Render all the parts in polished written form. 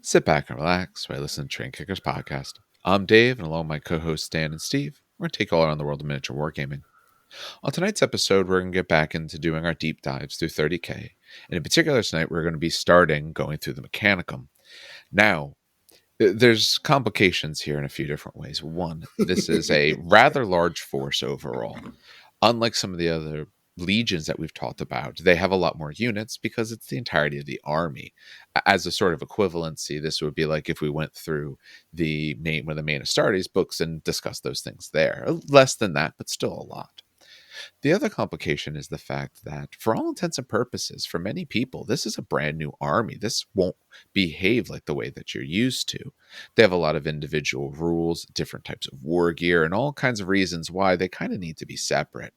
Sit back and relax while I listen to Train Kickers podcast. I'm Dave, and along with my co-hosts Dan and Steve, we're going to take you all around the world of miniature wargaming. On tonight's episode, we're going to get back into doing our deep dives through 30k, and in particular tonight, we're going to be starting going through the Mechanicum. Now, there's complications here in a few different ways. One, this is a rather large force overall. Unlike some of the other legions that we've talked about, they have a lot more units because it's the entirety of the army. As a sort of equivalency, this would be like if we went through one of the main Astartes books and discussed those things there. Less than that, but still a lot. The other complication is the fact that, for all intents and purposes, for many people, this is a brand new army. This won't behave like the way that you're used to. They have a lot of individual rules, different types of war gear, and all kinds of reasons why they kind of need to be separate.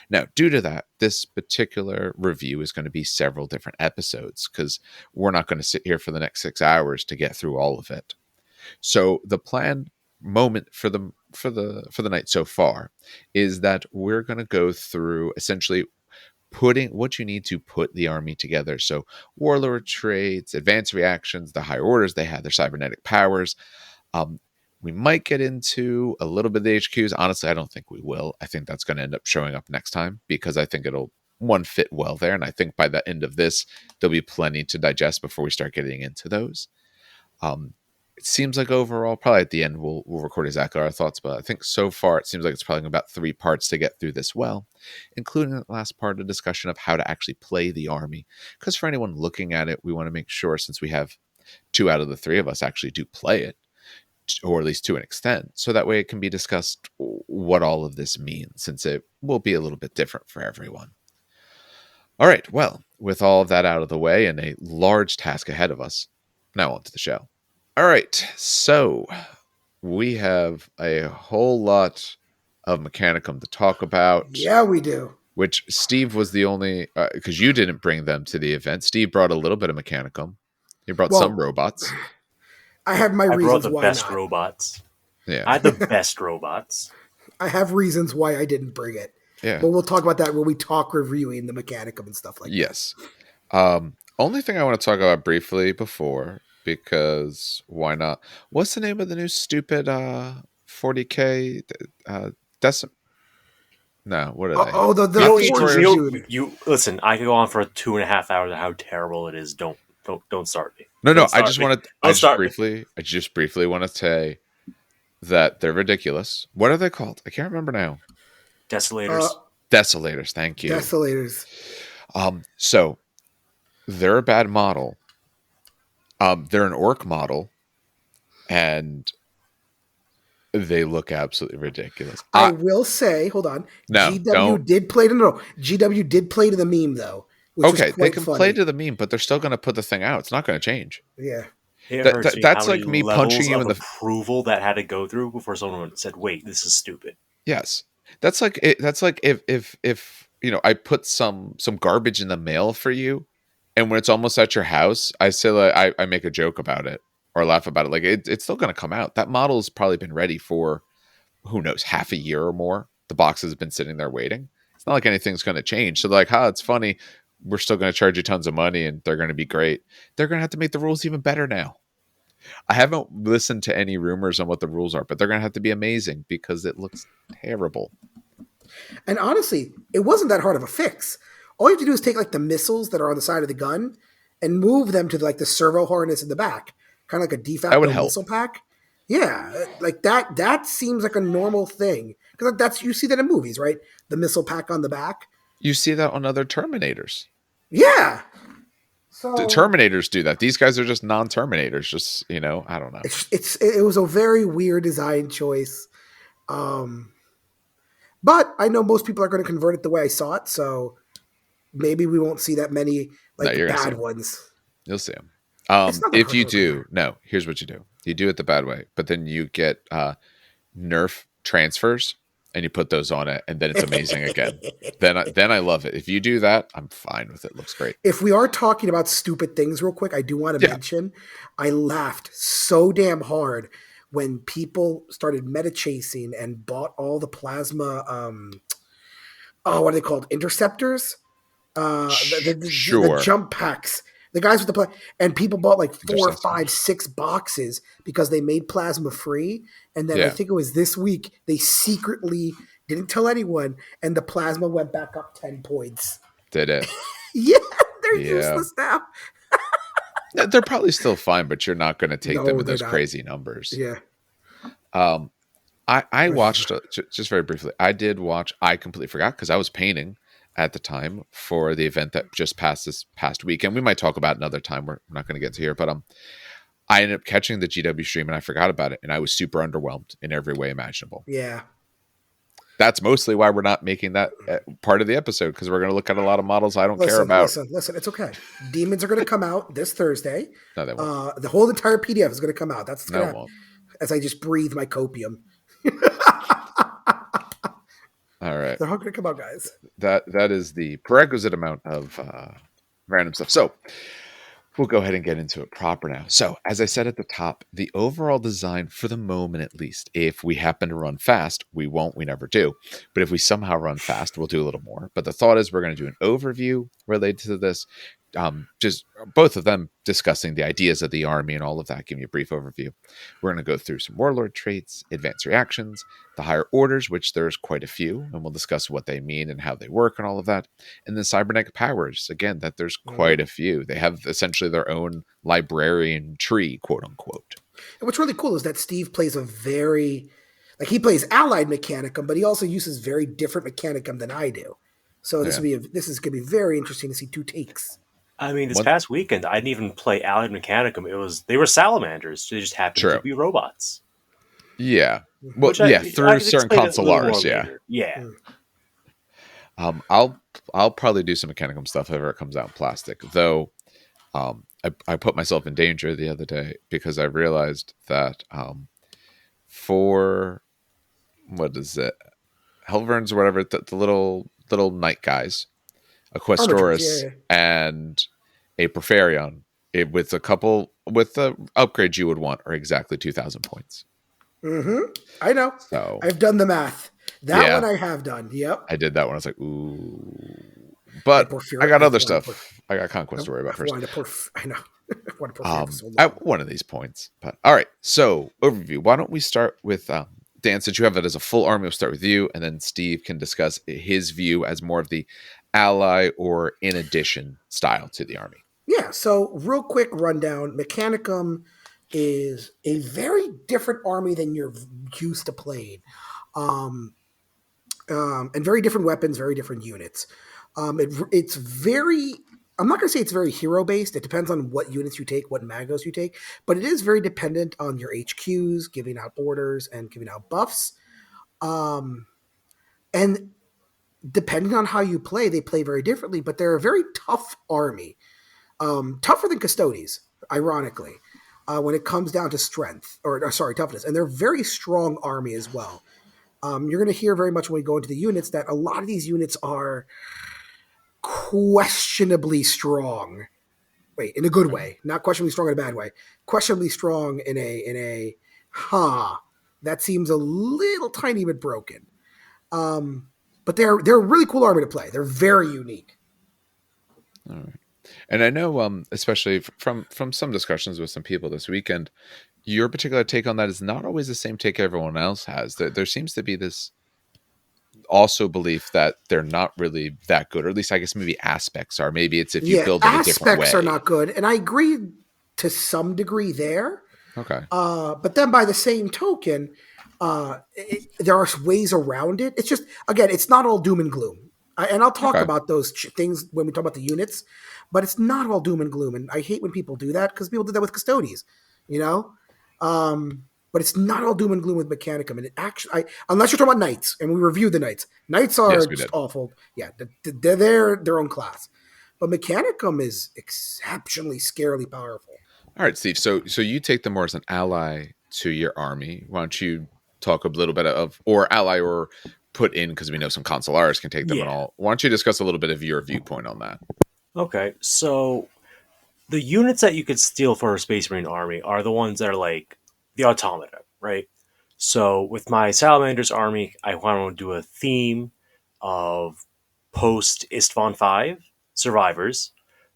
Now, due to that, this particular review is going to be several different episodes because we're not going to sit here for the next 6 hours to get through all of it. So the planned moment for the night so far is that we're going to go through essentially putting what you need to put the army together. So Warlord traits, advanced reactions, the higher orders they have, their cybernetic powers. We might get into a little bit of the HQs. Honestly, I don't think we will. I think that's going to end up showing up next time because I think it'll fit well there. And I think by the end of this, there'll be plenty to digest before we start getting into those. It seems like overall, probably at the end, we'll record exactly our thoughts. But I think so far, it seems like it's probably about 3 parts to get through this well, including the last part of discussion of how to actually play the army. Because for anyone looking at it, we want to make sure, since we have 2 out of the 3 of us actually do play it, or at least to an extent, so that way it can be discussed what all of this means, since it will be a little bit different for everyone. All right, well, with all of that out of the way and a large task ahead of us, now on to the show. All right, so we have a whole lot of Mechanicum to talk about. Yeah, we do. Which Steve was the only, because you didn't bring them to the event. Steve brought a little bit of Mechanicum. He brought some robots. I have my reasons why I brought the best robots. Yeah, I had the best robots. I have reasons why I didn't bring it. Yeah, but we'll talk about that when we talk reviewing the Mechanicum and stuff like that. Yes. Only thing I want to talk about briefly before, because why not? What's the name of the new stupid 40k No, what are they? Oh, you listen. I could go on for 2.5 hours of how terrible it is. Don't start me. No. I just briefly want to say that they're ridiculous. What are they called? I can't remember now. Desolators. Desolators. Thank you. Desolators. So they're a bad model. They're an orc model, and they look absolutely ridiculous. I will say, hold on. No, GW did play to the meme though. Okay, they can play to the meme, but they're still going to put the thing out. It's not going to change. Yeah, that's like me punching you in the approval that had to go through before someone said, "Wait, this is stupid." Yes, that's like if I put some garbage in the mail for you, and when it's almost at your house, I say I make a joke about it or laugh about it. Like it's still going to come out. That model's probably been ready for who knows, half a year or more. The box has been sitting there waiting. It's not like anything's going to change. So like, it's funny. We're still going to charge you tons of money and they're going to be great. They're going to have to make the rules even better now. I haven't listened to any rumors on what the rules are, but they're going to have to be amazing because it looks terrible. And honestly, it wasn't that hard of a fix. All you have to do is take like the missiles that are on the side of the gun and move them to like the servo harness in the back. Kind of like a de facto missile pack. Yeah, like that seems like a normal thing. Because you see that in movies, right? The missile pack on the back. You see that on other Terminators. Yeah. So the Terminators do that. These guys are just non-Terminators. Just, I don't know. It was a very weird design choice. But I know most people are going to convert it the way I saw it. So maybe we won't see that many bad ones. You'll see them. If you do, here's what you do. You do it the bad way, but then you get Nerf transfers and you put those on it, and then it's amazing again. Then I love it. If you do that, I'm fine with it. Looks great. If we are talking about stupid things real quick, I do want to mention I laughed so damn hard when people started meta chasing and bought all the plasma what are they called? Interceptors? The jump packs The guys with and people bought like 4, 5, 6 boxes because they made plasma free. And then I think it was this week, they secretly didn't tell anyone, and the plasma went back up 10 points. Did it? Yeah, they're useless now. They're probably still fine, but you're not going to take them in those crazy numbers. Yeah. I watched, just very briefly, I completely forgot because I was painting at the time for the event that just passed this past weekend. We might talk about another time. We're not going to get to here, but I ended up catching the GW stream and I forgot about it, and I was super underwhelmed in every way imaginable. Yeah. That's mostly why we're not making that part of the episode, because we're going to look at a lot of models I don't care about. Listen, it's okay. Demons are going to come out this Thursday. No, they won't. The whole entire PDF is going to come out. That's no, it won't. As I just breathe my copium. All right. They're all going to come out, guys. That is the prerequisite amount of random stuff. So we'll go ahead and get into it proper now. So as I said at the top, the overall design, for the moment at least, if we happen to run fast, we won't, we never do. But if we somehow run fast, we'll do a little more. But the thought is we're going to do an overview related to this. Just both of them discussing the ideas of the army and all of that, giving you a brief overview. We're going to go through some Warlord traits, advanced reactions, the higher orders, which there's quite a few, and we'll discuss what they mean and how they work and all of that. And then Cybernetic Powers, again, that there's quite a few. They have essentially their own librarian tree, quote unquote. And what's really cool is that Steve plays he plays allied Mechanicum, but he also uses very different Mechanicum than I do. So this is going to be very interesting to see two takes. I mean, this past weekend, I didn't even play Allied Mechanicum. They were salamanders. They just happened to be robots. Yeah. Well, through certain consolaris, Yeah. I'll probably do some Mechanicum stuff if it comes out in plastic. Though, I put myself in danger the other day because I realized that for what is it, Helverns or whatever, the little knight guys, a Questoris and a Porphyrion, with the upgrades you would want, are exactly 2,000 points. I know. So I've done the math. That one I have done. Yep. I did that one. I was like, ooh. But I got other stuff. I got Conquest to worry about first. I know. At one of these points. But all right. So overview. Why don't we start with Dan, since you have it as a full army, we'll start with you, and then Steve can discuss his view as more of the ally or in addition style to the army. Yeah, so real quick rundown. Mechanicum is a very different army than you're used to playing. And very different weapons, very different units. It's very... I'm not going to say it's very hero-based. It depends on what units you take, what magos you take. But it is very dependent on your HQs, giving out orders, and giving out buffs. And depending on how you play, they play very differently. But they're a very tough army. Tougher than Custodes, ironically, when it comes down to strength. Toughness. And they're a very strong army as well. You're going to hear very much when we go into the units that a lot of these units are questionably strong. Wait, in a good way, not questionably strong in a bad way. Questionably strong in a that seems a little tiny bit broken. But they're a really cool army to play. They're very unique. All right. And I know, especially from some discussions with some people this weekend, your particular take on that is not always the same take everyone else has. There seems to be this also belief that they're not really that good, or at least I guess maybe aspects are. Maybe it's if you build it a different way. Aspects are not good, and I agree to some degree there. Okay. But then by the same token, there are ways around it. It's just, again, it's not all doom and gloom. And I'll talk about those things when we talk about the units, but it's not all doom and gloom. And I hate when people do that, because people do that with Custodes, But it's not all doom and gloom with Mechanicum. And it actually, unless you're talking about Knights, and we reviewed the Knights. Knights are just awful. Yeah, they're their own class. But Mechanicum is exceptionally scarily powerful. All right, Steve. So you take them more as an ally to your army. Why don't you talk a little bit of, or ally, or put in, because we know some consularis can take them and all. Why don't you discuss a little bit of your viewpoint on that? Okay, so the units that you could steal for a Space Marine army are the ones that are like the automata, right? So with my Salamander's army, I want to do a theme of post Istvan 5 survivors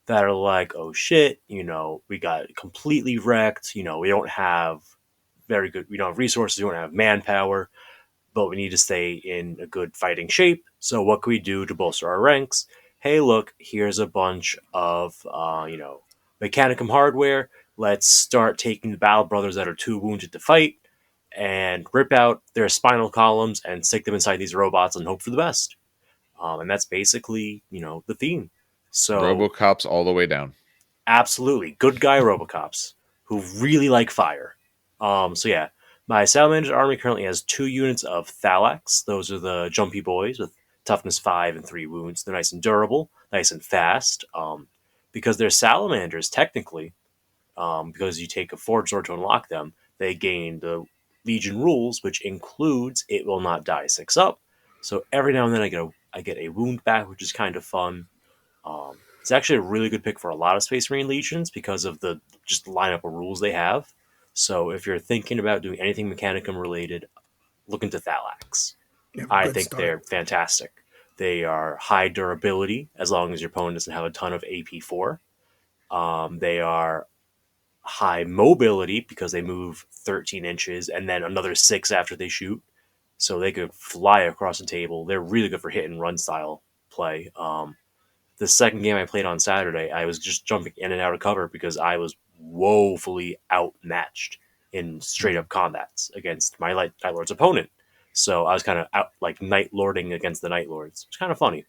that are like, oh shit, we got completely wrecked. We don't have we don't have resources, we don't have manpower, but we need to stay in a good fighting shape. So what can we do to bolster our ranks? Hey, look, here's a bunch of, Mechanicum hardware. Let's start taking the Battle Brothers that are too wounded to fight and rip out their spinal columns and stick them inside these robots and hope for the best. And that's basically, the theme. So RoboCops all the way down. absolutely, good guy Robocops who really like fire. So yeah, my Salamander's army currently has 2 units of Thalax. Those are the jumpy boys with toughness 5 and 3 wounds. They're nice and durable, nice and fast. Because they're Salamanders, technically, because you take a Forge Sword to unlock them, they gain the Legion rules, which includes it will not die 6 up. So every now and then I get a wound back, which is kind of fun. It's actually a really good pick for a lot of Space Marine Legions because of the just lineup of rules they have. So if you're thinking about doing anything Mechanicum related, look into Thalax. Yeah, I think they're fantastic. They are high durability as long as your opponent doesn't have a ton of AP4. They are high mobility because they move 13 inches and then another 6 after they shoot. So they could fly across the table. They're really good for hit and run style play. The second game I played on Saturday, I was just jumping in and out of cover because I was woefully outmatched in straight up combats against my Night Lord's opponent. So I was kind of out like Night Lording against the Night Lords. It's kind of funny.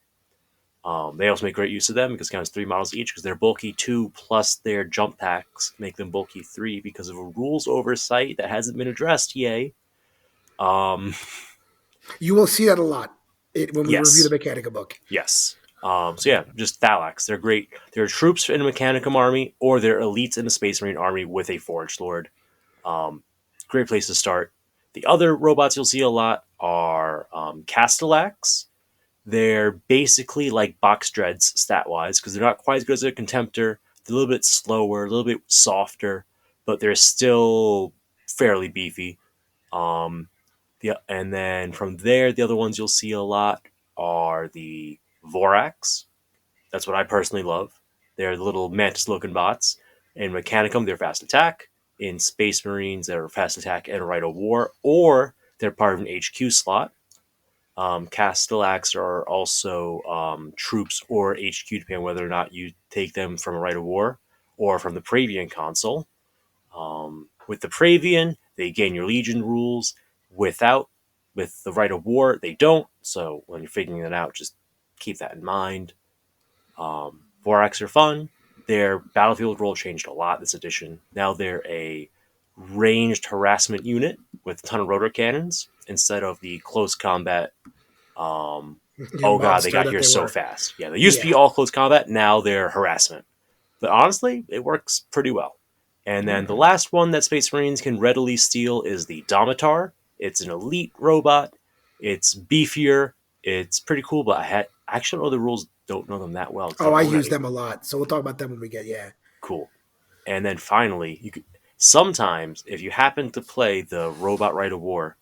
They also make great use of them because it counts 3 models each because they're bulky 2 plus their jump packs make them bulky 3 because of a rules oversight that hasn't been addressed. Yay. You will see that a lot when we review the Mechanica book. Yes. So yeah, just Thalax. They're great. They're troops in a Mechanicum army, or they're elites in a Space Marine army with a Forged Lord. Great place to start. The other robots you'll see a lot are Castellax. They're basically like Box Dreads stat-wise, because they're not quite as good as a Contemptor. They're a little bit slower, a little bit softer, but they're still fairly beefy. And then from there, the other ones you'll see a lot are the Vorax. That's what I personally love. They're the little mantis-looking bots. In Mechanicum, they're fast attack. In Space Marines, they're fast attack and Rite of War, or they're part of an HQ slot. Castellax are also troops or HQ, depending on whether or not you take them from a Rite of War or from the Praevian console. With the Praevian, they gain your Legion rules. With the Rite of War, they don't. So when you're figuring it out, just keep that in mind. Vorax are fun. Their battlefield role changed a lot this edition. Now they're a ranged harassment unit with a ton of rotor cannons instead of the close combat. Oh god, they got here so fast. Yeah, they used to be all close combat. Now they're harassment. But honestly, it works pretty well. And then the last one that Space Marines can readily steal is the Domitar. It's an elite robot. It's beefier. It's pretty cool, but I actually don't know the rules. Don't know them that well. I use them a lot, so we'll talk about them when we get cool. And then finally, sometimes if you happen to play the Robot Rite of War,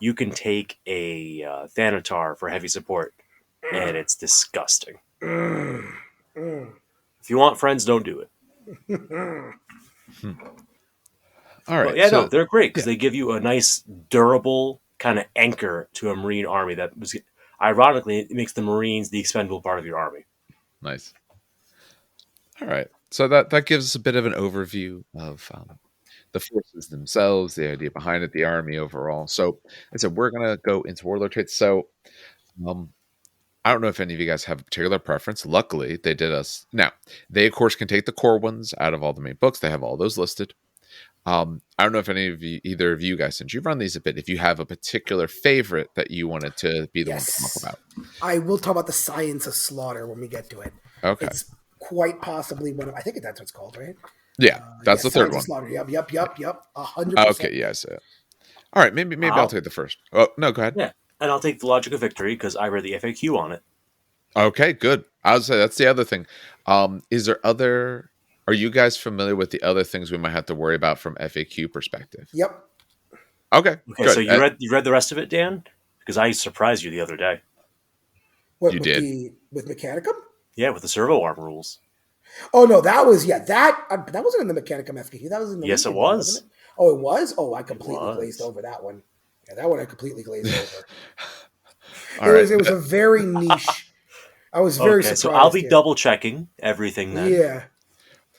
you can take a Thanatar for heavy support, and it's disgusting. If you want friends, don't do it. All right. But yeah, no, they're great because they give you a nice, durable kind of anchor to a Marine army that was. Ironically, it makes the Marines the expendable part of your army. Nice. All right. So that gives us a bit of an overview of the forces themselves, the idea behind it, the army overall. So, I said we're going to go into Warlord traits. So, I don't know if any of you guys have a particular preference. Luckily, they did us. Now, they, of course, can take the core ones out of all the main books. They have all those listed. I don't know if either of you guys, since you've run these a bit, if you have a particular favorite that you wanted to be the one to talk about. I will talk about the Science of Slaughter when we get to it. Okay. It's quite possibly one of, I think that's what it's called, right? Yeah, that's the third one. Slaughter. Yep. 100%. Okay, yes. All right, maybe I'll take the first. Oh, no, go ahead. Yeah, and I'll take the Logic of Victory because I read the FAQ on it. Okay, good. I would say that's the other thing. Is there other... Are you guys familiar with the other things we might have to worry about from FAQ perspective? Yep. Okay. Good. So you read the rest of it, Dan? Because I surprised you the other day. What, you did with Mechanicum? Yeah, with the servo arm rules. Oh no, that was that wasn't in the Mechanicum FQ. That was in the Yes, it Legion one, was. wasn't it? Oh, it was. Oh, I It completely glazed was. over that one. Yeah, that one I completely glazed over. All right. It was a very niche. I was very Okay, so I'll surprised be here. double checking everything then. Yeah.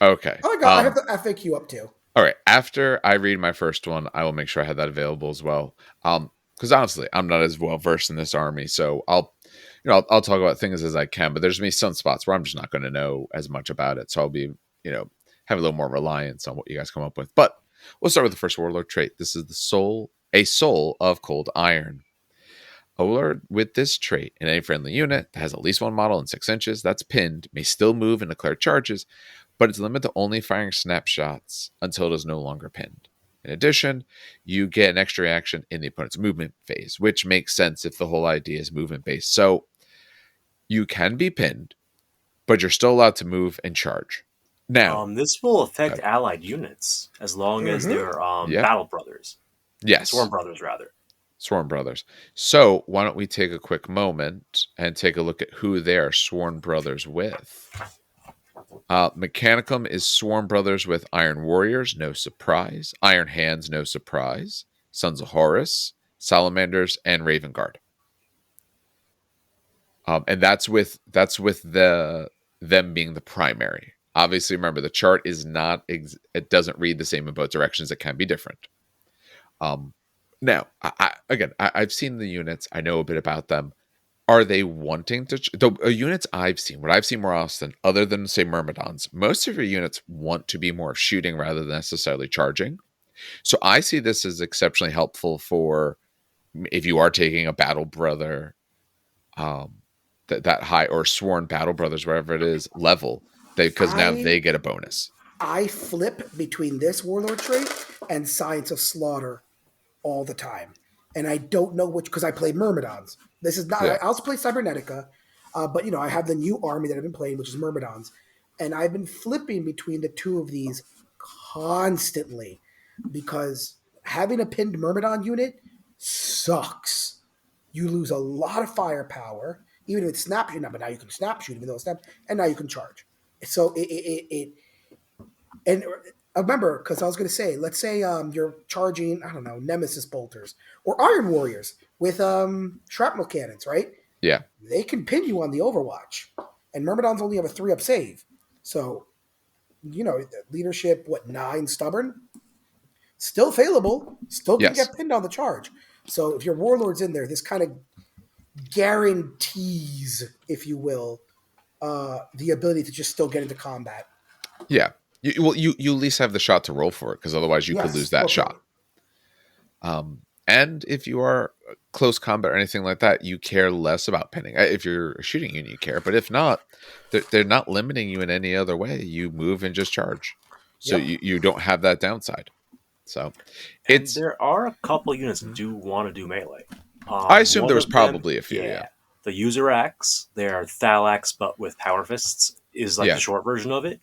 Okay. Oh, I have the FAQ up too. All right. After I read my first one, I will make sure I have that available as well. Because honestly, I'm not as well versed in this army, so I'll talk about things as I can. But there's gonna be some spots where I'm just not going to know as much about it, so I'll be, have a little more reliance on what you guys come up with. But we'll start with the first warlord trait. This is a soul of cold iron. A warlord with this trait in any friendly unit that has at least one model in 6 inches that's pinned may still move and declare charges, but it's limited to only firing snapshots until it is no longer pinned. In addition, you get an extra reaction in the opponent's movement phase, which makes sense if the whole idea is movement based. So you can be pinned, but you're still allowed to move and charge. Now, This will affect allied units as long as they're battle brothers. Yes. Swarm brothers, rather. Sworn brothers. So why don't we take a quick moment and take a look at who they are sworn brothers with. Mechanicum is sworn brothers with Iron Warriors, no surprise. Iron Hands, no surprise. Sons of Horus, Salamanders, and Raven Guard. And that's with them being the primary. Obviously, remember the chart is not it doesn't read the same in both directions. It can be different. Now, I've seen the units. I know a bit about them. Are they wanting to? The units I've seen, what I've seen more often, other than say Myrmidons, most of your units want to be more of shooting rather than necessarily charging. So I see this as exceptionally helpful for if you are taking a battle brother, that high or sworn battle brothers, wherever it is level, because now they get a bonus. I flip between this warlord trait and Science of Slaughter all the time, and I don't know which because I play Myrmidons. This is not. Yeah. I also play Cybernetica, but I have the new army that I've been playing, which is Myrmidons, and I've been flipping between the two of these constantly because having a pinned Myrmidon unit sucks. You lose a lot of firepower, even if it's snap shoot. But now you can snap shoot, even though it's snap, and now you can charge. So and remember, because I was going to say, let's say you're charging, I don't know, Nemesis bolters or Iron Warriors with shrapnel cannons, right? Yeah. They can pin you on the Overwatch, and Myrmidons only have a 3-up save. So, leadership, 9 stubborn? Still failable, still can get pinned on the charge. So if your Warlord's in there, this kind of guarantees, if you will, the ability to just still get into combat. Yeah. You at least have the shot to roll for it, because otherwise you could lose that shot. And if you are close combat or anything like that, you care less about pinning. If you're a shooting unit, you care. But if not, they're not limiting you in any other way. You move and just charge. So you don't have that downside. So there are a couple units that do want to do melee. I assume there was probably a few. Yeah. The User Axe, they're Thalax, but with Power Fists, is like the short version of it.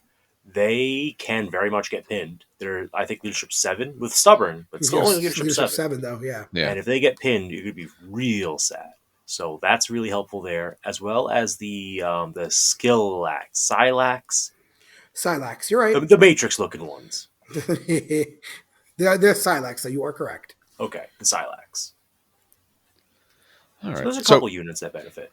They can very much get pinned. They're, I think, leadership 7 with stubborn, but still only leadership 7 though. Yeah. And if they get pinned, you could be real sad. So that's really helpful there, as well as the Skillax, Silax. You're right. The Matrix looking ones. they're Silax, so you are correct. Okay, the Silax. All right. So there's a couple units that benefit.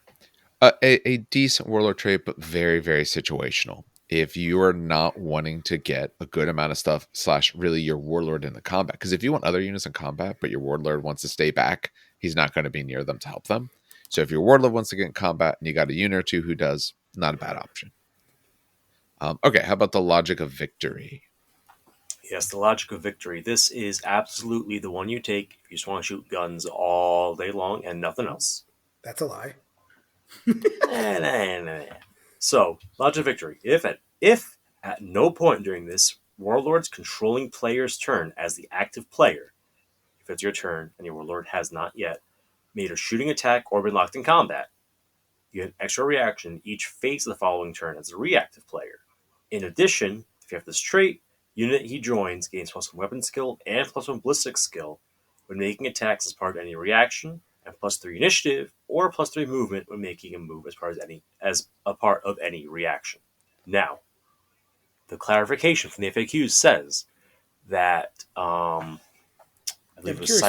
A decent warlord trait, but very, very situational. If you are not wanting to get a good amount of stuff / really your warlord in the combat, because if you want other units in combat, but your warlord wants to stay back, he's not going to be near them to help them. So if your warlord wants to get in combat and you got a unit or two who does, not a bad option. Okay, how about the logic of victory? Yes, the logic of victory. This is absolutely the one you take if you just want to shoot guns all day long and nothing else. That's a lie. So, logic of victory. If at no point during this Warlord's controlling player's turn as the active player, if it's your turn and your Warlord has not yet made a shooting attack or been locked in combat, you get extra reaction each phase of the following turn as a reactive player. In addition, if you have this trait, unit he joins gains +1 weapon skill and +1 ballistic skill when making attacks as part of any reaction, and +3 initiative or +3 movement when making a move as part of any reaction. Now, the clarification from the FAQs says that I believe it was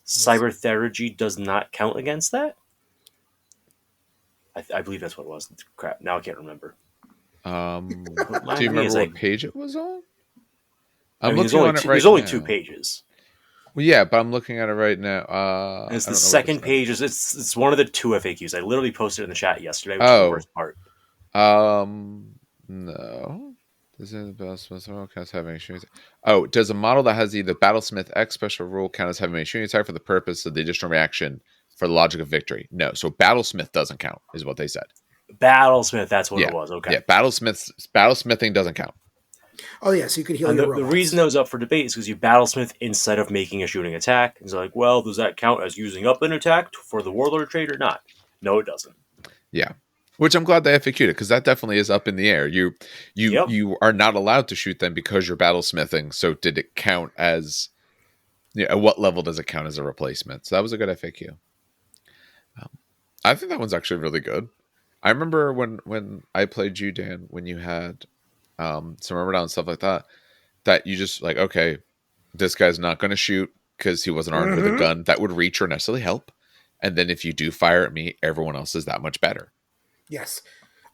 cybertheurgy does not count against that. I believe that's what it was. Crap, now I can't remember. Do you remember what page it was on? I'm looking on it right now. There's only 2 pages. Well, yeah, but I'm looking at it right now. It's the second page. It's one of the 2 FAQs. I literally posted it in the chat yesterday, which is the worst part. No. Does the Battlesmith rule count as having a shooting attack? Oh, does a model that has either Battlesmith X special rule count as having a shooting attack for the purpose of the additional reaction for the logic of victory? No. So Battlesmith doesn't count, is what they said. Battlesmith, that's what it was. Okay. Yeah, battlesmithing doesn't count. Oh, yeah, so you could heal your the reason that was up for debate is because you battlesmith instead of making a shooting attack. It's like, well, does that count as using up an attack for the Warlord trait or not? No, it doesn't. Yeah. Which I'm glad they FAQ'd it, because that definitely is up in the air. You are not allowed to shoot them because you're battlesmithing. So did it count as... at what level does it count as a replacement? So that was a good FAQ. I think that one's actually really good. I remember when I played you, Dan, when you had some Myrmidax and stuff like that, that you just like, okay, this guy's not going to shoot because he wasn't armed with a gun that would reach or necessarily help. And then if you do fire at me, everyone else is that much better. Yes.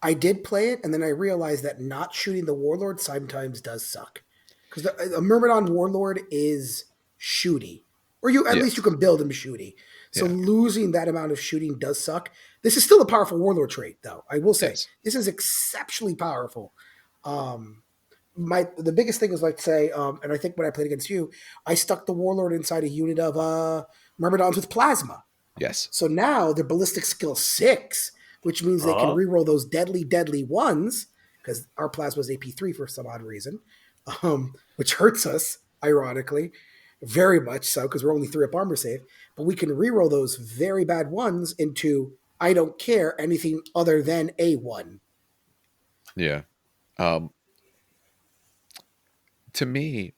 I did play it, and then I realized that not shooting the Warlord sometimes does suck. Because a Myrmidon Warlord is shooty. Or at least you can build him shooty. So losing that amount of shooting does suck. This is still a powerful Warlord trait, though. I will say, this is exceptionally powerful. The biggest thing was, like, say, and I think when I played against you, I stuck the Warlord inside a unit of Myrmidons with Plasma. Yes. So now they're ballistic skill 6, which means they can reroll those deadly ones, because our Plasma is AP3 for some odd reason, which hurts us, ironically, very much so, because we're only 3 up armor save. But we can reroll those very bad ones into, I don't care, anything other than a 1. Yeah. To me,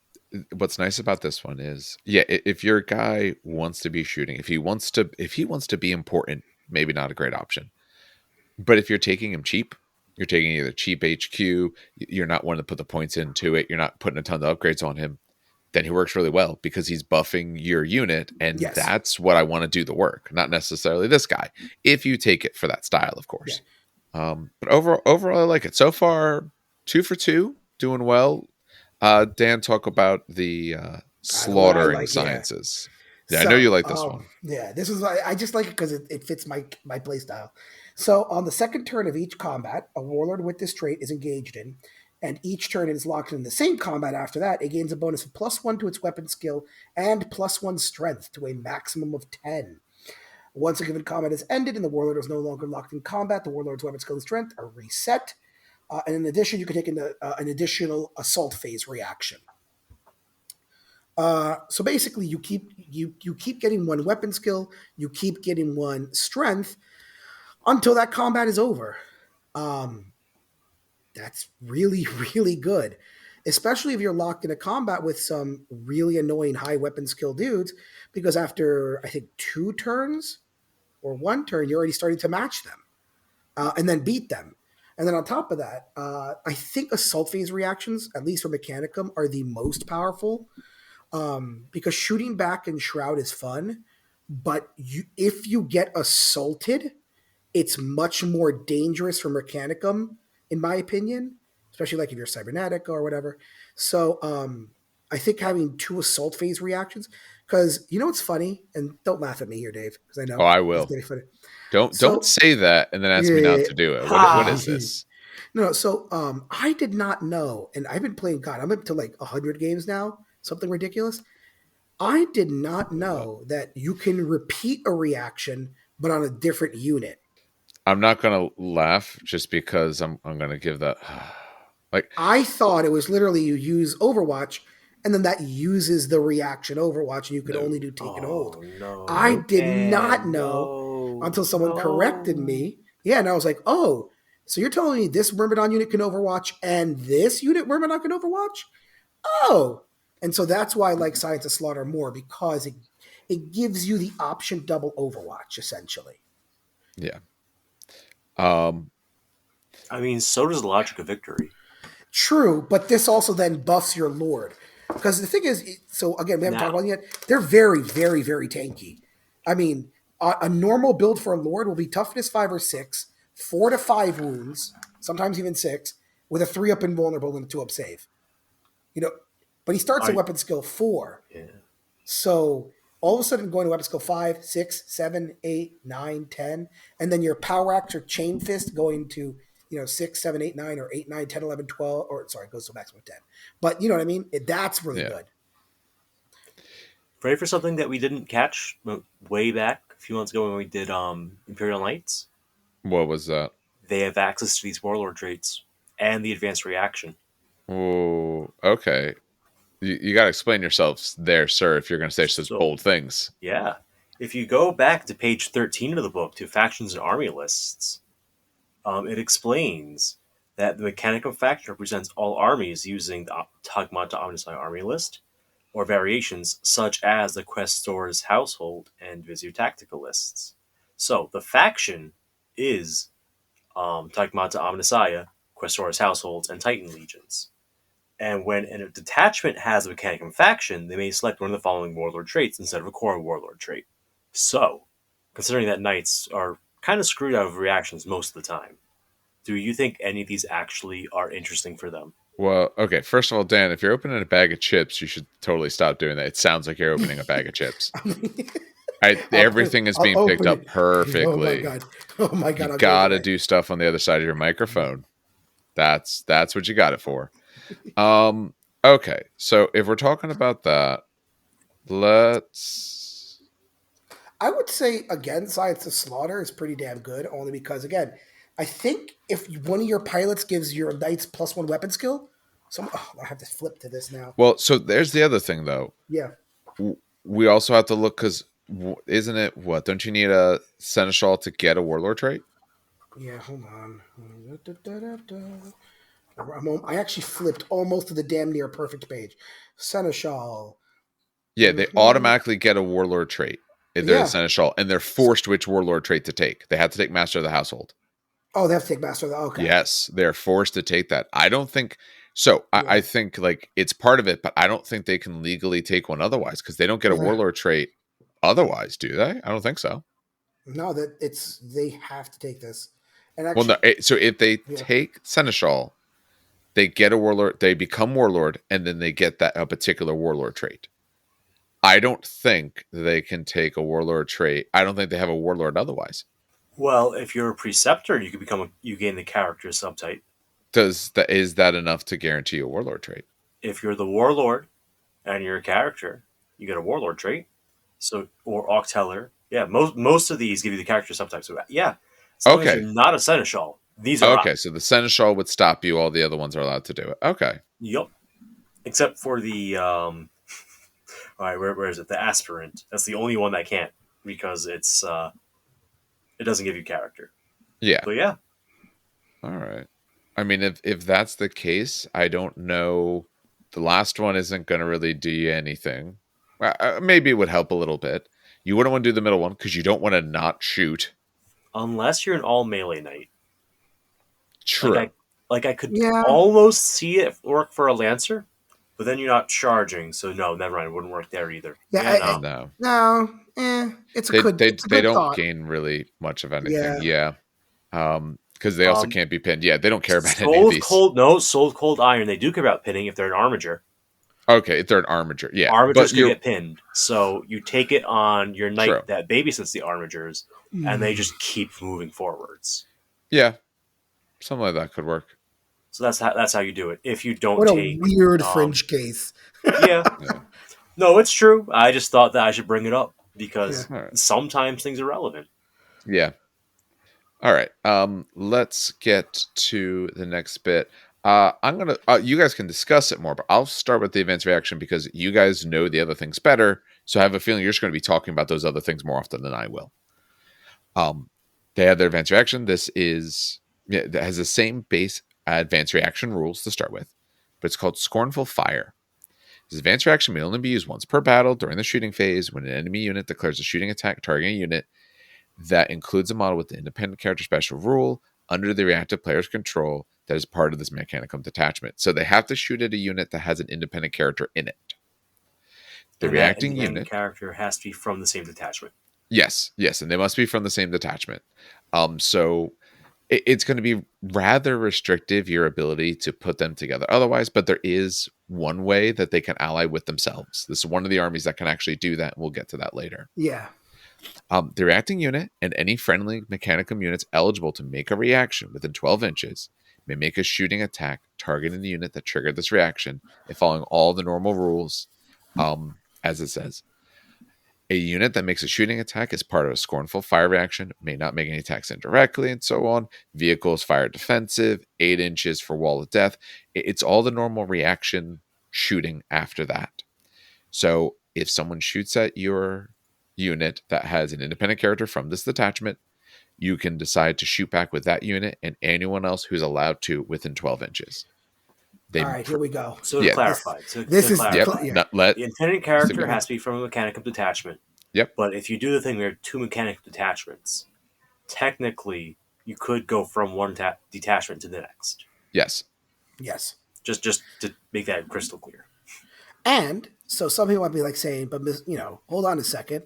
what's nice about this one is, if your guy wants to be shooting, if he wants to be important, maybe not a great option. But if you're taking him cheap, you're taking either cheap HQ, you're not wanting to put the points into it, you're not putting a ton of upgrades on him, then he works really well because he's buffing your unit, and that's what I want to do the work, not necessarily this guy, if you take it for that style, of course. Yeah. But overall, I like it. So far, 2 for 2, doing well. Dan, talk about the slaughtering sciences. Yeah, so, I know you like this one. Yeah, this is I just like it because it fits my play style. So on the second turn of each combat, a Warlord with this trait is engaged in, and each turn it is locked in the same combat after that. It gains a bonus of +1 to its weapon skill and +1 strength to a maximum of 10. Once a given combat is ended and the Warlord is no longer locked in combat, the Warlord's weapon skill and strength are reset. And in addition, you can take an additional assault phase reaction. So basically, you keep getting 1 weapon skill, you keep getting 1 strength until that combat is over. That's really, really good, especially if you're locked in a combat with some really annoying high weapon skill dudes, because after, I think, 2 turns or 1 turn, you're already starting to match them and then beat them. And then on top of that, I think assault phase reactions, at least for Mechanicum, are the most powerful, because shooting back in Shroud is fun, but if you get assaulted, it's much more dangerous for Mechanicum, in my opinion, especially like if you're Cybernetic or whatever. So I think having 2 assault phase reactions, because you know what's funny, and don't laugh at me here, Dave, because I know. Oh, I will. Don't say that and then ask me not to do it. What is this? No, so I did not know, and I've been playing, God, I'm up to like 100 games now, something ridiculous. I did not know that you can repeat a reaction, but on a different unit. I'm not going to laugh just because I'm going to give that. Like, I thought it was literally you use Overwatch, and then that uses the reaction Overwatch, and you could only do take and hold. No, I did not know until someone corrected me. Yeah, and I was like, oh, so you're telling me this Myrmidon unit can Overwatch and this unit Myrmidon can Overwatch? Oh. And so that's why I like Science of Slaughter more, because it gives you the option double Overwatch, essentially. Yeah. I mean, so does Logic of Victory. True, but this also then buffs your Lord. Because the thing is, so again, we haven't talked about it yet. They're very, very, very tanky. I mean, a normal build for a Lord will be toughness 5 or 6, 4 to 5 wounds, sometimes even 6, with a 3-up invulnerable and a 2-up save. But he starts at weapon skill 4. Yeah. So all of a sudden going to weapon skill 5, 6, 7, 8, 9, 10, and then your power axe or chain fist going to 6, 7, 8, 9, or 8, 9, 10, 11, 12, or sorry, it goes to maximum 10. But you know what I mean? That's really good. Ready for something that we didn't catch way back a few months ago when we did Imperial Knights? What was that? They have access to these Warlord traits and the advanced reaction. Oh, okay. You got to explain yourselves there, sir, if you're going to say such bold things. Yeah. If you go back to page 13 of the book to factions and army lists, it explains that the Mechanicum faction represents all armies using the Tagmata Omnissiah army list, or variations such as the Questor's household and Vizier tactical lists. So the faction is Tagmata Omnissiah, Questor's households, and Titan legions. And when a detachment has a Mechanicum faction, they may select one of the following Warlord traits instead of a core Warlord trait. So, considering that Knights are kind of screwed out of reactions most of the time, do you think any of these actually are interesting for them? Well, okay. First of all, Dan, if you're opening a bag of chips, you should totally stop doing that. It sounds like you're opening a bag of chips. Everything is being picked up perfectly. Oh my god! You gotta do stuff on the other side of your microphone. That's what you got it for. Okay, so if we're talking about that, I would say again, Science of Slaughter is pretty damn good. Only because again, I think if one of your pilots gives your knights +1 weapon skill, I have to flip to this now. Well, so there's the other thing though. Yeah, we also have to look because isn't it what? Don't you need a Seneschal to get a Warlord trait? Yeah, hold on. I actually flipped almost to the damn near perfect page. Seneschal. Yeah, they automatically get a Warlord trait if they're the Seneschal, and they're forced which Warlord trait to take. They have to take Master of the Household. Oh, they have to take Master of the Okay. Yes, they're forced to take that. I don't think so. I think like it's part of it, but I don't think they can legally take one otherwise because they don't get a Warlord trait otherwise, do they? I don't think so. No, they have to take this. And actually, well, no. So if they take Seneschal, they get a Warlord, they become Warlord, and then they get a particular Warlord trait. I don't think they can take a Warlord trait. I don't think they have a Warlord otherwise. Well, if you're a Preceptor, you could you gain the character subtype. Is that enough to guarantee a Warlord trait? If you're the Warlord and you're a character, you get a Warlord trait. So, or Octeller. Yeah, most of these give you the character subtype. So, yeah, as long as you're not a Seneschal, these are okay. So the Seneschal would stop you. All the other ones are allowed to do it. Okay. Yep. Except for the all right, where is it? The Aspirant. That's the only one that can't because it doesn't give you character. Yeah. So yeah. All right. I mean, if that's the case, I don't know. The last one isn't going to really do you anything. Maybe it would help a little bit. You wouldn't want to do the middle one because you don't want to not shoot. Unless you're an all melee knight. True. I could almost see it work for a Lancer, but then you're not charging, so no, never mind. It wouldn't work there either. No. It's a good. They don't gain really much of anything. Yeah. Because they also can't be pinned. Yeah, they don't care about any of these. Soul Cold Iron. They do care about pinning if they're an Armiger. Okay, if they're an Armiger, yeah. Armigers can get pinned, so you take it on your knight that babysits the Armigers, and they just keep moving forwards. Yeah, something like that could work. So that's how you do it. If you don't take a weird fringe case. Yeah. No, it's true. I just thought that I should bring it up because sometimes things are relevant. Yeah. All right. Let's get to the next bit. I'm gonna. You guys can discuss it more, but I'll start with the advanced reaction because you guys know the other things better. So I have a feeling you're just going to be talking about those other things more often than I will. They have their advanced reaction. This that has the same base advanced reaction rules to start with, but it's called Scornful Fire. This advanced reaction may only be used once per battle during the shooting phase when an enemy unit declares a shooting attack targeting a unit that includes a model with the independent character special rule under the reactive player's control that is part of this Mechanicum detachment. So they have to shoot at a unit that has an independent character in it. The reacting unit character has to be from the same detachment. Yes, and they must be from the same detachment. So it's going to be rather restrictive, your ability to put them together otherwise, but there is one way that they can ally with themselves. This is one of the armies that can actually do that, and we'll get to that later. Yeah. The reacting unit and any friendly Mechanicum units eligible to make a reaction within 12 inches may make a shooting attack targeting the unit that triggered this reaction and following all the normal rules, as it says. A unit that makes a shooting attack as part of a scornful fire reaction may not make any attacks indirectly, and so on. Vehicles fire defensive, 8 inches for wall of death. It's all the normal reaction shooting after that. So if someone shoots at your unit that has an independent character from this detachment, you can decide to shoot back with that unit and anyone else who's allowed to within 12 inches. All right, here we go. So to clarify. The intended character has to be from a Mechanicum detachment. Yep. But if you do the thing where 2 Mechanicum detachments, technically you could go from one detachment to the next. Yes. Just to make that crystal clear. And so some people might be like saying, but hold on a second.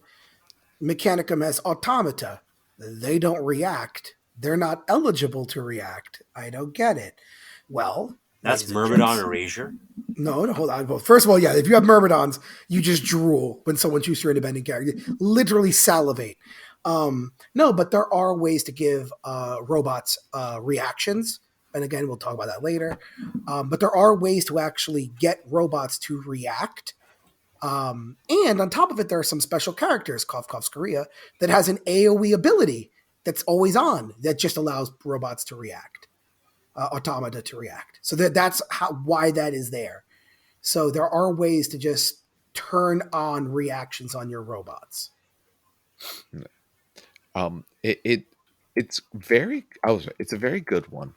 Mechanicum has automata. They don't react. They're not eligible to react. I don't get it. Well, that's Myrmidon erasure. No, hold on. Well, first of all, yeah, if you have Myrmidons, you just drool when someone chooses your independent character. You literally salivate. No, but there are ways to give robots reactions. And again, we'll talk about that later. But there are ways to actually get robots to react. And on top of it, there are some special characters, Korea, that has an AoE ability that's always on that just allows robots to react. Automata to react. So that's why that is there. So there are ways to just turn on reactions on your robots. It's a very good one.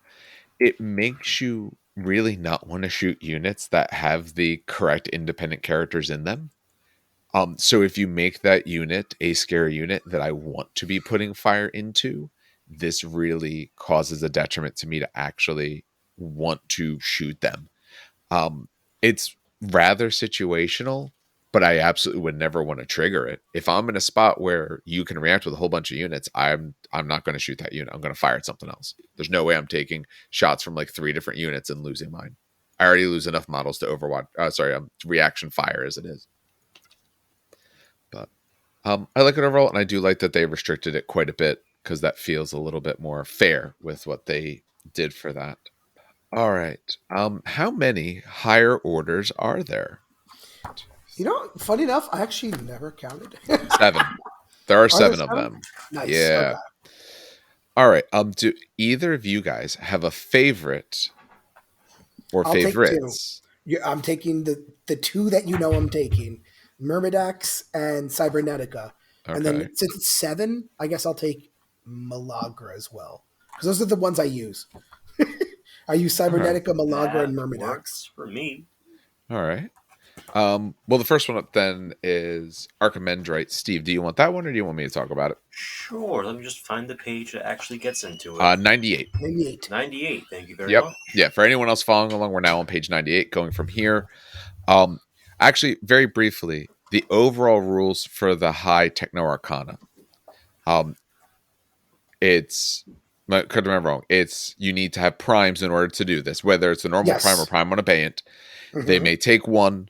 It makes you really not want to shoot units that have the correct independent characters in them. So if you make that unit a scary unit that I want to be putting fire into, this really causes a detriment to me to actually want to shoot them. It's rather situational, but I absolutely would never want to trigger it. If I'm in a spot where you can react with a whole bunch of units, I'm not going to shoot that unit. I'm going to fire at something else. There's no way I'm taking shots from like 3 different units and losing mine. I already lose enough models to reaction fire as it is. But I like it overall, and I do like that they restricted it quite a bit, because that feels a little bit more fair with what they did for that. All right. How many higher orders are there? Funny enough, I actually never counted. 7. There are 7 of them. Nice. Yeah. Okay. All right. Do either of you guys have a favorite or favorites? I'm taking the 2 that I'm taking. Myrmidax and Cybernetica. Okay. And then since it's 7, I guess I'll take Malagra as well, because those are the ones I use. I use Cybernetica, Malagra, and Myrmidax. Works for me. All right. Well, the first one up then is Archimandrite. Steve, do you want that one, or do you want me to talk about it? Sure. Let me just find the page that actually gets into it. 98. 98. Thank you very much. Yeah. For anyone else following along, we're now on page 98, going from here. Actually, very briefly, the overall rules for the high Techno Arcana. It's, could remember wrong. It's, you need to have primes in order to do this, whether it's a normal prime or prime on a Bant. Mm-hmm. They may take 1.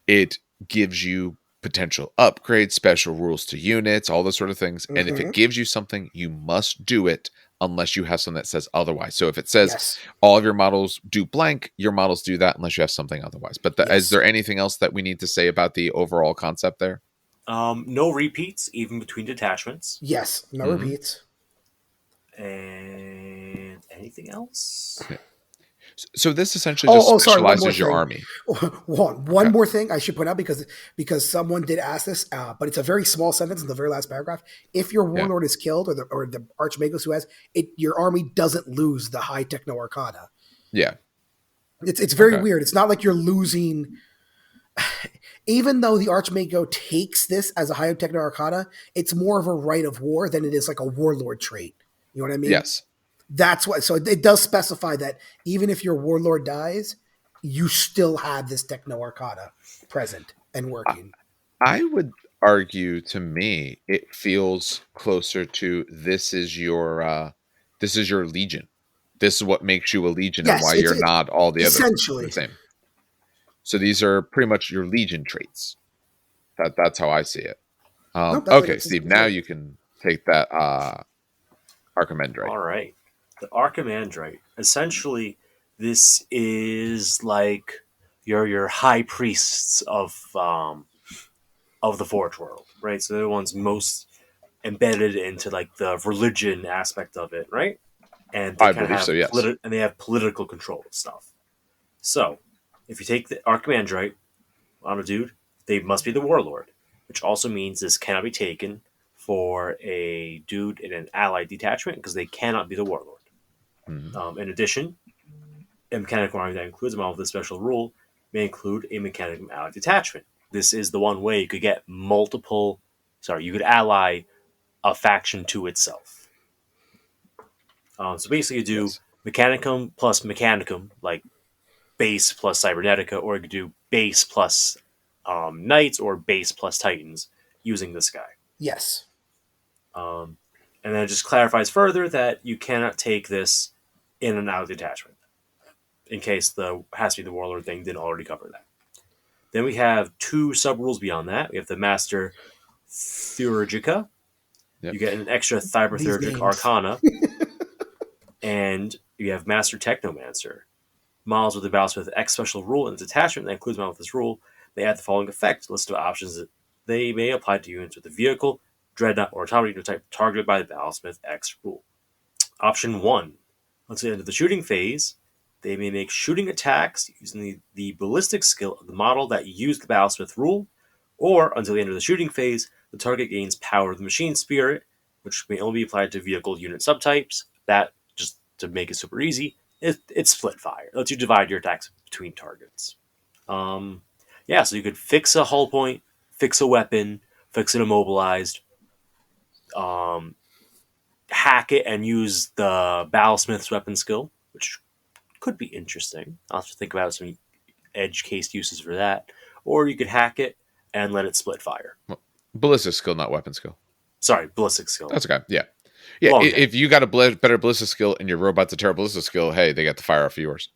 It gives you potential upgrades, special rules to units, all those sort of things. Mm-hmm. And if it gives you something, you must do it unless you have something that says otherwise. So if it says all of your models do blank, your models do that unless you have something otherwise. But is there anything else that we need to say about the overall concept there? No repeats, even between detachments. Yes, no repeats. And anything else? Okay. So this essentially just specializes your army. One more thing I should point out, because someone did ask this, but it's a very small sentence in the very last paragraph. If your Warlord is killed, or the Archimagos who has it, your army doesn't lose the high Techno Arcana. Yeah, it's very weird. It's not like you're losing. Even though the Archimago takes this as a high Techno Arcana, it's more of a rite of war than it is like a Warlord trait. You know what I mean? Yes. That's what. So it does specify that even if your warlord dies, you still have this Techno Arcana present and working. I would argue, to me, it feels closer to this is your legion. This is what makes you a legion, and why you're not all the other essentially the same. So these are pretty much your legion traits. That's how I see it. Okay, Steve, now you can take that Archimandrite. All right. The Archimandrite. Essentially, this is like your high priests of the Forge world, right? So they're the ones most embedded into like the religion aspect of it, right? And they I believe so, yes. And they have political control and stuff. So, if you take the Archimandrite on a dude, they must be the Warlord, which also means this cannot be taken for a dude in an allied detachment because they cannot be the Warlord. Mm-hmm. In addition, a Mechanicum army that includes a model with a special rule may include a Mechanicum allied detachment. This is the one way you could get you could ally a faction to itself. So basically you do Mechanicum plus Mechanicum, like base plus Cybernetica, or you could do base plus Knights or base plus Titans using this guy. Yes. And then it just clarifies further that you cannot take this in and out of detachment, in case the has to be the Warlord thing didn't already cover that. Then we have 2 sub-rules beyond that. We have the Master Theurgica. Yep. You get an extra Cybernetic Arcana. And you have Master Technomancer. Models with a Battlesmith X special rule and its attachment that includes model with this rule, they add the following effect. List of options that they may apply to units with a vehicle, dreadnought, or autonomy type targeted by the Battlesmith X rule. Option 1. Once they enter the shooting phase, they may make shooting attacks using the ballistic skill of the model that used the Battlesmith rule, or until the end of the shooting phase, the target gains power of the machine spirit, which may only be applied to vehicle unit subtypes. That, just to make it super easy, it's split fire. It lets you divide your attacks between targets. So you could fix a hull point, fix a weapon, fix it immobilized, hack it and use the Battlesmith's weapon skill, which could be interesting. I'll have to think about some edge case uses for that. Or you could hack it and let it split fire. Well, ballistic skill, not weapon skill. Sorry, ballistic skill. That's okay. Yeah. If you got a better ballistic skill and your robot's a terrible ballistic skill, hey, they got the fire off yours.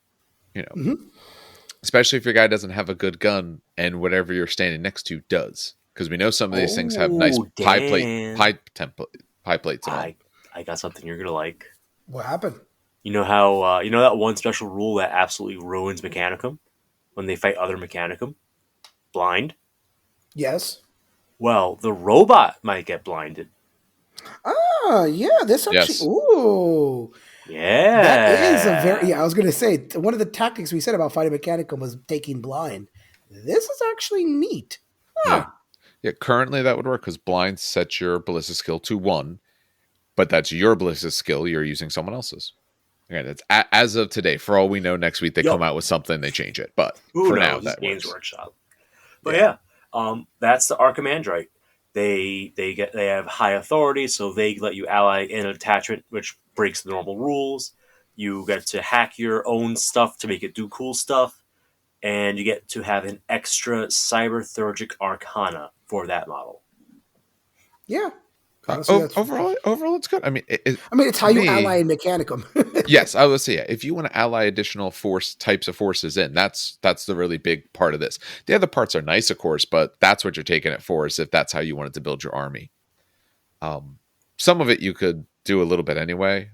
Especially if your guy doesn't have a good gun and whatever you're standing next to does, because we know some of these things have nice pie plates. I got something you're gonna like. What happened? You know how you know that one special rule that absolutely ruins Mechanicum when they fight other Mechanicum? Blind. Yes. Well, the robot might get blinded. Ah, yeah. This actually. Yes. Ooh. Yeah. That is a very. Yeah, I was going to say one of the tactics we said about fighting Mechanicum was taking blind. This is actually neat. Huh. Yeah. Currently that would work because blind sets your ballistic skill to 1, but that's your ballistic skill. You're using someone else's. Okay, that's as of today. For all we know, next week they come out with something, they change it. But for now, that Games works. Workshop. But that's the Archimandrite. They have high authority, so they let you ally in an attachment, which breaks the normal rules. You get to hack your own stuff to make it do cool stuff, and you get to have an extra Cybernetic Arcana for that model. Yeah. Overall, it's good. I mean, it's how you ally in Mechanicum. Yes, I would say if you want to ally additional types of forces in, that's the really big part of this. The other parts are nice, of course, but that's what you're taking it for. Is if that's how you wanted to build your army. Some of it you could do a little bit anyway,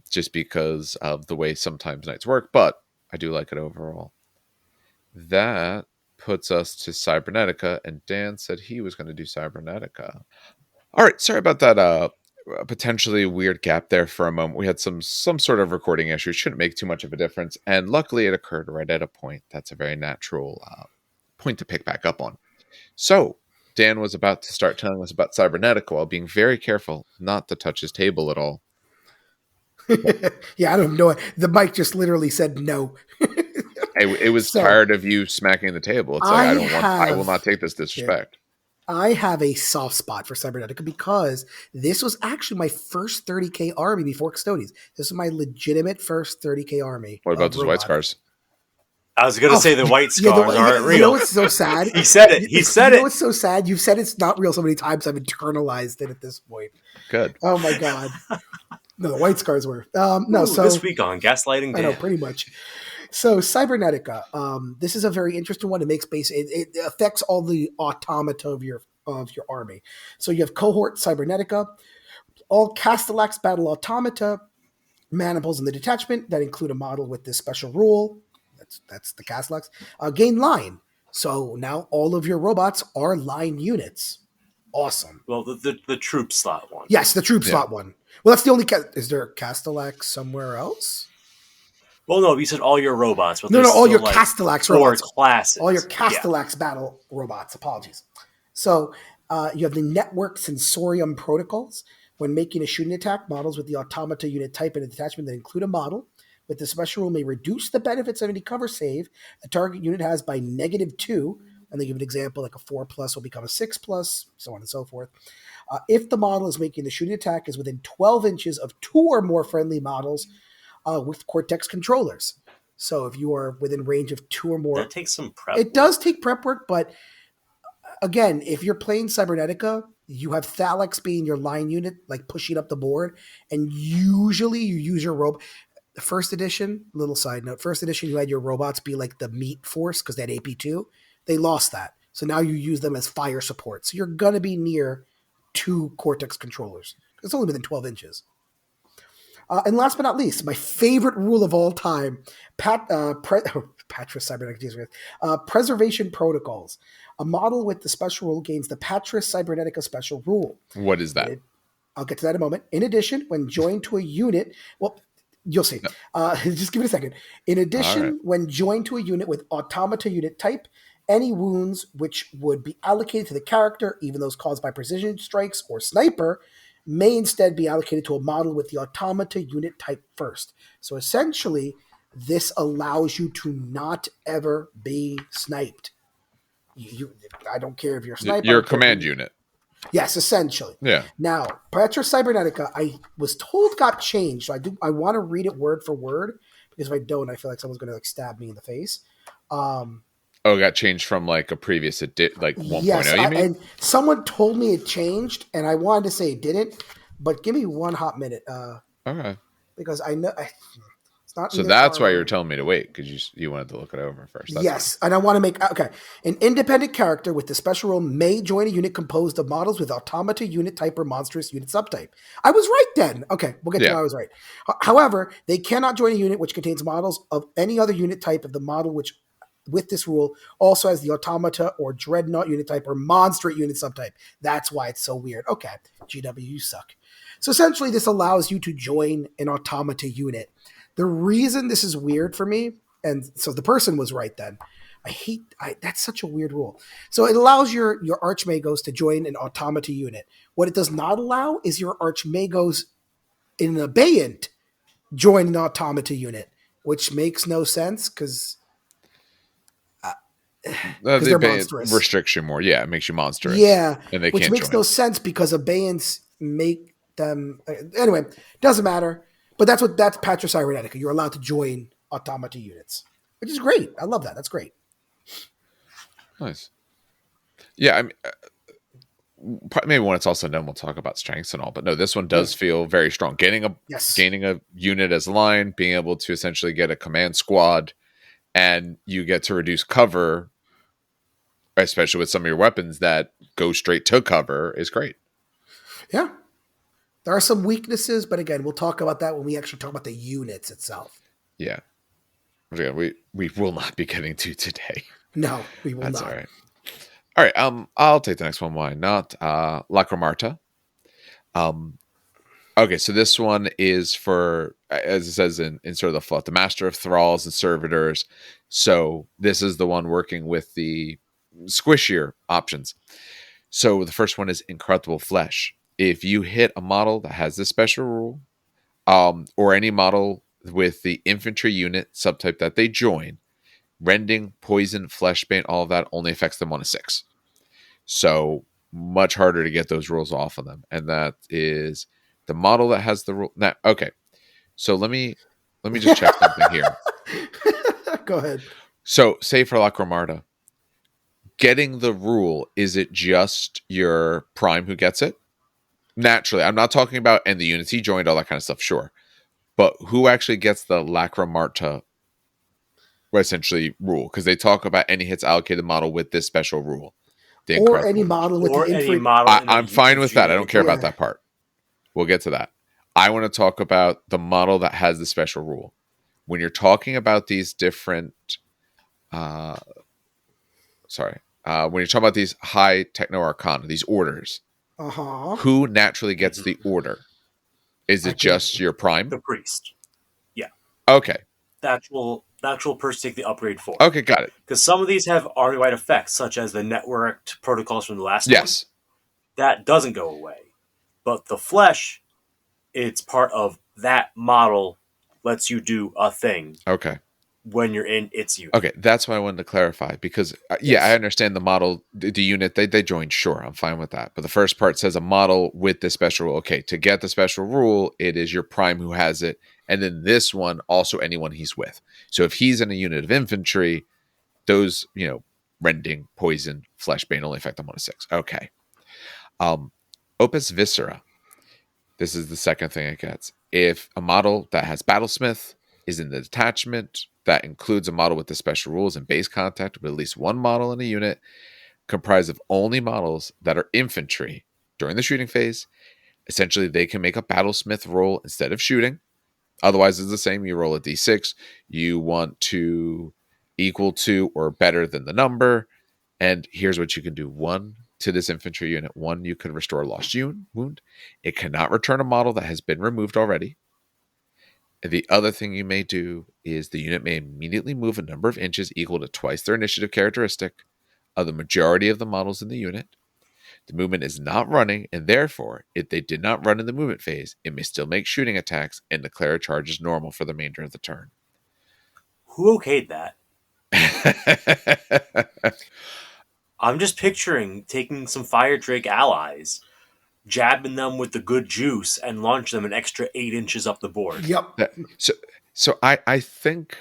just because of the way sometimes Knights work. But I do like it overall. That puts us to Cybernetica, and Dan said he was going to do Cybernetica. All right, sorry about that potentially weird gap there for a moment. We had some sort of recording issue. Shouldn't make too much of a difference, and luckily it occurred right at a point. That's a very natural point to pick back up on. So Dan was about to start telling us about Cybernetica while being very careful not to touch his table at all. Yeah, I don't know. The mic just literally said no. It was tired of you smacking the table. It's like I will not take this disrespect. I have a soft spot for Cybernetica because this was actually my first 30k army before Custodians. This is my legitimate first 30k army. What about those White Scars? I was going to say the White Scars aren't real. You know what's so sad? He said it. He said it. You know what's so sad? You've said it's not real so many times. I've internalized it at this point. Good. Oh my god. No, the White Scars were. So this week on Gaslighting Dan. I know, pretty much. So Cybernetica, this is a very interesting one. It makes it affects all the automata of your army. So you have cohort Cybernetica, all Castellax battle automata, maniples in the detachment that include a model with this special rule. That's the Castellax. Gain line. So now all of your robots are line units. Awesome. Well, the troop slot one. Yes, the troop slot one. Well, that's the only. Is there a Castellax somewhere else? Well, no, you said all your robots. But no, all your Castellax robots. Classes. All your Castellax battle robots. Apologies. So you have the network sensorium protocols. When making a shooting attack, models with the automata unit type and a detachment that include a model with the special rule may reduce the benefits of any cover save a target unit has by -2. And they give an example, like a 4+ will become a 6+, so on and so forth. If the model is making the shooting attack is within 12 inches of 2 or more friendly models with Cortex controllers. So if you are within range of 2 or more... That takes some prep work. It does take prep work, but again, if you're playing Cybernetica, you have Thalax being your line unit, like pushing up the board, and usually you use your robot... First edition, little side note, first edition you had your robots be like the meat force because they had AP2. They lost that. So now you use them as fire support. So you're going to be near 2 Cortex controllers. It's only within 12 inches. And last but not least, my favorite rule of all time, Patris Cybernetica, preservation protocols. A model with the special rule gains the Patris Cybernetica special rule. What is that? I'll get to that in a moment. In addition, when joined to a unit, well, you'll see. No. Just give it a second. In addition, when joined to a unit with automata unit type, any wounds which would be allocated to the character, even those caused by precision strikes or sniper, may instead be allocated to a model with the automata unit type first. So essentially, this allows you to not ever be sniped. I don't care if you're a sniper. You're a command unit. Yes, essentially. Yeah. Now, Patris Cybernetica, I was told got changed. So I want to read it word for word, because if I don't, I feel like someone's going to stab me in the face. It got changed from like a previous like 1.0, yes, you mean? And someone told me it changed, and I wanted to say it didn't, but give me one hot minute. Okay. Because I know it's not. So that's why you were telling me to wait, because you wanted to look it over first. That's yes, and I want to make an independent character with the special role may join a unit composed of models with automata unit type or monstrous unit subtype. I was right then. Okay, we'll get to why I was right. However, they cannot join a unit which contains models of any other unit type of the model which, with this rule, also has the automata or dreadnought unit type or monstrous unit subtype. That's why it's so weird. Okay, GW, you suck. So essentially, this allows you to join an automata unit. The reason this is weird for me, and so the person was right then, that's such a weird rule. So it allows your Archmagos to join an automata unit. What it does not allow is your Archmagos in an Abeyant join an automata unit, which makes no sense because they're monstrous. Restricts you more. Yeah, it makes you monstrous. Yeah, and they which can't makes join. No sense because Abeyants make them... Anyway, doesn't matter. But that's Patris Cybernetica. You're allowed to join automata units, which is great. I love that. That's great. Nice. Yeah, I mean, maybe when it's also done, we'll talk about strengths and all. But no, this one does feel very strong. Gaining a unit as a line, being able to essentially get a command squad, and you get to reduce cover, especially with some of your weapons that go straight to cover, is great. Yeah. There are some weaknesses, but again, we'll talk about that when we actually talk about the units itself. Yeah. Again, we will not be getting to today. No, we will not. That's all right. All right. I'll take the next one. Why not? Lacyraemarta. Okay, so this one is for, as it says in sort of the foot, the master of thralls and servitors. So this is the one working with the squishier options. So the first one is incorruptible flesh. If you hit a model that has this special rule, or any model with the infantry unit subtype that they join, rending, poison, flesh bane, all of that only affects them on a 6. So much harder to get those rules off of them, and that is the model that has the rule. Now, okay, so let me just check something here. Go ahead. So, say for Lacyraemarta, getting the rule, is it just your prime who gets it? Naturally, I'm not talking about and the units he joined, all that kind of stuff, sure. But who actually gets the Lacyraemarta essentially rule? Because they talk about any hits allocated model with this special rule. Or any model with the any model. I'm fine with that. I don't care about that part. We'll get to that. I want to talk about the model that has the special rule. When you're talking about these different when you're talking about these high techno arcana, these orders, who naturally gets the order? Is it just your prime? The priest. Yeah. Okay. The actual person take the upgrade for. Okay, got it. Because some of these have army-wide effects, such as the networked protocols from the last one. Yes. That doesn't go away. But the flesh, it's part of that model, lets you do a thing. Okay. When you're in its unit. Okay, that's why I wanted to clarify, because I understand the model, the unit they joined, sure, I'm fine with that. But the first part says a model with the special rule. Okay, to get the special rule, it is your prime who has it, and then this one, also anyone he's with. So if he's in a unit of infantry, those, rending, poison, flesh bane only affect them 1 to 6. Okay. Opus Viscera. This is the second thing it gets. If a model that has Battlesmith is in the detachment, that includes a model with the special rules and base contact with at least one model in a unit, comprised of only models that are infantry during the shooting phase. Essentially, they can make a Battlesmith roll instead of shooting. Otherwise, it's the same. You roll a d6. You want to equal to or better than the number. And here's what you can do. 1 to this infantry unit. 1, you can restore a lost wound. It cannot return a model that has been removed already. The other thing you may do is the unit may immediately move a number of inches equal to twice their initiative characteristic of the majority of the models in the unit. The movement is not running, and therefore, if they did not run in the movement phase, it may still make shooting attacks and declare a charge as normal for the remainder of the turn. Who okayed that? I'm just picturing taking some Fire Drake allies, jabbing them with the good juice, and launch them an extra 8 inches up the board. Yep. So I think,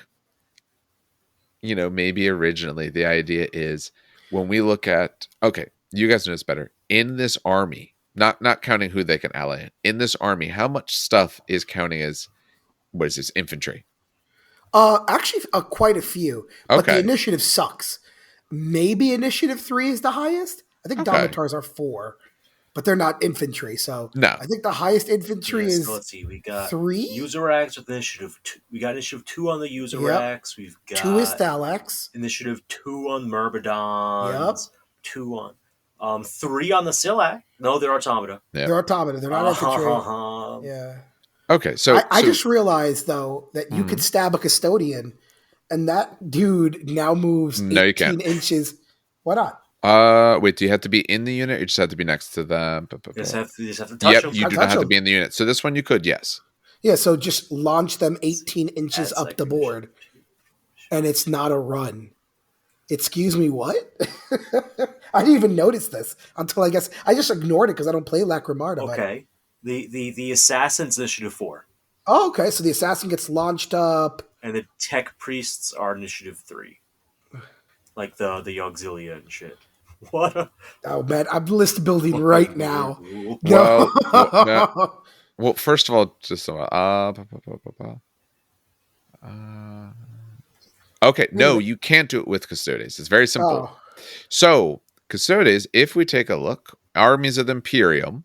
maybe originally the idea is when we look at, okay, you guys know this better. In this army, not counting who they can ally in this army, how much stuff is counting as, what is this, infantry? Actually, quite a few. But the initiative sucks. Maybe initiative 3 is the highest. I think Domitars are 4. But they're not infantry, so no. I think the highest infantry is. So let's see, we got 3 user racks with initiative 2. We got initiative 2 on the user racks. We've got 2 is Thalax. Initiative 2 on Myrmidons. Yep. 2 on 3 on the Silac. No, they're Automata. Yep. They're Automata. They're not infantry. Yeah. Okay, so I just realized though that you could stab a custodian, and that dude now moves 18 inches. Why not? Wait, do you have to be in the unit or you just have to be next to them? You just have to touch them. You do not have to be in the unit. So this one you could, yes. Yeah, so just launch them 18 inches up the board. And it's not a run. Excuse me, what? I didn't even notice this until I guess I just ignored it because I don't play Lacyraemarta. Okay. The Assassin's initiative 4. Oh, okay. So the Assassin gets launched up. And the Tech Priests are initiative 3. Like the Auxilia and shit. What? Oh man, I'm list building right now. Well, first of all, just okay. No, you can't do it with Custodes. It's very simple. So Custodes, if we take a look, armies of the Imperium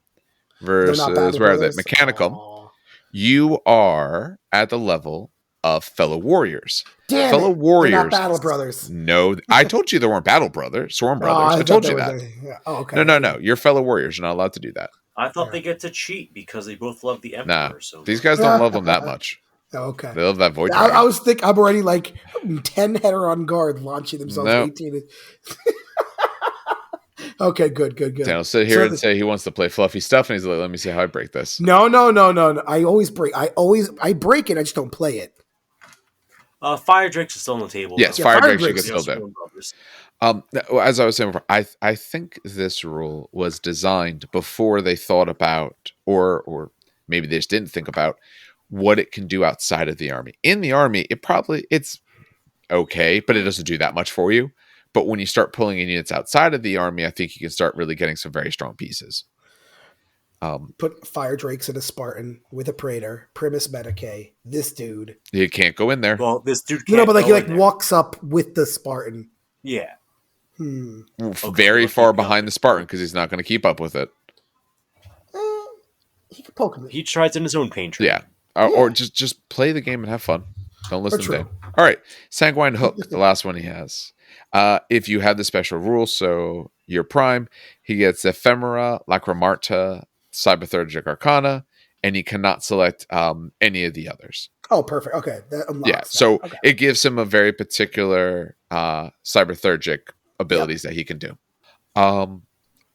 versus where are they? Mechanicum. You are at the level of fellow warriors. Damn fellow warriors. They're not battle brothers. No, I told you there weren't battle brothers, sworn brothers. I told you that. Okay. No. You're fellow warriors. You're not allowed to do that. I thought they get to cheat because they both love the Emperor. Nah, so these guys don't love them that much. Okay. They love that void. I was thinking I'm already like 10 header on guard launching themselves 18. Okay, good. Dan will sit here and say he wants to play fluffy stuff, and he's like, "Let me see how I break this." No. I always break. I break it. I just don't play it. Fire Drakes is still on the table. Yes, Fire Drakes you can still do. As I was saying before, I think this rule was designed before they thought about, or maybe they just didn't think about what it can do outside of the army. In the army, it's okay, but it doesn't do that much for you. But when you start pulling in units outside of the army, I think you can start really getting some very strong pieces. Put Fire Drakes in a Spartan with a Praetor, Primus Medicae. This dude. You can't go in there. Well, this dude can't. No, but like he walks up with the Spartan. Yeah. Very far behind the Spartan because he's not going to keep up with it. He could poke him. He tries in his own pain tree. Yeah. Or just play the game and have fun. Don't listen to him. All right. Sanguine Hook, the last one he has. If you have the special rule, so you're prime, he gets Ephemera Lacyraemarta, Cybernetic Arcana, and he cannot select any of the others. Oh, perfect. Okay. That unlocks so it gives him a very particular cyberthergic abilities that he can do. I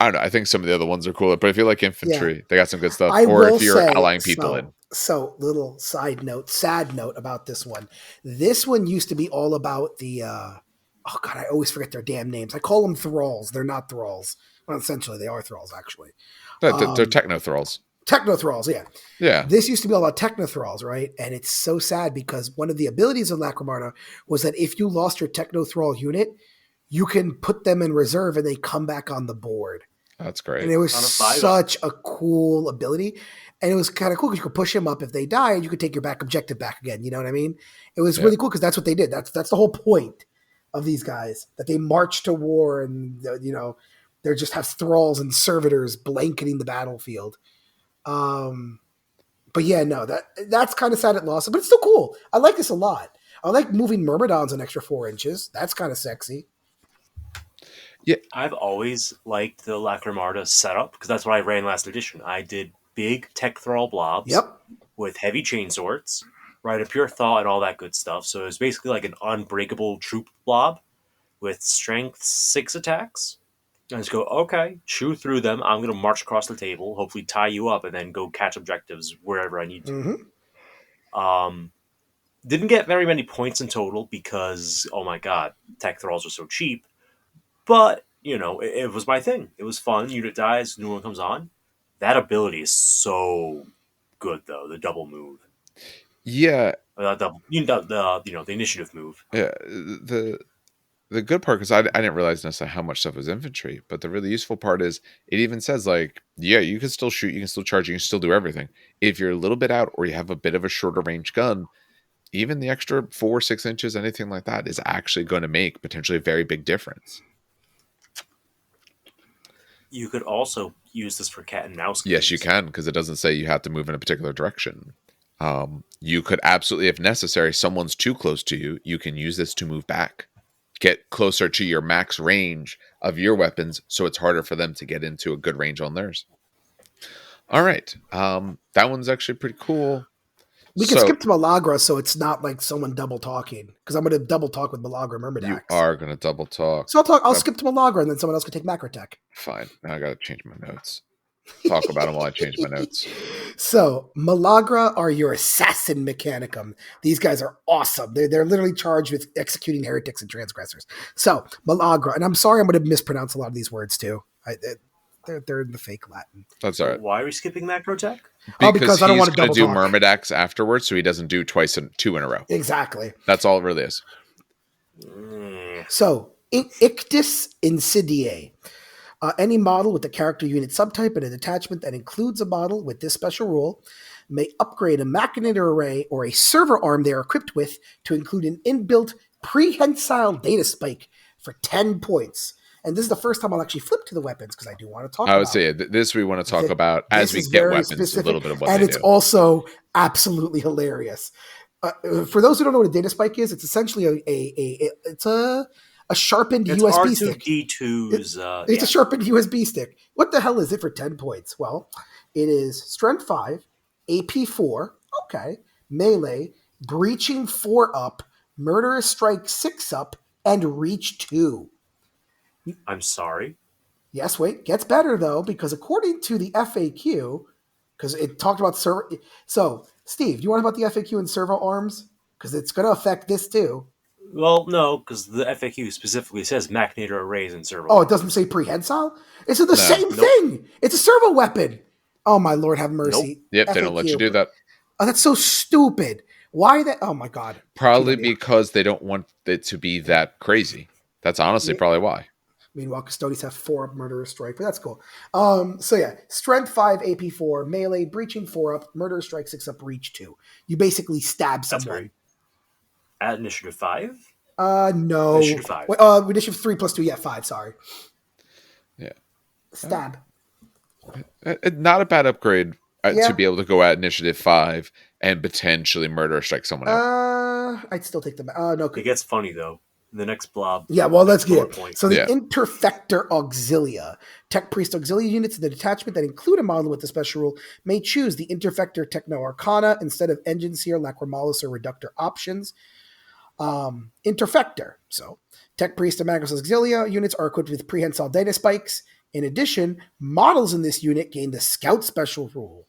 don't know. I think some of the other ones are cooler, but if you like infantry, they got some good stuff. Or if you're allying people in. So, little sad note about this one. This one used to be all about the, oh God, I always forget their damn names. I call them thralls. They're not thralls. Well, essentially, they are thralls, actually. They're techno-thralls. Techno-thralls, yeah. Yeah. This used to be all about techno-thralls, right? And it's so sad because one of the abilities of Lacyraemarta was that if you lost your techno-thrall unit, you can put them in reserve and they come back on the board. That's great. And it was such a cool ability. And it was kind of cool because you could push them up if they die and you could take your back objective back again. You know what I mean? It was really cool because that's what they did. That's the whole point of these guys, that they march to war and, they just have thralls and servitors blanketing the battlefield. But yeah, no, that's kind of sad it lost, but it's still cool. I like this a lot. I like moving Myrmidons an extra 4 inches. That's kind of sexy. Yeah, I've always liked the Lacyraemarta setup because that's what I ran last edition. I did big tech thrall blobs with heavy chainswords, right? A pure thought and all that good stuff. So it was basically like an unbreakable troop blob with strength 6 attacks. I just go, okay, chew through them. I'm going to march across the table, hopefully tie you up, and then go catch objectives wherever I need to. Mm-hmm. Didn't get very many points in total because, oh my god, tech thralls are so cheap. But, it was my thing. It was fun. Unit dies, new one comes on. That ability is so good, though. The double move. Yeah. The initiative move. Yeah. The good part, because I didn't realize necessarily how much stuff was infantry, but the really useful part is it even says, you can still shoot, you can still charge, you can still do everything. If you're a little bit out or you have a bit of a shorter range gun, even the extra 4 or 6 inches, anything like that, is actually going to make potentially a very big difference. You could also use this for cat and mouse games. Yes, you can, because it doesn't say you have to move in a particular direction. You could absolutely, if necessary, someone's too close to you, you can use this to move back. Get closer to your max range of your weapons, so it's harder for them to get into a good range on theirs. All right. That one's actually pretty cool. We can skip to Malagra, so it's not like someone double talking, because I'm going to double talk with Malagra Myrmidax. You are going to double talk. So I'll skip to Malagra, and then someone else can take Macrotek. Fine. Now I got to change my notes. Talk about them while I change my notes. So Malagra are your assassin Mechanicum. These guys are awesome. They're literally charged with executing heretics and transgressors. So Malagra, and I'm sorry I'm going to mispronounce a lot of these words too. They're in the fake Latin. That's all right. Why are we skipping Macrotek? Because I don't want to double talk. He's going to do Myrmidax afterwards, so he doesn't do 2 in a row. Exactly. That's all it really is. So Ictus Insidiae. Any model with the character unit subtype and a detachment that includes a model with this special rule may upgrade a machinator array or a server arm they are equipped with to include an inbuilt prehensile data spike for 10 points. And this is the first time I'll actually flip to the weapons because I do want to talk about it. I would say this we want to talk about as we get weapons, specific, a little bit of what they do. And it's also absolutely hilarious. For those who don't know what a data spike is, it's essentially a sharpened it's USB stick. R2D2's. It's a sharpened USB stick. What the hell is it for 10 points? Well, it is Strength 5, AP 4, okay, Melee, Breaching 4 up, Murderous Strike 6 up, and Reach 2. I'm sorry. Yes, wait, gets better though, because according to the FAQ, because it talked about So, Steve, do you want to know about the FAQ and servo arms? Because it's going to affect this too. Well, no, because the FAQ specifically says machinator arrays and servo. Oh, it doesn't say prehensile? It's the same thing. It's a servo weapon. Oh, my Lord, have mercy. Yep, they don't let you do that. Oh, that's so stupid. Why that? Oh, my God. Probably because they don't want it to be that crazy. That's honestly probably why. Meanwhile, Custodians have 4 up Murderous Strike, but that's cool. So yeah, Strength 5, AP 4, Melee, Breaching 4 up, Murderous Strike 6 up, Reach 2. You basically stab someone. At Initiative 5? No. Initiative 5. Initiative 3 plus 2, yeah, 5, sorry. Yeah. Stab. Not a bad upgrade to be able to go at Initiative 5 and potentially murder strike someone out. I'd still take them. No. It gets funny, though. The next blob. Yeah, well, let's get it. So the Interfector Auxilia. Tech Priest Auxilia units in the detachment that include a model with the special rule may choose the Interfector Techno Arcana instead of Engine Seer, Lacrimalis, or Reductor options. Interfector. So Tech Priest and Magus Auxilia units are equipped with prehensile data spikes. In addition, models in this unit gain the Scout special rule.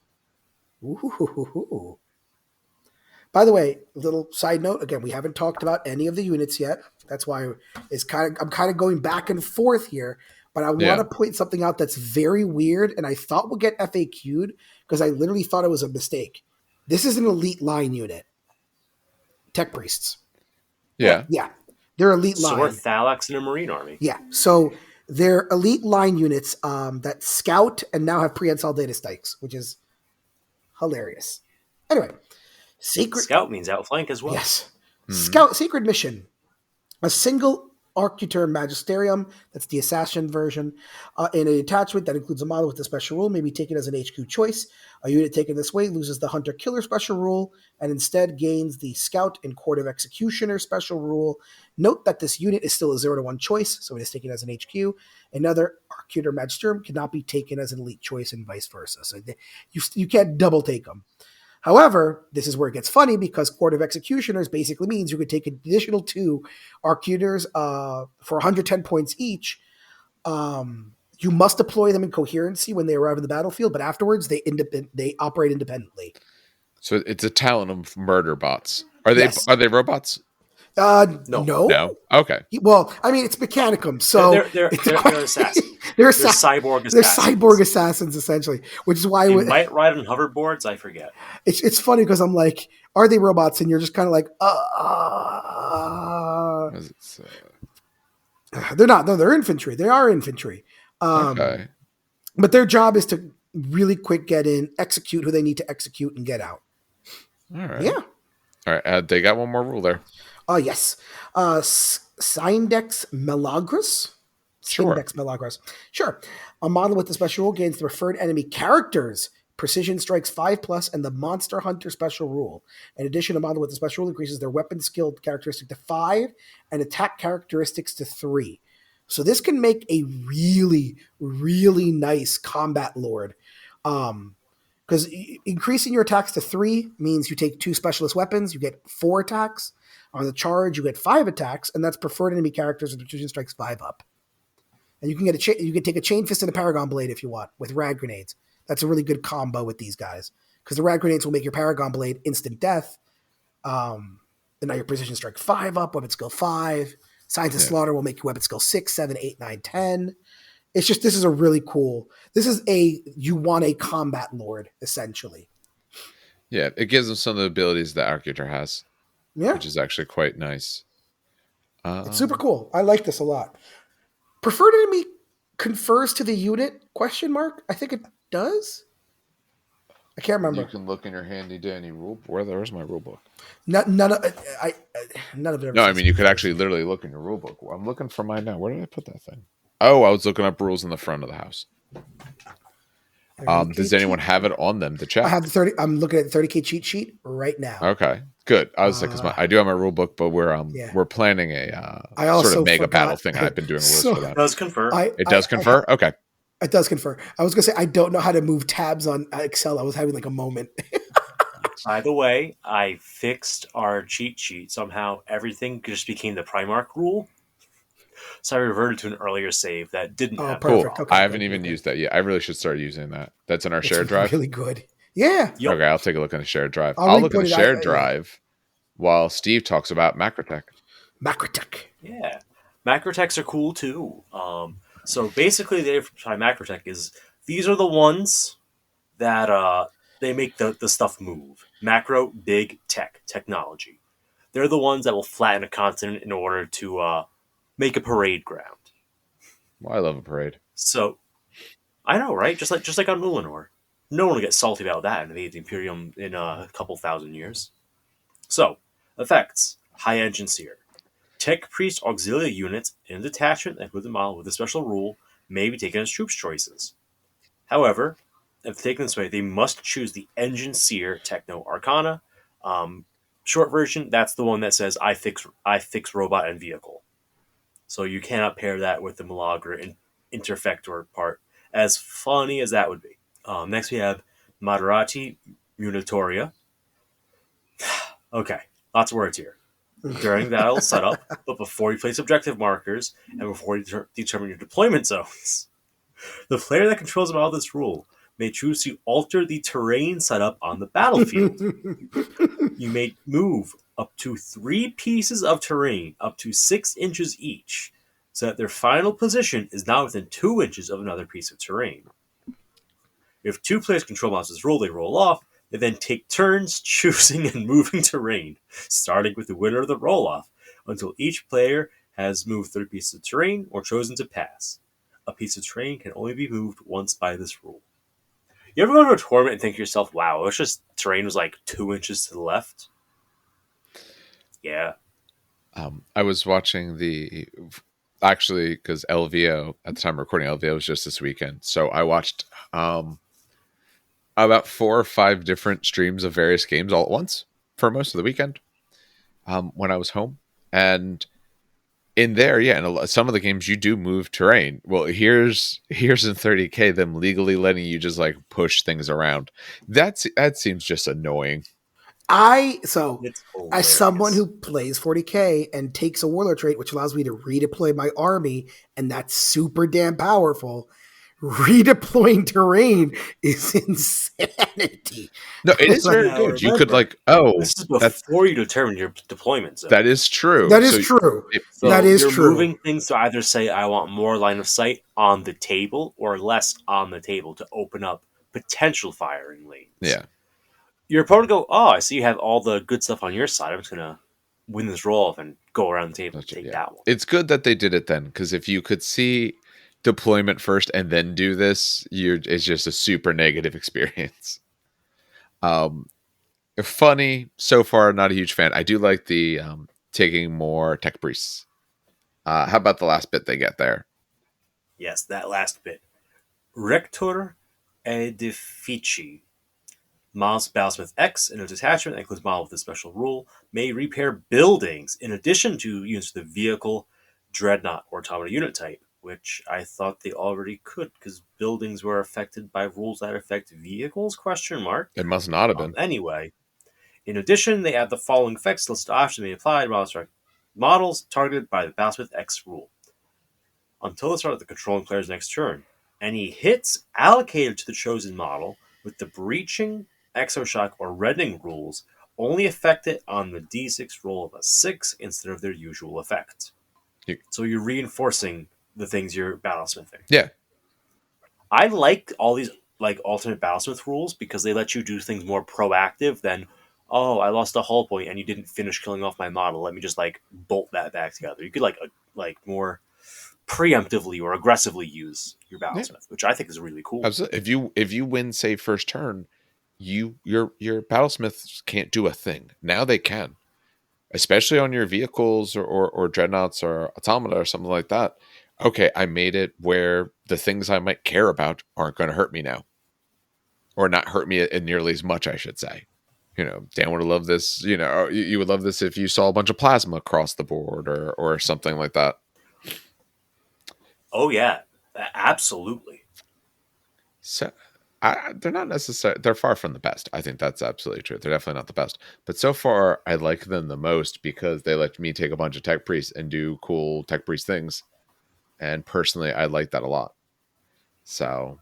Ooh. By the way, little side note, again, we haven't talked about any of the units yet. That's why I'm kind of going back and forth here. But I want to point something out that's very weird, and I thought would get FAQ'd because I literally thought it was a mistake. This is an elite line unit. Tech Priests. Yeah. Yeah. They're elite line. Sword Thalax in a Marine army. Yeah. So they're elite line units that scout and now have prehensile data spikes, which is hilarious. Anyway. Scout means outflank as well. Yes. Mm-hmm. Scout Secret Mission. A single Arcutor Magisterium, that's the assassin version, in a attachment that includes a model with a special rule may be taken as an HQ choice. A unit taken this way loses the Hunter-Killer special rule and instead gains the Scout and Court of Executioner special rule. Note that this unit is still a 0-1 choice, so it is taken as an HQ. Another Arcutor Magisterium cannot be taken as an elite choice and vice versa. So you can't double take them. However, this is where it gets funny because Court of Executioners basically means you could take an additional 2 Arcutors for 110 points each. You must deploy them in coherency when they arrive in the battlefield, but afterwards they operate independently. So it's a talent of murder bots. Are they robots? No. Okay. Well, I mean, it's Mechanicum, so they're assassins. They're cyborg assassins. They're cyborg assassins, essentially, which is why they might ride on hoverboards. I forget. It's funny because I'm like, are they robots? And you're just kind of like, they're not. No, they're infantry. They are infantry. Okay. But their job is to really quick get in, execute who they need to execute, and get out. All right. Yeah. All right. They got one more rule there. Yes. Syndex Malagras. Syndex Malagras. Sure. A model with the special rule gains the preferred enemy characters. Precision strikes 5+, and the Monster Hunter special rule. In addition, a model with the special rule increases their weapon skill characteristic to 5 and attack characteristics to 3. So this can make a really, really nice combat lord. Because increasing your attacks to 3 means you take 2 specialist weapons, you get 4 attacks. On the charge, you get 5 attacks, and that's preferred enemy characters with precision strikes 5 up. And you can you can take a chain fist and a paragon blade if you want with rad grenades. That's a really good combo with these guys because the rad grenades will make your paragon blade instant death. And now your precision strike 5 up, weapon skill 5. Signs of Slaughter will make your weapon skill 6, 7, 8, 9, 10. It's just this is a really cool. This is you want a combat lord essentially. Yeah, it gives them some of the abilities that Arcutor has. Yeah, which is actually quite nice. It's super cool. I like this a lot. Preferred enemy confers to the unit? ? I think it does. I can't remember. You can look in your handy dandy rule. Where's my rule book? None of it. No, I mean you could actually literally look in your rule book. I'm looking for mine now. Where did I put that thing? Oh, I was looking up rules in the front of the house. Does anyone have it on them to check? I have the 30. I'm looking at the 30K cheat sheet right now. Okay, good. I was like, I do have my rule book, but we're planning a sort of mega battle thing. And I've been doing rules for that. It does confer. It does confer. Okay. It does confer. I was gonna say I don't know how to move tabs on Excel. I was having like a moment. By the way, I fixed our cheat sheet. Somehow everything just became the Primarch rule. So I reverted to an earlier save that didn't have cool. Okay, I haven't even used that yet. I really should start using that. That's in our shared drive. Really good. Yeah. Yep. Okay, I'll take a look in the shared drive. I'll look at the shared drive while Steve talks about Macrotek. Macrotek. Yeah. Macrotechs are cool too. So basically, the Macrotech is these are the ones that they make the stuff move. Macro, big, technology. They're the ones that will flatten a continent in order to make a parade ground. Well, I love a parade. So I know, right? Just like on Ulanor. No one will get salty about that in the Imperium in a couple thousand years. So, effects. High Engine Seer. Tech Priest Auxilia units in a detachment and with a model with a special rule may be taken as troops choices. However, if taken this way, they must choose the Engine Seer Techno Arcana. Short version, that's the one that says I fix robot and vehicle. So you cannot pair that with the Malagra and Interfector part, as funny as that would be. Next we have Moderati Munitoria. Okay, lots of words here. During battle setup, but before you place objective markers and before you determine your deployment zones, the player that controls all this rule may choose to alter the terrain setup on the battlefield. You may move up to 3 pieces of terrain up to 6 inches each, so that their final position is not within 2 inches of another piece of terrain. If 2 players control monsters roll, they roll off. They then take turns choosing and moving terrain, starting with the winner of the roll-off, until each player has moved 3 pieces of terrain or chosen to pass. A piece of terrain can only be moved once by this rule. You ever go to a tournament and think to yourself, wow, it's just terrain was like 2 inches to the left? Yeah. I was watching actually, because LVO, at the time of recording, LVO was just this weekend. So I watched about 4 or 5 different streams of various games all at once for most of the weekend when I was home. And in there, yeah, in some of the games you do move terrain. Well, here's in 30K them legally letting you just like push things around. That seems just annoying. As someone who plays 40K and takes a Warlord trait, which allows me to redeploy my army, and that's super damn powerful, redeploying terrain is insanity. No, it is very good. You could this is before you determine your deployment zone. That is true. That is true. You're moving things to either say I want more line of sight on the table or less on the table to open up potential firing lanes. Yeah. Your opponent go, oh, I see you have all the good stuff on your side. I'm just gonna win this roll off and go around the table and take that one. It's good that they did it then, because if you could see deployment first and then do this, it's just a super negative experience. Funny so far, not a huge fan. I do like the taking more tech priests. How about the last bit they get there? Yes, that last bit. Rector Edifici. Miles Battlesmith X in a detachment that includes model with a special rule may repair buildings in addition to units with the vehicle, dreadnought, or automata unit type, which I thought they already could because buildings were affected by rules that affect vehicles? ? It must not have been. Anyway, in addition, they add the following effects listed options may apply to models targeted by the Battlesmith X rule. Until the start of the controlling player's next turn, any hits allocated to the chosen model with the breaching, exoshock, or reddening rules only affect it on the d6 roll of a 6 instead of their usual effect. So you're reinforcing the things you're battlesmithing. Yeah. I like all these like alternate battlesmith rules because they let you do things more proactive than, oh, I lost a hull point and you didn't finish killing off my model. Let me just like bolt that back together. You could like more preemptively or aggressively use your battlesmith, which I think is really cool. Absolutely. If you win, say, first turn, your battlesmiths can't do a thing. Now they can, especially on your vehicles or dreadnoughts or automata or something like that. Okay, I made it where the things I might care about aren't going to hurt me now, or not hurt me nearly as much, I should say. Dan would love this. You would love this if you saw a bunch of plasma across the board or something like that. Oh yeah, absolutely. So they're not necessarily, they're far from the best. I think that's absolutely true. They're definitely not the best. But so far, I like them the most because they let me take a bunch of tech priests and do cool tech priest things. And personally, I like that a lot. So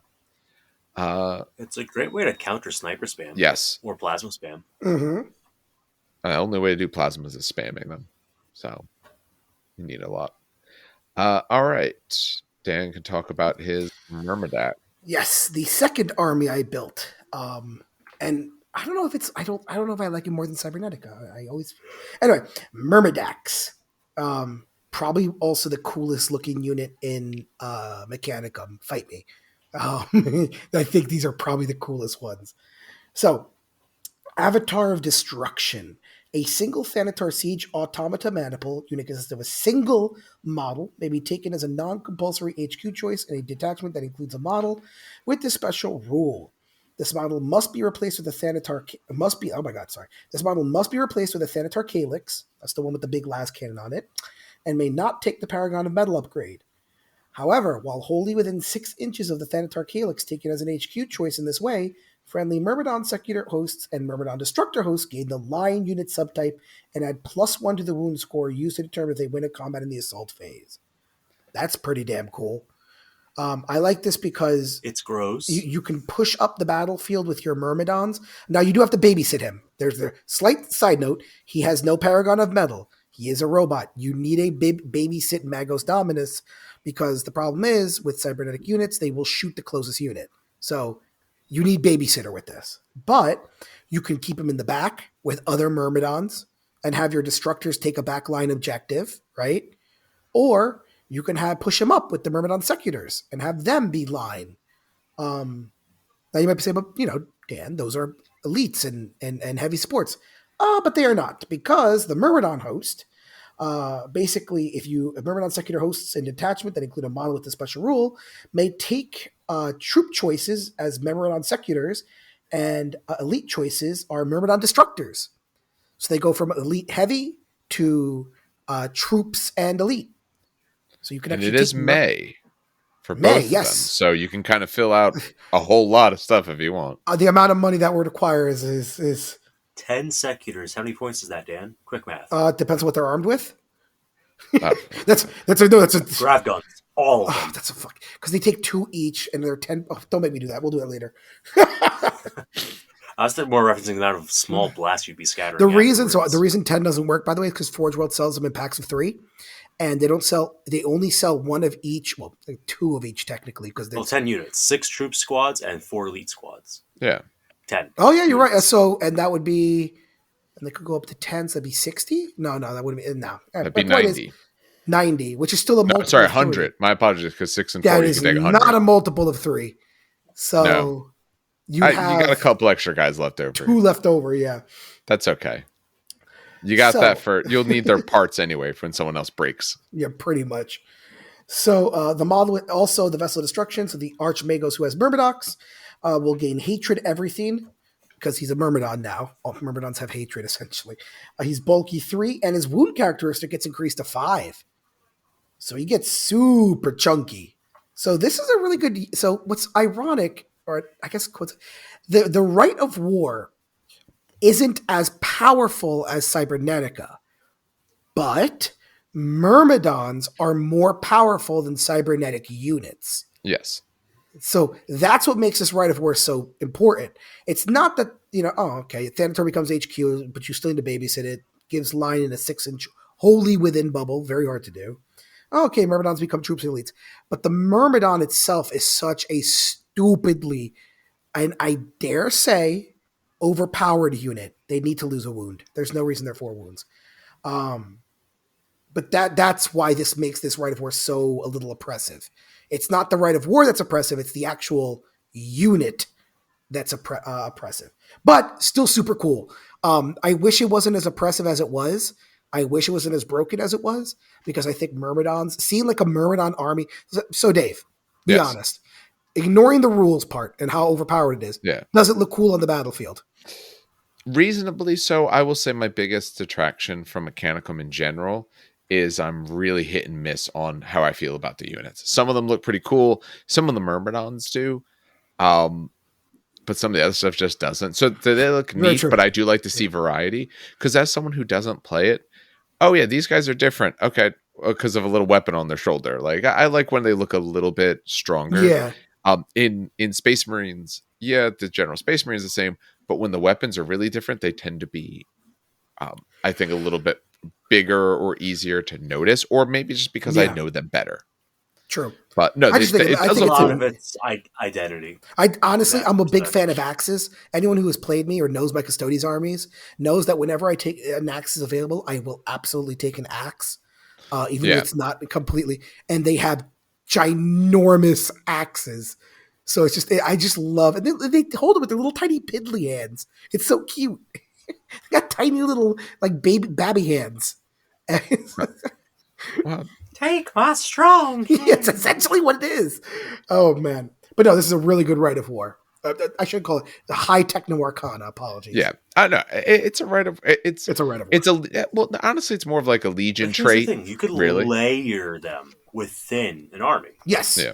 it's a great way to counter sniper spam. Yes. Or plasma spam. Mm-hmm. The only way to do plasmas is spamming them. So You need a lot. All right. Dan can talk about his Myrmidax. Yes, the second army I built. And I don't know if it's I don't know if I like it more than Cybernetica. I always anyway, Myrmidax. Probably also the coolest looking unit in Mechanicum. Fight me. I think these are probably the coolest ones. So, Avatar of Destruction. A single Thanatar Siege Automata Maniple unit consists of a single model, may be taken as a non-compulsory HQ choice in a detachment that includes a model with this special rule. This model must be replaced with a Thanatar. This model must be replaced with a Thanatar Calyx. That's the one with the big las cannon on it, and may not take the Paragon of Metal upgrade. However, while wholly within 6 inches of the Thanatar Calyx taken as an HQ choice in this way, friendly Myrmidon Secutor hosts and Myrmidon Destructor hosts gain the Line unit subtype and add +1 to the wound score used to determine if they win a combat in the assault phase. That's pretty damn cool. I like this because it's gross. You can push up the battlefield with your Myrmidons. Now, you do have to babysit him. There's a slight side note. He has no Paragon of Metal. He is a robot. You need a babysit Magos Dominus because the problem is with cybernetic units, they will shoot the closest unit. So you need babysitter with this. But you can keep him in the back with other Myrmidons and have your Destructors take a backline objective, right? Or you can push him up with the Myrmidon Secutors and have them be line. Now you might be saying, but Dan, those are elites and heavy sports. But they are not, because the Myrmidon host, basically, if Myrmidon Secutor hosts a detachment that include a model with a special rule, may take troop choices as Myrmidon Secutors, and elite choices are Myrmidon Destructors. So they go from elite heavy to troops and elite. So you can and actually it is May for both of them. So you can kind of fill out a whole lot of stuff if you want. The amount of money that would require is 10 Secutors. How many points is that, Dan? Quick math. Depends on what they're armed with. Grav guns. All of them. That's a fuck. Because they take 2 each, and they're 10. Oh, don't make me do that. We'll do that later. I was more referencing that of small blast you'd be scattering. The reason 10 doesn't work, by the way, is because Forge World sells them in packs of 3. And they only sell 1 of each, well, 2 of each technically. Because 10 units, 6 troop squads and 4 elite squads. Yeah. 10. Oh, yeah, you're right. So, and that would be, and they could go up to 10, so that'd be 60? No, that wouldn't be, no. That'd be 90. 90, which is still a multiple. Sorry, 100. My apologies, because 6 and 4, you can take 100. Not a multiple of 3. So, no. You got a couple extra guys left over. 2 left over, yeah. That's okay. You got that you'll need their parts anyway for when someone else breaks. Yeah, pretty much. So the model, also the Vessel of Destruction, so the Archmagos who has Myrmidax will gain Hatred everything because he's a Myrmidon now. All Myrmidons have Hatred, essentially. He's bulky 3, and his wound characteristic gets increased to 5. So he gets super chunky. So this is a really good... So what's ironic, or I guess the Rite of War isn't as powerful as Cybernetica, but Myrmidons are more powerful than cybernetic units. Yes. So that's what makes this Rite of War so important. It's not that, Thanatar becomes HQ, but you still need to babysit it. Gives line in a 6-inch wholly within bubble. Very hard to do. Okay, Myrmidons become troops and elites. But the Myrmidon itself is such a stupidly, and I dare say, overpowered unit. They need to lose a wound. There's no reason they're 4 wounds. But that's why this makes this Rite of War so a little oppressive. It's not the Rite of War that's oppressive. It's the actual unit that's oppressive. But still super cool. I wish it wasn't as oppressive as it was. I wish it wasn't as broken as it was, because I think Myrmidons, seeing like a Myrmidon army. So Dave, be honest. Ignoring the rules part and how overpowered it is, does it look cool on the battlefield? Reasonably so. I will say my biggest detraction from Mechanicum in general is I'm really hit and miss on how I feel about the units. Some of them look pretty cool. Some of the Myrmidons do. But some of the other stuff just doesn't. So they look neat, but I do like to see variety. Because as someone who doesn't play it, these guys are different. Okay, because of a little weapon on their shoulder. Like I like when they look a little bit stronger. Yeah. In Space Marines, the general Space Marine is the same, but when the weapons are really different, they tend to be, I think, a little bit bigger or easier to notice, or maybe just because I know them better. True. But no, I think a lot of it's identity. I'm a big fan of axes. Anyone who has played me or knows my Custodes armies knows that whenever I take an axe is available, I will absolutely take an axe, even if it's not completely. And they have ginormous axes, so it's just I just love it. They hold them with their little tiny piddly hands. It's so cute. They got tiny little like babby hands. Wow. Take my strong hand. Yeah, it's essentially what it is. Oh, man. But no, this is a really good rite of war. I should call it the high techno arcana. Apologies. Yeah, I know. It's a rite of. It's a rite of war. Well, honestly, it's more of like a legion trait. The thing. You could layer them within an army. Yes. Yeah.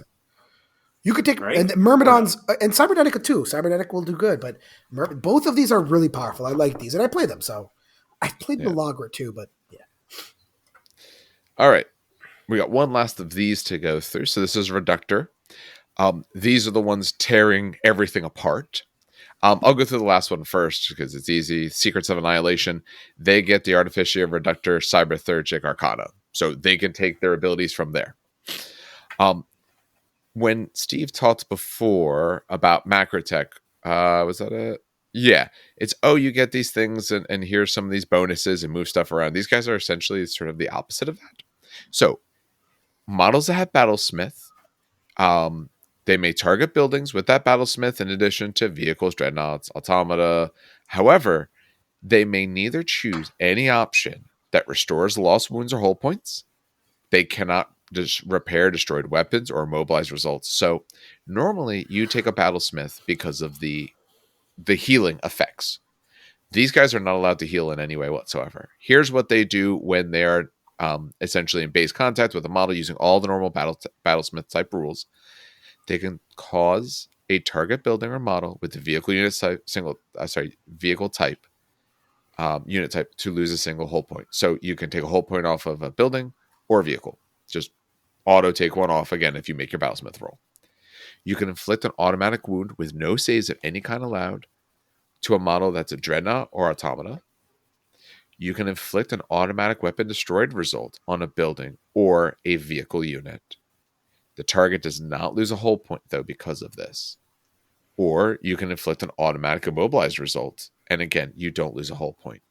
You could take and Myrmidons and Cybernetica too. Cybernetic will do good, but both of these are really powerful. I like these, and I play them. So I played Malagra too, but yeah. All right. We got one last of these to go through. So this is Reductor. These are the ones tearing everything apart. I'll go through the last one first because it's easy. Secrets of Annihilation. They get the Artificia Reductor Cybernetic Arcana. So they can take their abilities from there. When Steve talked before about Macrotek, was that it? Yeah. It's, you get these things and here's some of these bonuses and move stuff around. These guys are essentially sort of the opposite of that. So models that have Battlesmith, they may target buildings with that Battlesmith in addition to vehicles, dreadnoughts, automata. However, they may neither choose any option that restores lost wounds or hull points. They cannot just repair destroyed weapons or immobilize results. So normally you take a Battlesmith because of the healing effects. These guys are not allowed to heal in any way whatsoever. Here's what they do when they are essentially in base contact with a model using all the normal Battlesmith type rules. They can cause a target building or model with the vehicle unit type vehicle type unit type to lose a single hull point. So you can take a hull point off of a building or a vehicle. Just auto take one off again if you make your Battlesmith roll. You can inflict an automatic wound with no saves of any kind allowed to a model that's a dreadnought or automata. You can inflict an automatic weapon destroyed result on a building or a vehicle unit. The target does not lose a hull point, though, because of this. Or you can inflict an automatic immobilized result, and again, you don't lose a hull point.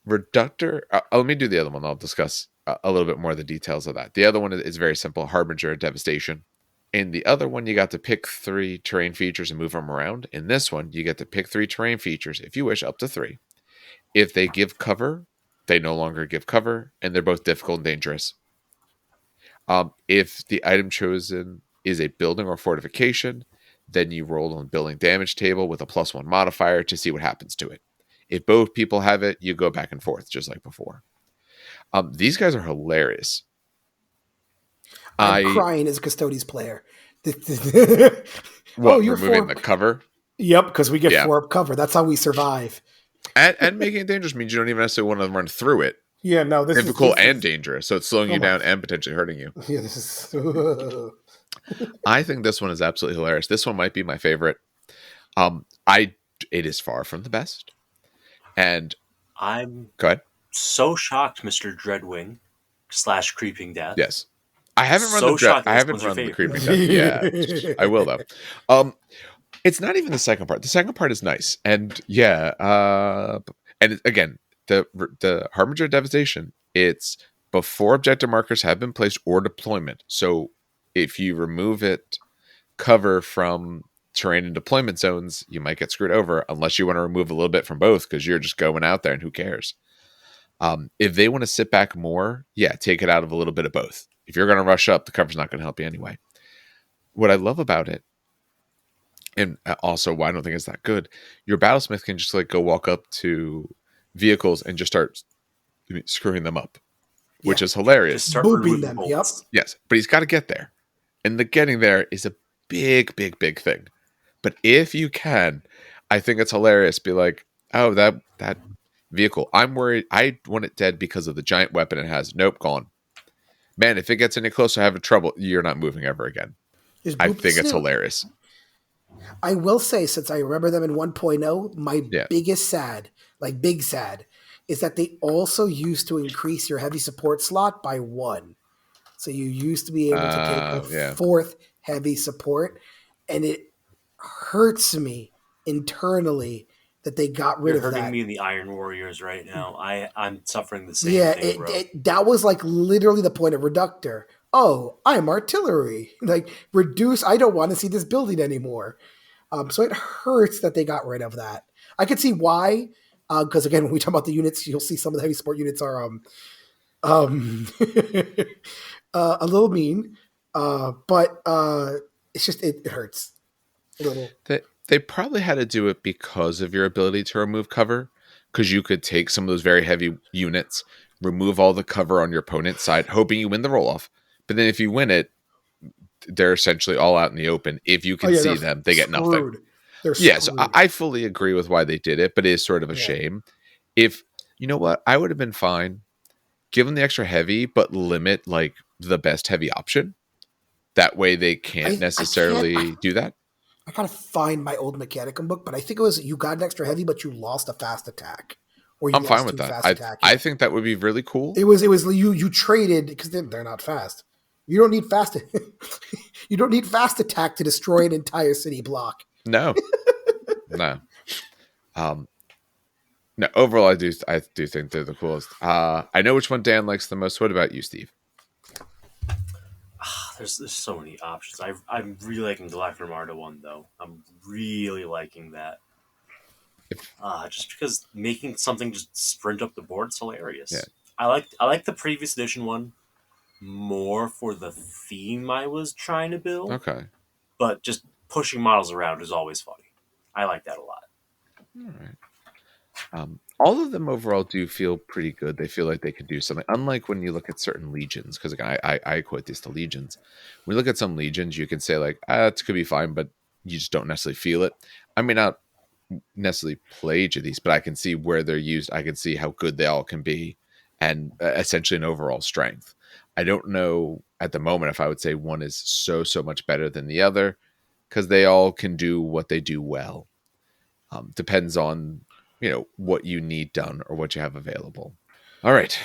Reductor, let me do the other one. I'll discuss a little bit more of the details of that. The other one is very simple, Harbinger of Devastation. In the other one, you got to pick 3 terrain features and move them around. In this one, you get to pick 3 terrain features, if you wish, up to 3. If they give cover, they no longer give cover, and they're both difficult and dangerous. If the item chosen is a building or fortification, then you roll on the building damage table with a +1 modifier to see what happens to it. If both people have it, you go back and forth, just like before. These guys are hilarious. I'm crying as a Custodes player. What, removing the cover? Yep, because we get 4 up cover. That's how we survive. And making it dangerous means you don't even necessarily want to run through it. Yeah, no, this difficult and dangerous. So it's slowing you down and potentially hurting you. Yeah, this is. I think this one is absolutely hilarious. This one might be my favorite. It is far from the best. And go ahead. So shocked, Mr. Dreadwing / Creeping Death. Yes. I haven't run the Creeping Death. Yeah. I will though. It's not even the second part. The second part is nice. And and again, the Harbinger of Devastation, it's before objective markers have been placed or deployment. So if you remove it cover from terrain and deployment zones, you might get screwed over unless you want to remove a little bit from both because you're just going out there and who cares. If they want to sit back more, take it out of a little bit of both. If you're going to rush up, the cover's not going to help you anyway. What I love about it, and also why I don't think it's that good, your Battlesmith can just go walk up to vehicles and just start screwing them up, which is hilarious. Just start booping them. Yep. Yes, but he's got to get there, and the getting there is a big thing. But if you can, I think it's hilarious. Be like, oh, that vehicle, I'm worried. I want it dead because of the giant weapon it has. Nope, gone. Man, if it gets any closer, I have trouble. You're not moving ever again. I think it's hilarious. I will say, since I remember them in 1.0, my biggest sad, big sad, is that they also used to increase your heavy support slot by 1. So you used to be able to take a 4th heavy support, and it hurts me internally that they got rid of that. You're hurting me in the Iron Warriors right now. I'm suffering the same thing, bro. That was like literally the point of Reductor. Oh, I'm artillery. Like, reduce, I don't want to see this building anymore. So it hurts that they got rid of that. I could see why, because again, when we talk about the units, you'll see some of the heavy support units are a little mean, but it's just, it hurts a little. They probably had to do it because of your ability to remove cover, because you could take some of those very heavy units, remove all the cover on your opponent's side, hoping you win the roll-off. But then if you win it, they're essentially all out in the open. If you can see them, they get nothing. Yes, I fully agree with why they did it, but it is sort of a shame. If, you know what, I would have been fine. Give them the extra heavy, but limit like the best heavy option. That way they can't necessarily do that. I gotta find my old Mechanicum book, but I think it was you got an extra heavy, but you lost a fast attack. Or I'm fine with that. I think that would be really cool. It was you traded because they're not fast. You don't need fast. You don't need fast attack to destroy an entire city block. No, no. No. Overall, I do think they're the coolest. I know which one Dan likes the most. What about you, Steve? There's so many options. I'm really liking the Lacyraemarta one though. I'm really liking that. Just because making something just sprint up the board is hilarious. Yeah. I like the previous edition one more for the theme I was trying to build. Okay. But just pushing models around is always funny. I like that a lot. All right. All of them overall do feel pretty good. They feel like they could do something. Unlike when you look at certain legions, because again, I equate this to legions. When you look at some legions, you can say like, it could be fine, but you just don't necessarily feel it. I may not necessarily play each of these, but I can see where they're used. I can see how good they all can be, and essentially an overall strength. I don't know at the moment if I would say one is so much better than the other, because they all can do what they do well. Depends on what you need done or what you have available. All right.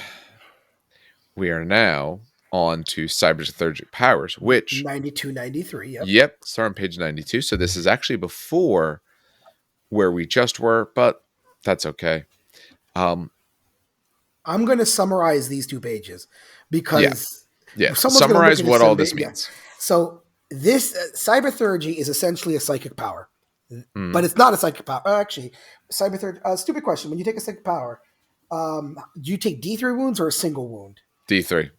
We are now on to Cybernetic Powers, which 92-93. Yep. Start on page 92. So this is actually before where we just were, but that's okay. I'm going to summarize these 2 pages because summarize what all this means. Yeah. So this Cybernetic is essentially a psychic power. But it's not a psychic power. Actually, Cybernetic. Stupid question. When you take a psychic power, do you take D3 wounds or a single wound? D3.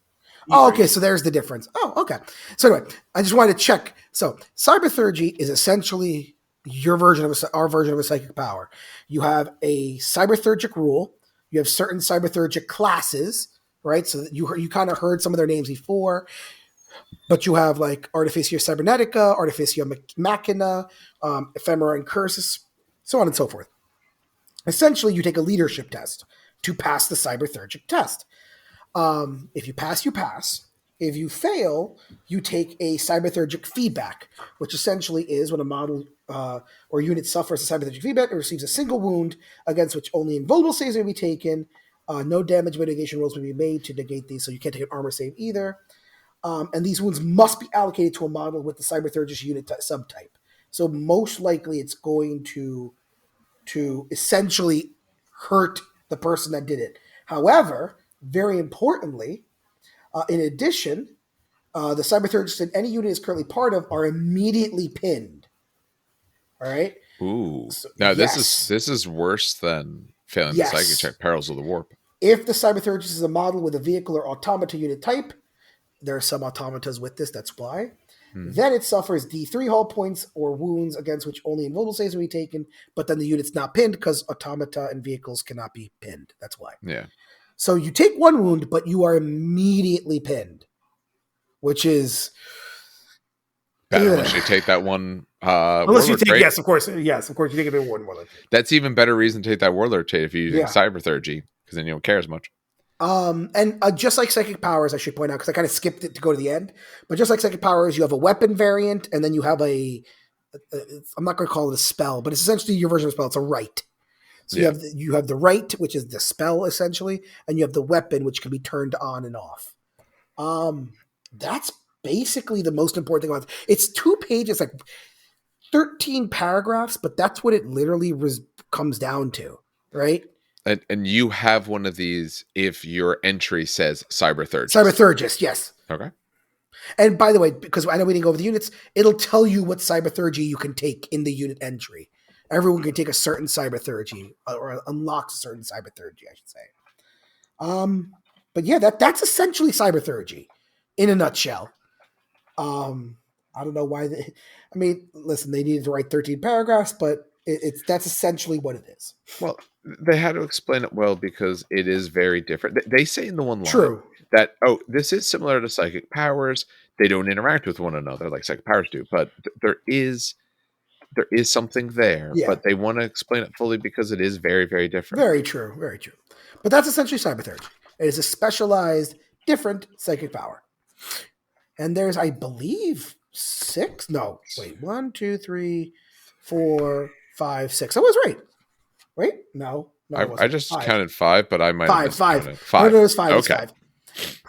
Oh, okay. So there's the difference. Oh, okay. So anyway, I just wanted to check. So Cybernetic is essentially our version of a psychic power. You have a Cybernetic rule. You have certain Cybernetic classes, right? So you kind of heard some of their names before. But you have like Artificia Cybernetica, Artificia Machina, Ephemera Incursus, so on and so forth. Essentially, you take a leadership test to pass the Cybernetic test. If you pass, you pass. If you fail, you take a Cybernetic feedback, which essentially is when a model or unit suffers a Cybernetic feedback or receives a single wound against which only invulnerable saves may be taken. No damage mitigation rolls may be made to negate these, so you can't take an armor save either. And these wounds must be allocated to a model with the Cybernetic unit subtype. So most likely it's going to essentially hurt the person that did it. However, very importantly, in addition, the Cybernetic that any unit is currently part of are immediately pinned. All right? Ooh. So, now, this is worse than failing the psychic check, Perils of the Warp. If the Cybernetic is a model with a vehicle or automata unit type, there are some automatas with this, that's why. Then it suffers D3 hull points or wounds against which only invulnerable saves will be taken, but then the unit's not pinned because automata and vehicles cannot be pinned. That's why. Yeah. So you take 1 wound, but you are immediately pinned, which is bad unless you take that one. Unless you take, trait. Yes, of course, you take a bit more Warlord. That's even better reason to take that Warlord trait if you're using Cybernetic, because then you don't care as much. And just like Psychic Powers, I should point out, because I kind of skipped it to go to the end, but just like Psychic Powers, you have a weapon variant, and then you have I'm not going to call it a spell, but it's essentially your version of a spell. It's a right. So you have the right, which is the spell essentially, and you have the weapon, which can be turned on and off. That's basically the most important thing about it. It's 2 pages, like 13 paragraphs, but that's what it literally comes down to, right? And you have one of these if your entry says Cyberthurgist. Cyberthurgist, yes. Okay. And by the way, because I know we didn't go over the units, it'll tell you what cyberthurgy you can take in the unit entry. Everyone can take a certain cyberthurgy, or unlocks a certain cyberthurgy, I should say. But yeah, that's essentially cyberthurgy in a nutshell. I don't know why. Listen, they needed to write 13 paragraphs, but that's essentially what it is. Well, they had to explain it well because it is very different. They say in the one line True. that, this is similar to psychic powers. They don't interact with one another like psychic powers do, but there is something there. Yeah. But they want to explain it fully because it is very, very different. Very true. Very true. But that's essentially cyberthurgy. It is a specialized, different psychic power. And there's, I believe, 6. No, wait. 1, 2, 3, 4, 5, 6. I was right. Right? No. I just counted 5, but I might have Five. 5. No, it was 5. Okay. It's 5.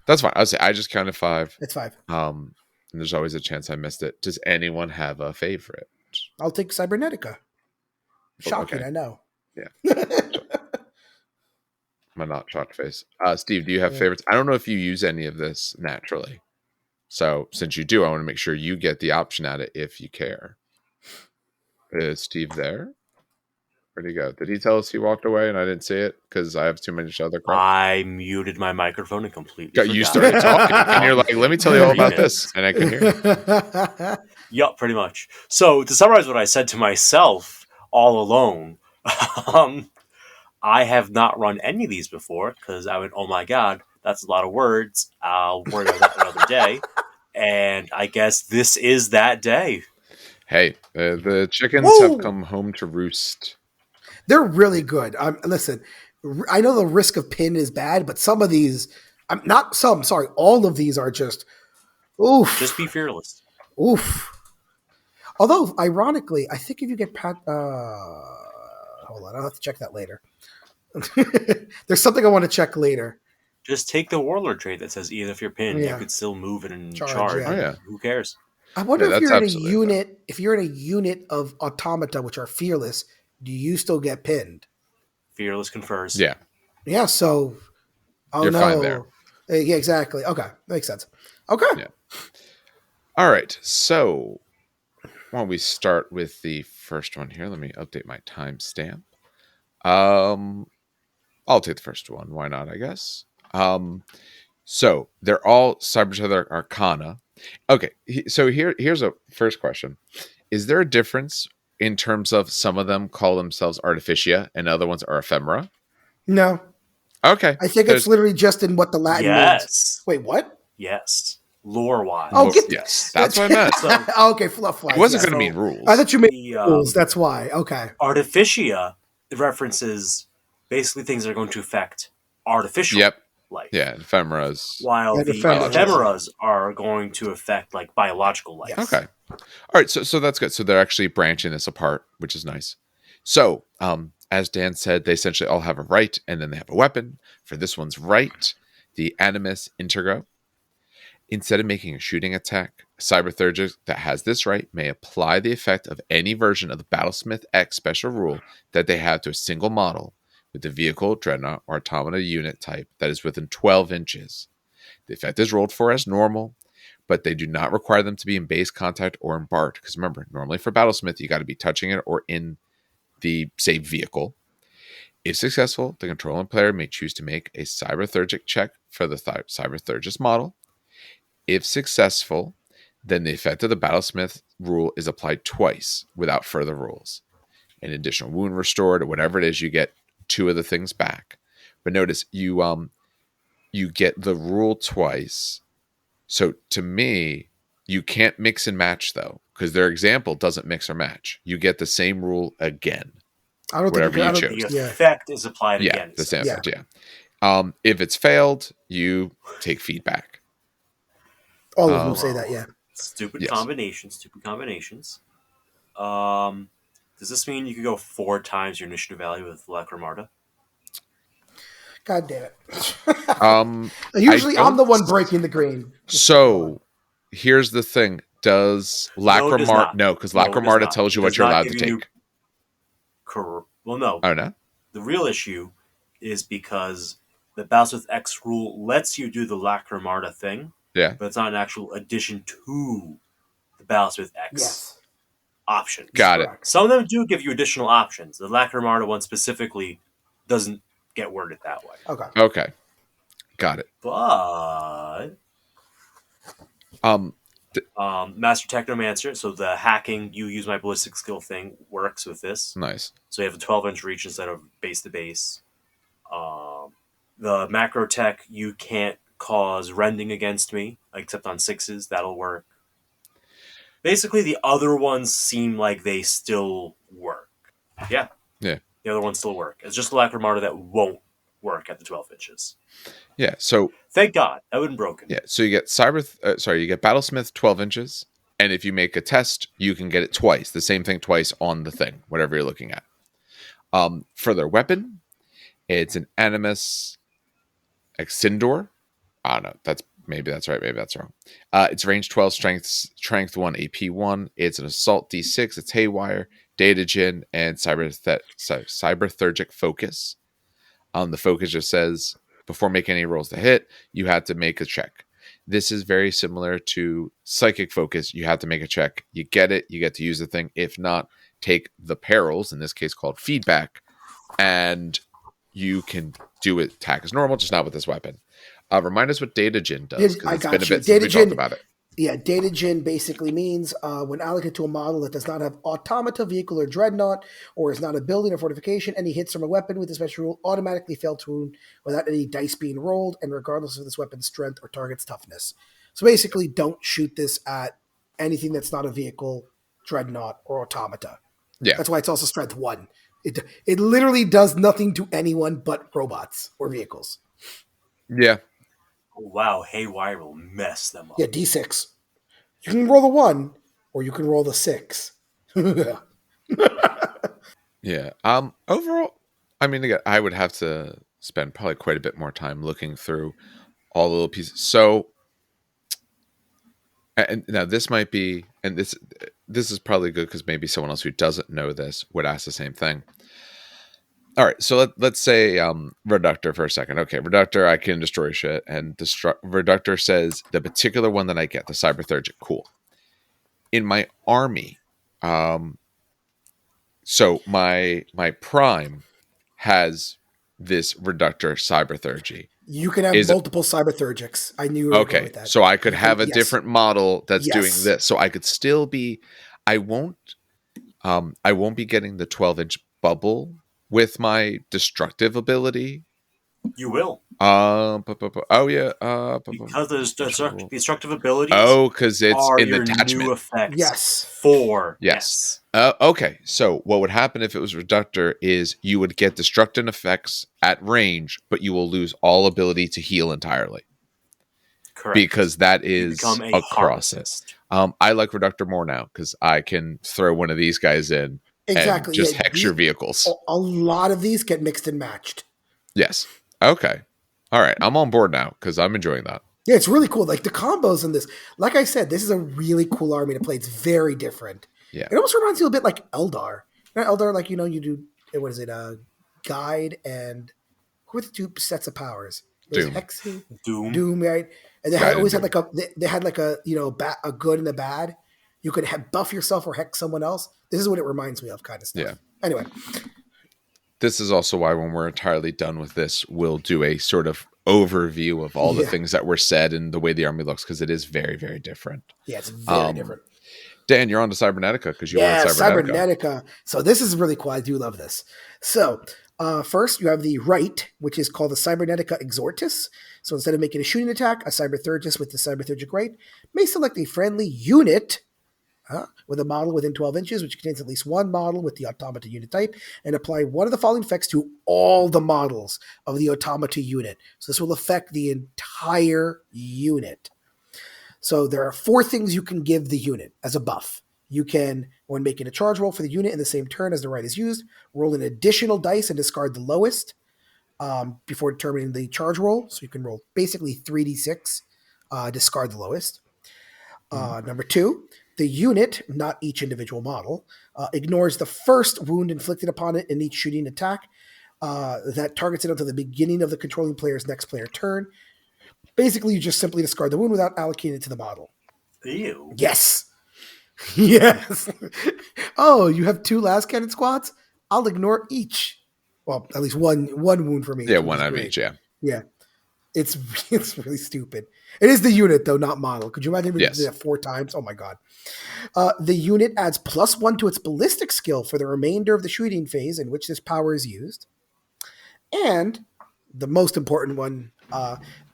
That's fine. I just counted 5. It's 5. And there's always a chance I missed it. Does anyone have a favorite? I'll take Cybernetica. Shocking, okay. I know. Yeah. My not shocked face. Steve, do you have favorites? I don't know if you use any of this naturally. So since you do, I want to make sure you get the option at it if you care. Is Steve there? Where'd he go? Did he tell us he walked away and I didn't see it because I have too many other crap? I muted my microphone and completely You started talking and you're like, let me tell you all about this. And I can hear you. Yep, pretty much. So to summarize what I said to myself all alone, I have not run any of these before because I went, oh my God, that's a lot of words. I'll worry about that another day. And I guess this is that day. Hey, the chickens have come home to roost. They're really good. Listen, I know the risk of pin is bad, but some of these, all of these are just, oof. Just be fearless. Oof. Although, ironically, I think if you get hold on, I'll have to check that later. There's something I want to check later. Just take the Warlord trait that says even if you're pinned, you could still move it and charge. Yeah. Oh, yeah. Who cares? I wonder if you're in a unit. If you're in a unit of automata which are fearless, do you still get pinned? Fearless confers. Yeah. Yeah. So, you're fine there. Yeah, exactly. Okay, makes sense. Okay. Yeah. All right. So, why don't we start with the first one here? Let me update my timestamp. I'll take the first one. Why not? I guess. So they're all Cybernetic Arcana. Okay, so here's a first question: is there a difference in terms of some of them call themselves Artificia and other ones are Ephemera? No. Okay, I think it's literally just in what the Latin means. Wait, what? Yes. Lore-wise. Oh, yes. That's what I meant. Okay, fluff-wise. It wasn't going to mean rules. I thought you meant rules. That's why. Okay. Artificia references basically things that are going to affect artificial life. Yeah, ephemeras. While the ephemeras are going to affect like biological life. Yes. Okay. All right, so that's good. So they're actually branching this apart, which is nice. So, as Dan said, they essentially all have a right, and then they have a weapon. For this one's right, the Animus Integro. Instead of making a shooting attack, Cyberthurgist that has this right may apply the effect of any version of the Battlesmith X special rule that they have to a single model with the vehicle, dreadnought, or automata unit type that is within 12 inches. The effect is rolled for as normal, but they do not require them to be in base contact or embarked. Because remember, normally for Battlesmith, you got to be touching it or in the saved vehicle. If successful, the controlling player may choose to make a Cyberthurgic check for the Cyberthurgist model. If successful, then the effect of the Battlesmith rule is applied twice without further rules. An additional wound restored or whatever it is, you get 2 of the things back. But notice you get the rule twice. So to me, you can't mix and match though, because their example doesn't mix or match. You get the same rule again. I don't whatever think you chose. The effect is applied Yeah, again. the same effect. Yeah. If it's failed, you take feedback. All of them say that. Yeah. Stupid combinations. The Does this mean you could go 4 times your initiative value with Lacyraemarta? God damn it. Usually I'm the one breaking the green. So here's the thing. Does Lacyraemarta... No, because Lacyraemarta tells you what you're allowed to take. Well, no. Oh, no? The real issue is because the Battles with X rule lets you do the Lacyraemarta thing, yeah, but it's not an actual addition to the Battles with X options. Got it. Some of them do give you additional options. The Lacyraemarta one specifically doesn't get worded that way. Okay. Got it. But Master Technomancer, so the hacking, you use my ballistic skill thing, works with this. Nice. So you have a 12-inch reach instead of base to base. The Macrotek, you can't cause rending against me, except on 6s. That'll work. Basically, the other ones seem like they still work. Yeah. The other ones still work. It's just the Lacyraemarta that won't work at the 12 inches. Yeah, so... Thank God. That would have been broken. Yeah, so you get you get Battlesmith 12 inches, and if you make a test, you can get it twice. The same thing twice on the thing, whatever you're looking at. For their weapon, it's an Animus Exindor. I don't know. Maybe that's right. Maybe that's wrong. It's range 12, strength 1, AP 1. It's an assault D6. It's haywire, datagen, and cyberthergic focus. The focus just says before making any rolls to hit, you have to make a check. This is very similar to psychic focus. You have to make a check. You get it. You get to use the thing. If not, take the perils, in this case called feedback, and you can do it attack as normal, just not with this weapon. Remind us what datagen does, because it's been a bit since we talked about it. Yeah, datagen basically means when allocated to a model that does not have automata, vehicle, or dreadnought, or is not a building or fortification, any hits from a weapon with a special rule automatically fail to wound without any dice being rolled, and regardless of this weapon's strength or target's toughness. So basically, don't shoot this at anything that's not a vehicle, dreadnought, or automata. Yeah. That's why it's also strength 1. It literally does nothing to anyone but robots or vehicles. Yeah. Wow, haywire will mess them up. Yeah, D6. You can roll the 1, or you can roll the 6. Yeah. Overall, I mean, again, I would have to spend probably quite a bit more time looking through all the little pieces. So, and now this might be, and this is probably good because maybe someone else who doesn't know this would ask the same thing. All right, so let's say Reductor for a second. Okay, Reductor, I can destroy shit, and Reductor says the particular one that I get, the Cyberthergic, cool. In my army, so my Prime has this Reductor Cyberthergy. You can have multiple Cyberthergics. I knew you were going with that. So I could have a different model that's doing this. So I could still be. I won't be getting the 12-inch bubble with my destructive ability. You will. Oh yeah. Because the destructive abilities. Oh, because it's in the attachment. New effects. Yes. Yes. Okay. So what would happen if it was Reductor is you would get destructive effects at range, but you will lose all ability to heal entirely. Correct. Because that is across it. I like Reductor more now because I can throw one of these guys in. Exactly. And just hex your vehicles. A lot of these get mixed and matched. Yes. Okay. All right. I'm on board now because I'm enjoying that. Yeah, it's really cool. Like the combos in this. Like I said, this is a really cool army to play. It's very different. Yeah. It almost reminds you a bit like Eldar. Eldar, like, you do, what is it? Guide and who are the 2 sets of powers? Doom, right? And they always had like a a good and a bad. You could buff yourself or hex someone else. This is what it reminds me of, kind of stuff. Yeah. Anyway. This is also why when we're entirely done with this, we'll do a sort of overview of all the things that were said and the way the army looks, because it is very, very different. Yeah, it's very different. Dan, you're on to Cybernetica because you want Cybernetica. So this is really cool. I do love this. So first, you have the right, which is called the Cybernetica Exortus. So instead of making a shooting attack, a Cyberthergist with the Cyberthergic right may select a friendly unit with a model within 12 inches, which contains at least one model with the automata unit type, and apply one of the following effects to all the models of the automata unit. So this will affect the entire unit. So there are 4 things you can give the unit as a buff. You can, when making a charge roll for the unit in the same turn as the right is used, roll an additional dice and discard the lowest before determining the charge roll. So you can roll basically 3d6, discard the lowest. Number 2, the unit, not each individual model, ignores the first wound inflicted upon it in each shooting attack that targets it until the beginning of the controlling player's next player turn. Basically, you just simply discard the wound without allocating it to the model. Ew. Yes. Yes. Oh, you have 2 last cannon squads? I'll ignore each. Well, at least one wound from each. Yeah, one out of each, yeah. Yeah. It's really stupid. It is the unit, though, not model. Could you imagine if we did that 4 times? Oh, my God. The unit adds +1 to its ballistic skill for the remainder of the shooting phase in which this power is used. And the most important one,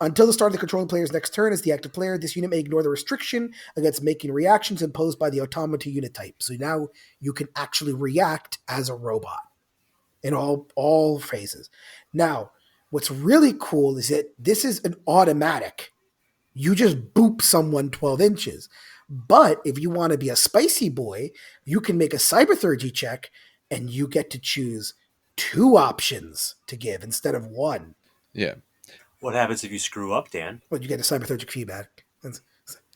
until the start of the controlling player's next turn as the active player, this unit may ignore the restriction against making reactions imposed by the automata unit type. So now you can actually react as a robot in all phases. Now, what's really cool is that this is an automatic. You just boop someone 12 inches. But if you want to be a spicy boy, you can make a cybertheurgy check and you get to choose 2 options to give instead of 1. Yeah. What happens if you screw up, Dan? Well, you get a cybertheurgic feedback. It's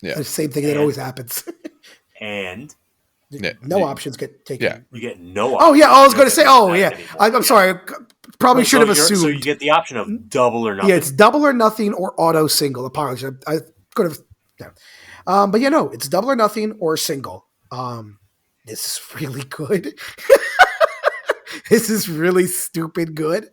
the same thing that always happens. And no options get taken. Yeah. You get no options. Oh, yeah. I was going to say, I'm sorry. Probably should have assumed. So you get the option of double or nothing. Yeah, it's double or nothing or auto single. Apologies. I could have. Yeah. But it's double or nothing or single. This is really good. This is really stupid good.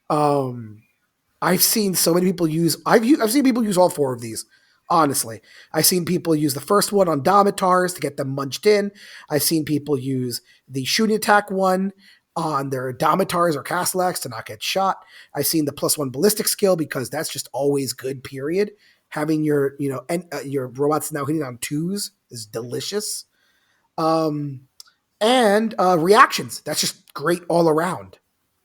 I've seen so many people use. I've seen people use all 4 of these. Honestly, I've seen people use the first one on Domitars to get them munched in. I've seen people use the shooting attack one on their Domitars or Castellax to not get shot. I've seen the +1 ballistic skill because that's just always good. Period. Having your your robots now hitting on 2s is delicious. And reactions. That's just great all around.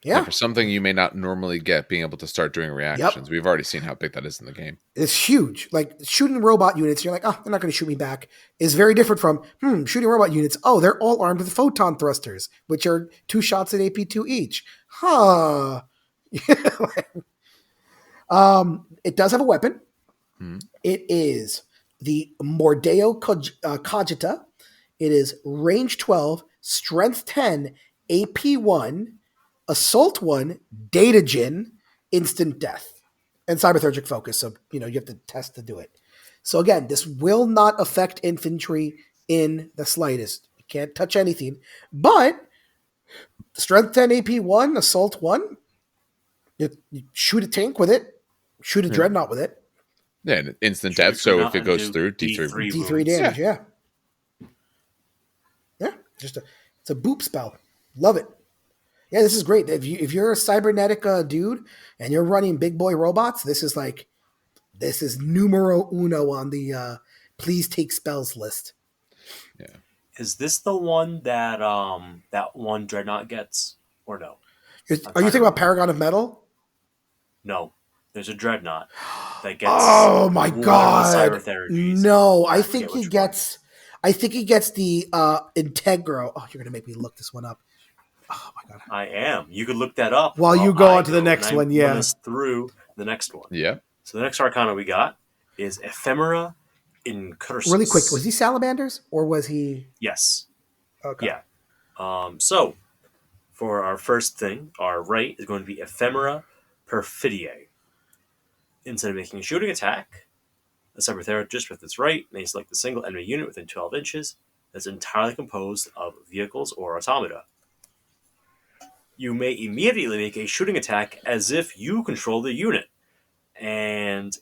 Yeah. For something you may not normally get, being able to start doing reactions. Yep. We've already seen how big that is in the game. It's huge. Like shooting robot units, you're like, oh, they're not going to shoot me back, is very different from shooting robot units. Oh, they're all armed with photon thrusters, which are 2 shots at AP2 each. Huh. It does have a weapon. It is the Mordeo Cogita. It is range 12, strength 10, AP 1, assault 1, datagen, instant death, and cybertheurgic focus. So, you have to test to do it. So again, this will not affect infantry in the slightest. You can't touch anything, but strength 10, AP 1, assault 1, you shoot a tank with it, shoot a dreadnought with it. Yeah, and instant death. So if it goes through, D3 damage. Yeah. It's a boop spell. Love it. Yeah, this is great. If you're a Cybernetica dude and you're running big boy robots, this is numero uno on the please take spells list. Yeah. Is this the one that that one Dreadnought gets, or no? Are you thinking about Paragon of Metal? No. There's a Dreadnought that gets. Oh my God! No, I think he gets. I think he gets the Integro. Oh, you're gonna make me look this one up. Oh my God! I am. You could look that up while you go on to the next one. Yeah, run us through the next one. Yeah. So the next Arcana we got is Ephemera Incursus. Really quick, was he Salamanders or was he? Yes. Okay. Yeah. So for our first thing, our right is going to be Ephemera Perfidiae. Instead of making a shooting attack, a Cybertheurgist with its right may select a single enemy unit within 12 inches that's entirely composed of vehicles or automata. You may immediately make a shooting attack as if you control the unit, and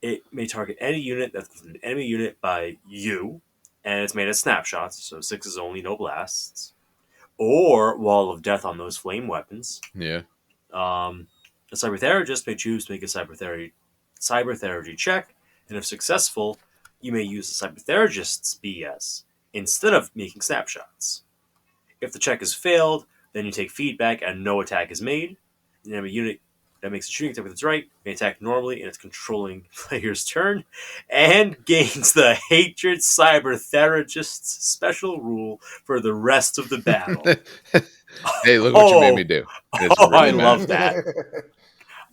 it may target any unit that's an enemy unit by you, and it's made of snapshots, so 6 only, no blasts, or Wall of Death on those flame weapons. Yeah. A Cybertheurgist may choose to make a Cybertheurgy check, and if successful, you may use the Cybertheurgist's BS instead of making snapshots. If the check is failed, then you take feedback and no attack is made. The enemy unit that makes a shooting attack with its right, may attack normally in its controlling player's turn, and gains the Hatred Cybertheragist's special rule for the rest of the battle. Hey, look what you made me do. It's really I love that.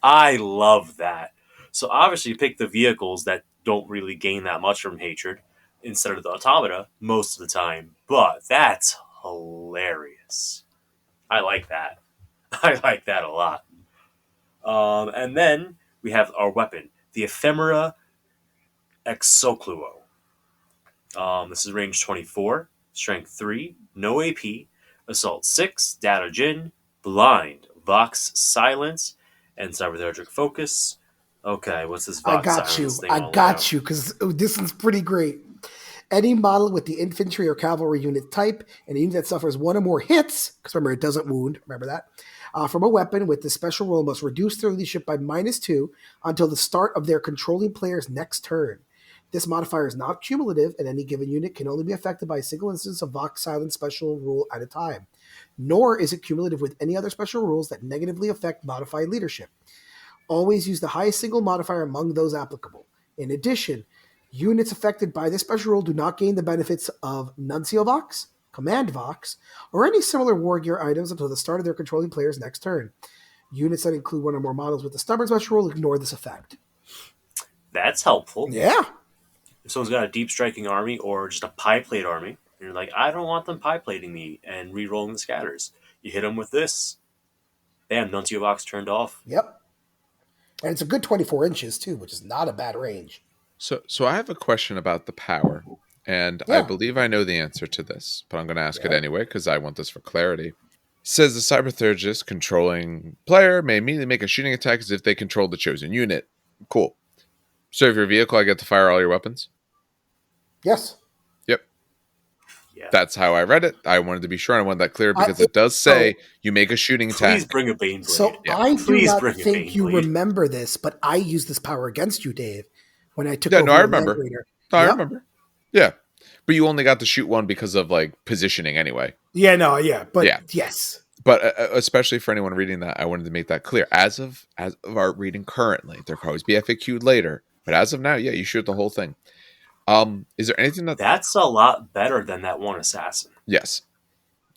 I love that. So obviously you pick the vehicles that don't really gain that much from Hatred instead of the Automata most of the time, but that's hilarious. I like that. I like that a lot. And then we have our weapon, the Ephemera Incursus. This is range 24, strength 3, no AP, assault 6, data Jin, blind, Vox silence, and cybernetic focus. Okay, what's this Vox silence thing? I got you, because this is pretty great. Any model with the infantry or cavalry unit type, and a unit that suffers one or more hits, because remember, it doesn't wound, remember that, from a weapon with the special rule must reduce their leadership by -2 until the start of their controlling player's next turn. This modifier is not cumulative, and any given unit can only be affected by a single instance of Vox Silence special rule at a time. Nor is it cumulative with any other special rules that negatively affect modified leadership. Always use the highest single modifier among those applicable. In addition, units affected by this special rule do not gain the benefits of Nuncio Vox, Command Vox, or any similar war gear items until the start of their controlling player's next turn. Units that include one or more models with the Stubborn special rule ignore this effect. That's helpful. Yeah. If someone's got a deep striking army or just a pie plate army, and you're like, I don't want them pie plating me and re-rolling the scatters. You hit them with this. Bam, Nuncio Vox turned off. Yep. And it's a good 24 inches, too, which is not a bad range. So I have a question about the power, and I believe I know the answer to this, but I'm going to ask it anyway because I want this for clarity. It says the Cybertheragist controlling player may immediately make a shooting attack as if they control the chosen unit. Cool. So if your vehicle, I get to fire all your weapons? Yes. Yep. Yeah. That's how I read it. I wanted to be sure I wanted that clear because it does say you make a shooting attack. Please bring a Baneblade. So I do not think you remember this, but I used this power against you, Dave, when I took over. No, I remember. I remember. Yeah. But you only got to shoot one because of like positioning anyway. Yeah, no, yeah. But yes. But especially for anyone reading that, I wanted to make that clear. As of our reading currently, there could always be FAQ'd later. But as of now, yeah, you shoot the whole thing. Is there anything that's a lot better than that one assassin? Yes,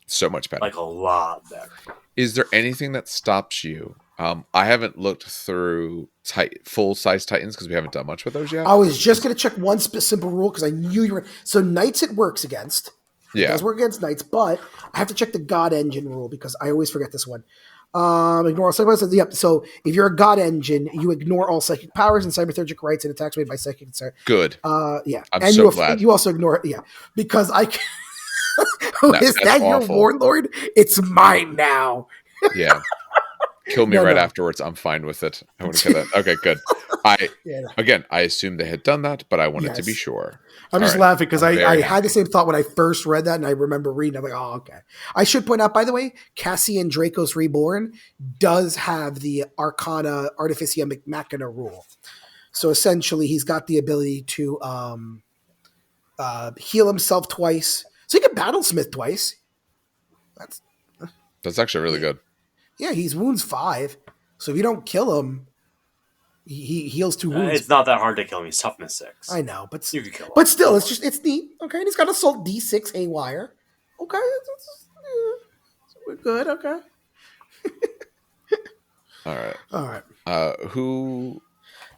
so much better. Like a lot better. Is there anything that stops you? I haven't looked through full size Titans because we haven't done much with those yet. I was just going to check one simple rule because I knew you were. So Knights it works against. It does work against Knights, but I have to check the God Engine rule because I always forget this one. Ignore all psychic powers. Yep. So if you're a God Engine, you ignore all psychic powers and cyberthergic rights and attacks made by psychic. Good. Yeah. I'm so glad. You also ignore it. Yeah. Because I can. Is that awful. Your Warlord? It's mine now. Yeah. Kill me afterwards. I'm fine with it. I want to get that. Okay, good. Again, I assumed they had done that, but I wanted to be sure. I'm just laughing because I had the same thought when I first read that, and I remember reading. I'm like, oh, okay. I should point out, by the way, Cassian Dracos Reborn does have the Arcana Artificia Machina rule. So essentially, he's got the ability to heal himself twice. So he can battlesmith twice. That's actually really good. Yeah, he's wounds 5. So if you don't kill him, he heals 2 wounds. It's not that hard to kill him. He's toughness 6. I know, but you can kill him. But still, it's neat. Okay, and he's got assault D6 haywire. Okay, we're good. Okay. All right. Who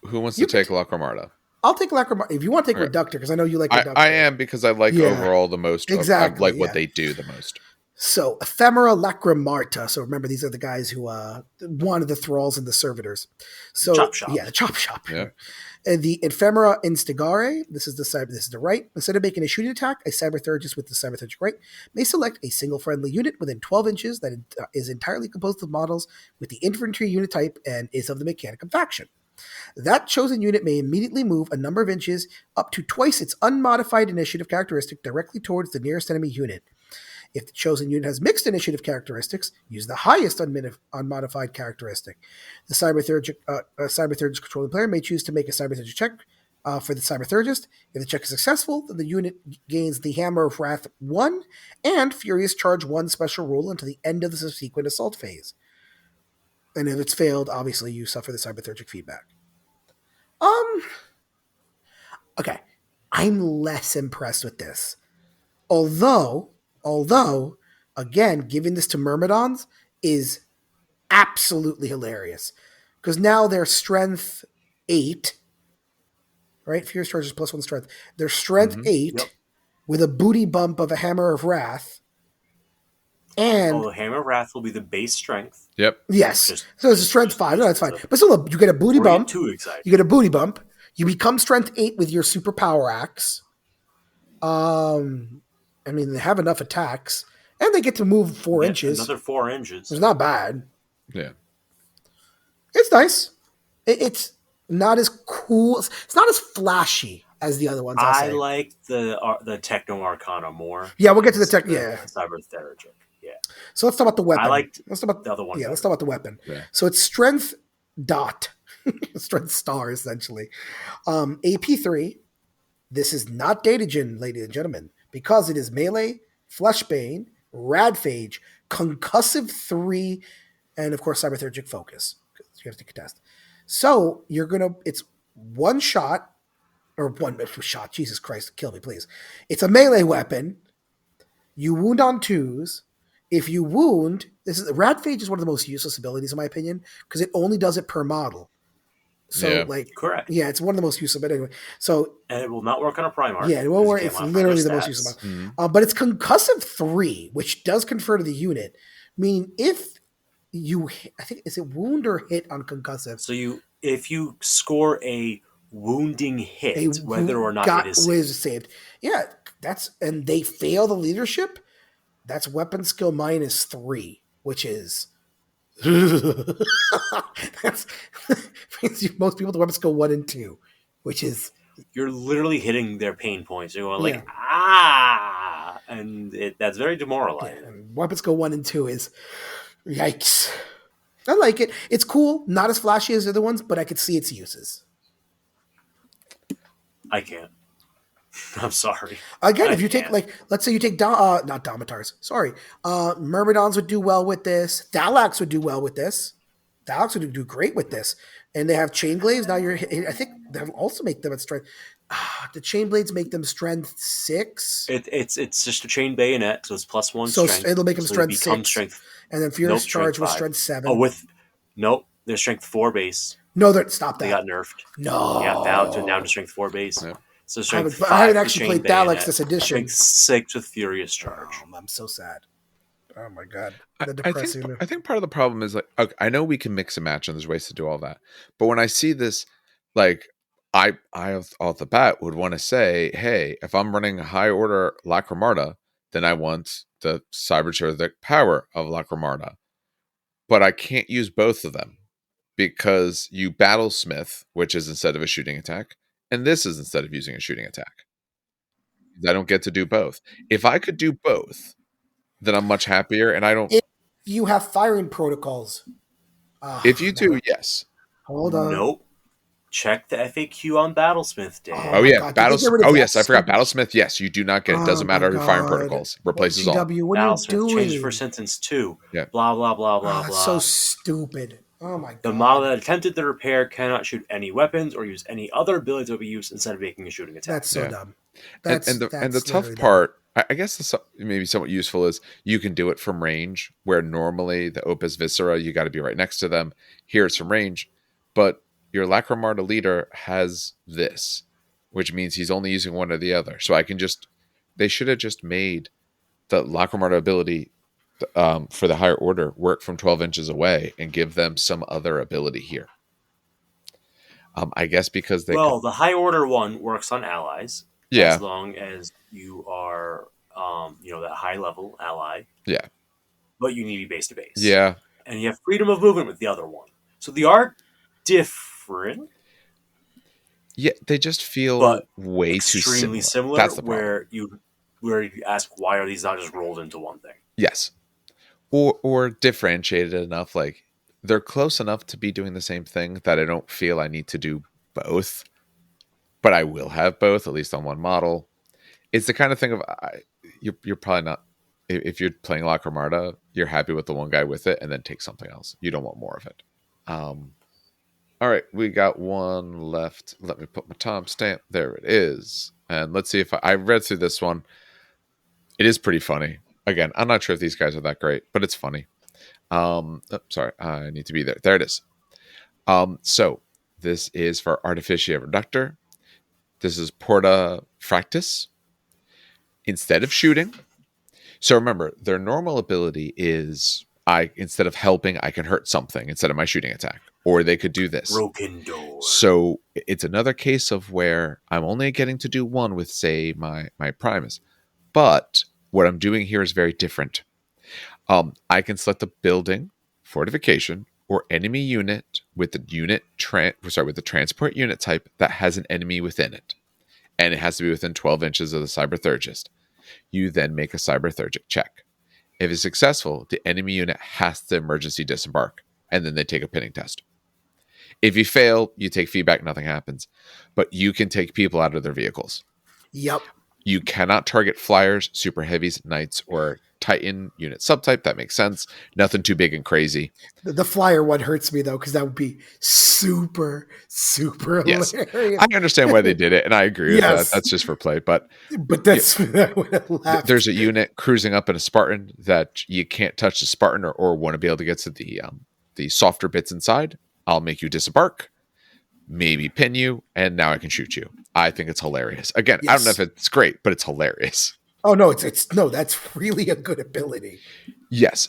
wants to take Lacyraemarta? I'll take Lacyraemarta. If you want to take Reductor, because I know you like Reductor. I am because I like overall the most. Exactly. I like what they do the most. So, Ephemera Lacyraemarta. So, remember, these are the guys who wanted the thralls and the servitors. So, chop shop. Yeah, the chop shop. Yeah. And the Ephemera Instigare. This is the right. Instead of making a shooting attack, a Cybertheragist with the Cyberthergic right may select a single friendly unit within 12 inches that is entirely composed of models with the infantry unit type and is of the Mechanicum faction. That chosen unit may immediately move a number of inches up to twice its unmodified initiative characteristic directly towards the nearest enemy unit. If the chosen unit has mixed initiative characteristics, use the highest unmodified characteristic. The Cybertheragist controlling player may choose to make a Cybertheragist check for the Cybertheragist. If the check is successful, then the unit gains the Hammer of Wrath 1 and Furious Charge 1 special rule until the end of the subsequent assault phase. And if it's failed, obviously you suffer the cybernetic feedback. Okay. I'm less impressed with this. Although, again, giving this to Myrmidons is absolutely hilarious. Because now they're strength 8, right? Fierce charges +1 strength. They're strength 8 with a booty bump of a Hammer of Wrath. And the Hammer of Wrath will be the base strength. Yep. Yes. So it's a strength 5. No, that's fine. But still, you get a booty bump. Too excited. You get a booty bump. You become strength 8 with your super power axe. I mean, they have enough attacks. And they get to move 4 inches. Another 4 inches. It's not bad. Yeah. It's nice. It's not as cool. It's not as flashy as the other ones. I like the Techno Arcana more. Yeah, we'll get to the tech. Yeah. Cybernetic. Yeah. So let's talk about the weapon. Let's talk about the other one. Yeah, let's talk about the weapon. Yeah. So it's strength dot. Strength star, essentially. AP3. This is not Datagen, ladies and gentlemen, because it is melee, fleshbane, radphage, concussive 3, and of course cybernetic focus. You have to contest. So it's one shot, or one shot. Jesus Christ, kill me, please. It's a melee weapon. You wound on 2s. If you wound, radphage is one of the most useless abilities in my opinion because it only does it per model. So correct. Yeah, it's one of the most useful. But anyway, and it will not work on a Primarch. Yeah, it won't work. It's literally the most useful. Mm-hmm. But it's concussive 3, which does confer to the unit. Meaning, if you, I think, is it wound or hit on concussive? So if you score a wounding hit, whether or not it is saved, yeah, and they fail the leadership. That's weapon skill -3, which is. That's most people the weapons go 1 and 2, which is you're literally hitting their pain points. You're going and that's very demoralizing. Yeah, weapons go 1 and 2 is yikes. I like it. It's cool. Not as flashy as the other ones, but I could see its uses. I can't. I'm sorry. Again, if you take let's say you take not Domitars. Sorry, Myrmidons would do well with this. Thalax would do well with this. Thalax would do great with this. And they have chain blades. Now I think they'll also make them at strength. The chain blades make them strength 6. It's just a chain bayonet, so it's +1 so strength. It'll make them strength 6. And then Furious Charge was strength 7. They're strength 4 base. No, stop that. They got nerfed. No. Yeah, down to strength 4 base. Yeah. So I haven't actually played Thalax this edition. Strength 6 with Furious Charge. Oh, I'm so sad. Oh my god. I think part of the problem is okay, I know we can mix and match and there's ways to do all that. But when I see this, I off the bat would want to say, hey, if I'm running a high order Lacyraemarta, then I want the Cybernetic power of Lacyraemarta. But I can't use both of them because you battlesmith, which is instead of a shooting attack, and this is instead of using a shooting attack. I don't get to do both. If I could do both, then I'm much happier, and I don't. If you have firing protocols. If you do, yes. Hold on. Nope. Check the FAQ on Battlesmith, Dave. Oh yeah, Battlesmith. Oh yes, I forgot Battlesmith. Yes, you do not get it. Doesn't matter who firing protocols replaces all. What are you doing? Change for sentence 2. Yeah. Blah blah blah blah blah. So stupid. Oh my god. The model that attempted the repair cannot shoot any weapons or use any other abilities that will be used instead of making a shooting attack. That's so dumb. And the tough part, I guess maybe somewhat useful is you can do it from range, where normally the Opus Viscera, you got to be right next to them. Here it's from range, but your Lacyraemarta leader has this, which means he's only using one or the other. So they should have just made the Lacyraemarta ability for the higher order work from 12 inches away and give them some other ability here. I guess because the high order one works on allies. Yeah. As long as you are, that high level ally. Yeah. But you need to be base to base. Yeah. And you have freedom of movement with the other one. So they are different. Yeah, they just feel way too extremely similar. That's the problem. Where you ask, why are these not just rolled into one thing? Yes. Or differentiated enough, they're close enough to be doing the same thing that I don't feel I need to do both. But I will have both, at least on one model. It's the kind of thing of you're probably not if you're playing Lacyraemarta, you're happy with the one guy with it, and then take something else. You don't want more of it. All right, we got one left. Let me put my timestamp. There it is. And let's see if I read through this one. It is pretty funny. Again, I'm not sure if these guys are that great, but it's funny. Sorry, I need to be there. There it is. So this is for Artificia Reductor. This is Porta Fractus. Instead of shooting, so remember, their normal ability is instead of helping, I can hurt something instead of my shooting attack. Or they could do this. Broken door. So it's another case of where I'm only getting to do one with, say, my Primus. But what I'm doing here is very different. I can select a building, fortification, or enemy unit with the transport unit type that has an enemy within it. And it has to be within 12 inches of the Cyberthurgist. You then make a Cyberthurgic check. If it's successful, the enemy unit has to emergency disembark, and then they take a pinning test. If you fail, you take feedback, nothing happens. But you can take people out of their vehicles. Yep. You cannot target flyers, super heavies, knights, or Titan unit subtype. That makes sense. Nothing too big and crazy. The flyer one hurts me, though, because that would be super, super hilarious. I understand why they did it, and I agree with that. That's just for play. But that's that would have laughed. There's a unit cruising up in a Spartan that you can't touch the Spartan or want to be able to get to the softer bits inside. I'll make you disembark, maybe pin you, and now I can shoot you. I think it's hilarious. Again, yes. I don't know if it's great, but it's hilarious. Oh no, that's really a good ability. Yes.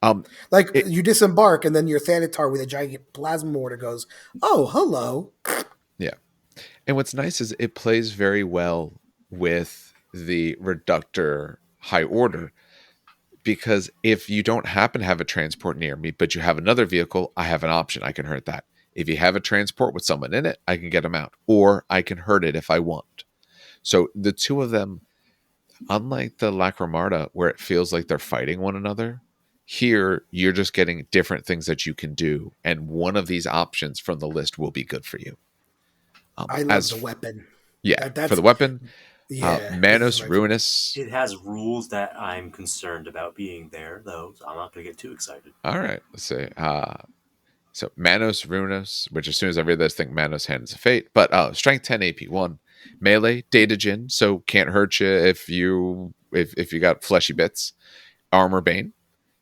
You disembark and then your Thanatar with a giant plasma mortar goes, "Oh, hello." Yeah. And what's nice is it plays very well with the Reductor High Order, because if you don't happen to have a transport near me, but you have another vehicle, I have an option. I can hurt that. If you have a transport with someone in it, I can get them out, or I can hurt it if I want. So the two of them, unlike the Lacyraemarta, where it feels like they're fighting one another, here you're just getting different things that you can do, and one of these options from the list will be good for you. I love the weapon. Yeah, for the weapon. Yeah, Manos Ruinous. It has rules that I'm concerned about being there, though. So I'm not going to get too excited. All right, let's see. So Manos Ruinous, which as soon as I read this, think Manos Hands of Fate. But Strength 10, AP 1, melee, Datagen, so can't hurt you if you got fleshy bits. Armor Bane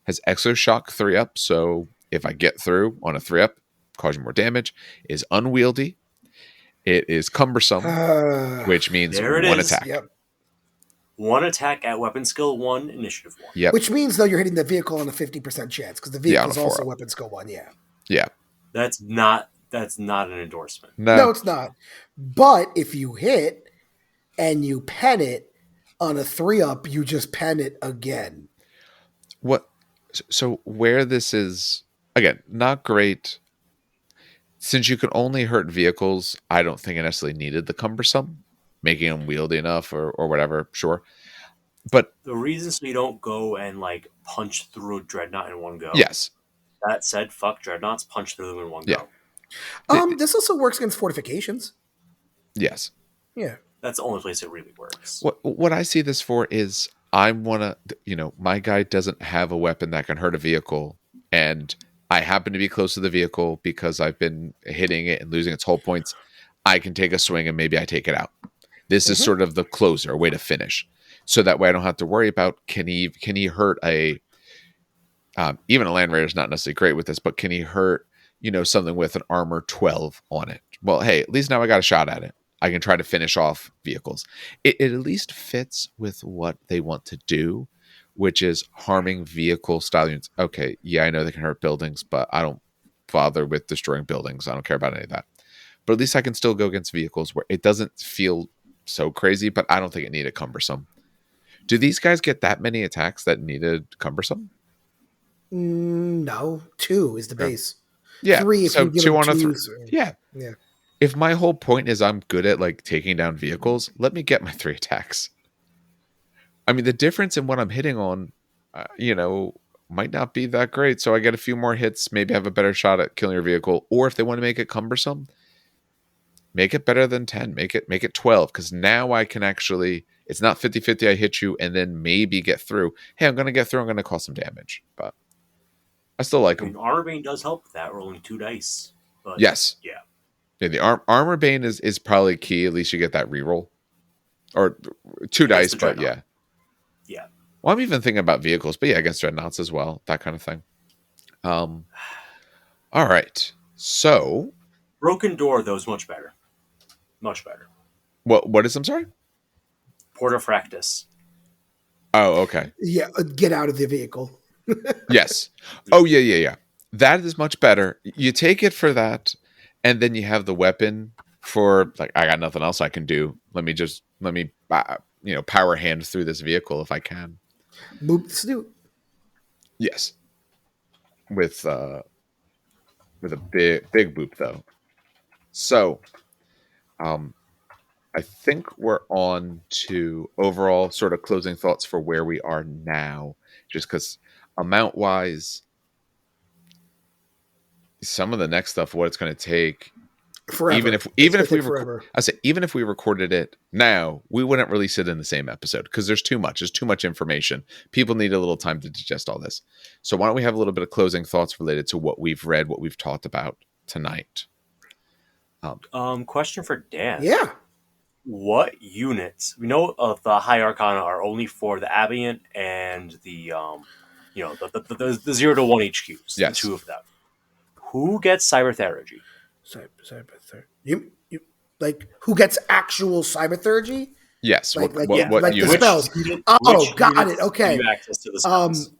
has Exoshock 3-up, so if I get through on a 3-up, cause you more damage. Is unwieldy. It is cumbersome, which means one attack. Yep. One attack at weapon skill 1, initiative 1. Yep. Which means, though, you're hitting the vehicle on a 50% chance, because the vehicle is also weapon skill 1, yeah. Yeah. That's not an endorsement. No, it's not. But if you hit and you pen it on a 3-up, you just pen it again. So where this is, again, not great. Since you can only hurt vehicles, I don't think it necessarily needed the cumbersome, making them wieldy enough or whatever, sure. But the reason so you don't go and punch through a dreadnought in one go. Yes. That said, fuck dreadnoughts, punch through them in one go. This also works against fortifications. Yes. Yeah. That's the only place it really works. What I see this for is I want to, my guy doesn't have a weapon that can hurt a vehicle, and I happen to be close to the vehicle because I've been hitting it and losing its hull points. I can take a swing and maybe I take it out. This is sort of the closer, a way to finish. So that way I don't have to worry about, can he hurt even a Land Raider is not necessarily great with this, but can he hurt, something with an armor 12 on it? Well, hey, at least now I got a shot at it. I can try to finish off vehicles. It at least fits with what they want to do, which is harming vehicle style units. Okay, yeah, I know they can hurt buildings, but I don't bother with destroying buildings. I don't care about any of that. But at least I can still go against vehicles where it doesn't feel so crazy, but I don't think it needed cumbersome. Do these guys get that many attacks that needed cumbersome? No, 2 is the base. Yeah, 3 if so you give 2 on a 3. Yeah. If my whole point is I'm good at taking down vehicles, let me get my 3 attacks. I mean, the difference in what I'm hitting on, might not be that great. So I get a few more hits, maybe have a better shot at killing your vehicle. Or if they want to make it cumbersome, make it better than 10. Make it 12, because now I can actually, it's not 50-50 I hit you and then maybe get through. Hey, I'm going to get through. I'm going to cause some damage. But I still like them. Armor Bane does help with that, rolling 2 dice. But yes. Yeah. Yeah, the Armor Bane is probably key. At least you get that reroll. Or 2 dice, but yeah. Yeah. Well, I'm even thinking about vehicles, but yeah, against dreadnoughts as well. That kind of thing. All right. So Broken Door, though, is much better. Much better. What is, I'm sorry? Portafractus. Oh, okay. Yeah, get out of the vehicle. Yes. Oh, yeah. That is much better. You take it for that, and then you have the weapon for, like, I got nothing else I can do. Let me power hand through this vehicle if I can. Boop the snoot. Yes. With a big boop, though. So, I think we're on to overall sort of closing thoughts for where we are now, just because amount wise, some of the next stuff, what it's going to take forever. even if we recorded it now, we wouldn't release it in the same episode because there's too much information. People need a little time to digest all this. So why don't we have a little bit of closing thoughts related to what we've read, what we've talked about tonight? Question for Dan. Yeah. What units, we know of the High Arcana are only for the Abiant and the 0 to 1 HQs, yes. The 2 of them. Who gets Cybertheurgy? Cybertheurgy. You like who gets actual Cybertheurgy? Yes. Like the spells. Got it. Okay. You access to the spells.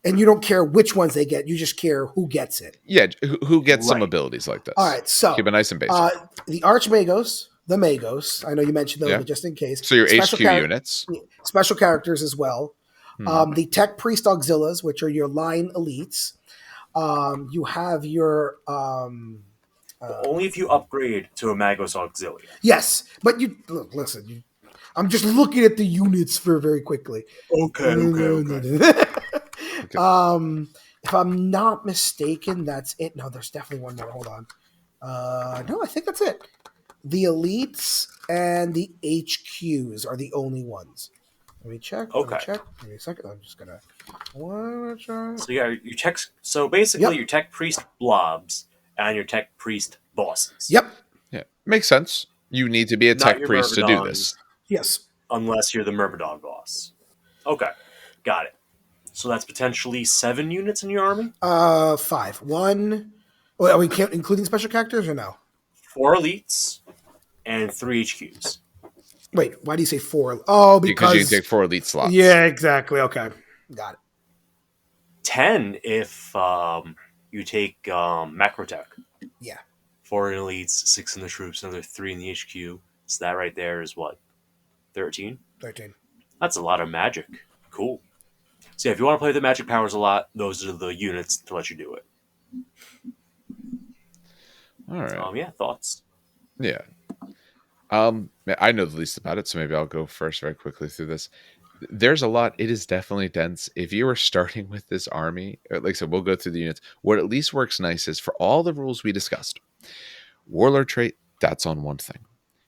And you don't care which ones they get. You just care who gets it. Yeah, who gets some abilities like this. All right, so keep it nice and basic. The Archmagos, the Magos. I know you mentioned those, but just in case. So your HQ units. Special characters as well. The Tech Priest Auxilias, which are your line elites. You have your... only if you upgrade to a Magos Auxilia. Yes, but listen, I'm just looking at the units very quickly. Okay. If I'm not mistaken, that's it. No, there's definitely one more. Hold on. No, I think that's it. The elites and the HQs are the only ones. Let me check. Okay. Give me a second. I'm just gonna. So yeah, your tech. So basically, your Tech Priest blobs and your Tech Priest bosses. Yep. Yeah, makes sense. You need to be a Tech Priest to do this. Yes. Unless you're the Myrmidon boss. Okay, got it. So that's potentially 7 units in your army? 5. 1. Well, are we including special characters or no? 4 elites and 3 HQs. Wait, why do you say 4? Oh, because you can take 4 elite slots. Yeah, exactly. Okay, got it. 10 if you take Macrotek. Yeah. 4 in elites, 6 in the troops, another 3 in the HQ. So that right there is what? 13? 13. That's a lot of magic. Cool. So yeah, if you want to play the magic powers a lot, those are the units to let you do it. All right. Yeah, thoughts? Yeah. I know the least about it, so maybe I'll go first very quickly through this. There's a lot. It is definitely dense. If you are starting with this army, like I said, we'll go through the units. What at least works nice is for all the rules we discussed. Warlord trait, that's on one thing.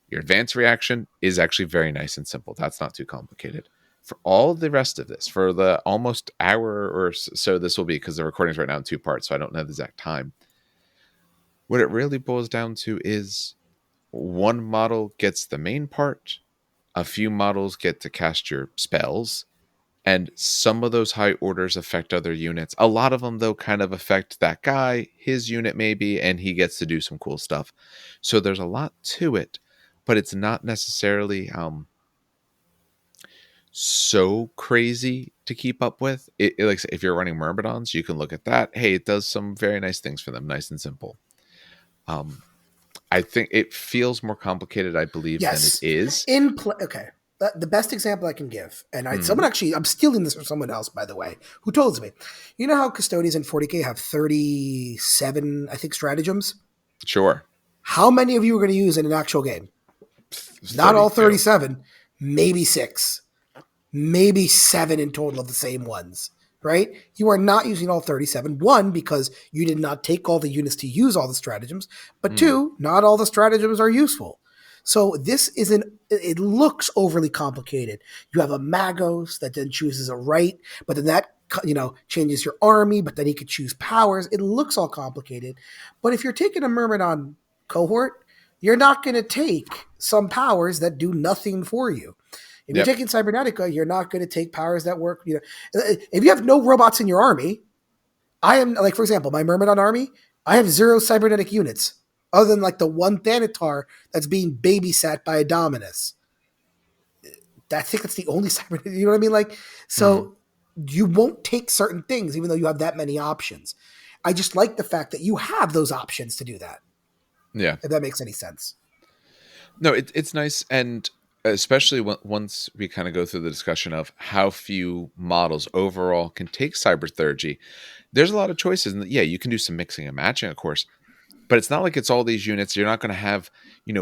Your advanced reaction is actually very nice and simple. That's not too complicated. For all the rest of this, for the almost hour or so this will be, because the recording's right now in 2 parts, so I don't know the exact time. What it really boils down to is one model gets the main part, a few models get to cast your spells, and some of those high orders affect other units. A lot of them, though, kind of affect that guy, his unit maybe, and he gets to do some cool stuff. So there's a lot to it, but it's not necessarily so crazy to keep up with. Like if you're running Myrmidons, you can look at that. Hey, it does some very nice things for them, nice and simple. I think it feels more complicated, I believe, than it is. Okay. The best example I can give, and I'm stealing this from someone else, by the way, who told me. You know how Custodians in 40K have 37, I think, stratagems? Sure. How many of you are going to use in an actual game? 32. Not all 37, maybe 6. Maybe 7 in total of the same ones. right? You are not using all 37. One, because you did not take all the units to use all the stratagems, but two, not all the stratagems are useful. So this isn't, it looks overly complicated. You have a Magos that then chooses a right, but then that, changes your army, but then he could choose powers. It looks all complicated. But if you're taking a Myrmidon cohort, you're not going to take some powers that do nothing for you. If you're taking Cybernetica, you're not going to take powers that work. If you have no robots in your army, I am like, for example, my Myrmidon army, I have 0 cybernetic units, other than like the one Thanatar that's being babysat by a Dominus. I think that's the only cybernetic. You know what I mean? Like, so you won't take certain things, even though you have that many options. I just like the fact that you have those options to do that. Yeah, if that makes any sense. No, it's nice, and especially once we kind of go through the discussion of how few models overall can take Cybertheurgy, there's a lot of choices. And yeah, you can do some mixing and matching, of course, but it's not like it's all these units. You're not going to have,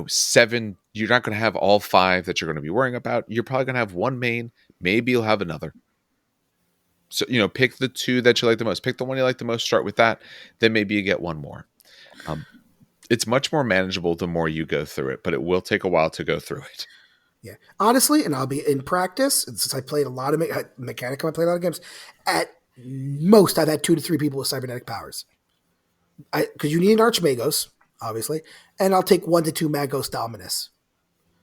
7. You're not going to have all 5 that you're going to be worrying about. You're probably going to have one main. Maybe you'll have another. So, pick the 2 that you like the most. Pick the one you like the most. Start with that. Then maybe you get one more. It's much more manageable the more you go through it, but it will take a while to go through it. Yeah, honestly, and I'll be in practice, since I played a lot of Mechanicum, I played a lot of games. At most, I've had 2 to 3 people with cybernetic powers. Because you need an Archimagos, obviously, and I'll take 1 to 2 Magos Dominus.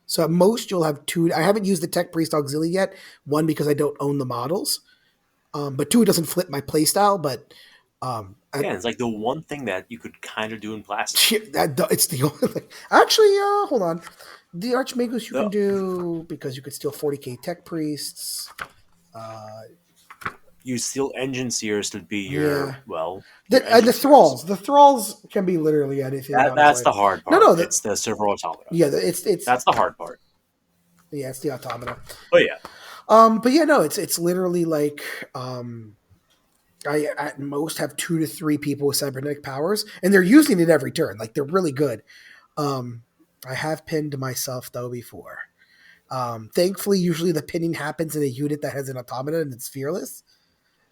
So at most, you'll have 2. I haven't used the Tech Priest Auxiliary yet. 1, because I don't own the models. But 2, it doesn't flip my playstyle, but... it's like the one thing that you could kind of do in plastic. It's the only thing. Actually, hold on. The Archimagos you can do, because you could steal 40k Tech Priests. You steal Engine Seers to be your, the Thralls. The Thralls can be literally anything. That's the hard part. No, it's the Server Automata. Yeah, it's that's the hard part. Yeah, it's the Automata. Oh, yeah. But yeah, no, it's literally like... I at most have 2 to 3 people with cybernetic powers, and they're using it every turn. Like, they're really good. I have pinned myself though before. Thankfully, usually the pinning happens in a unit that has an automata and it's fearless.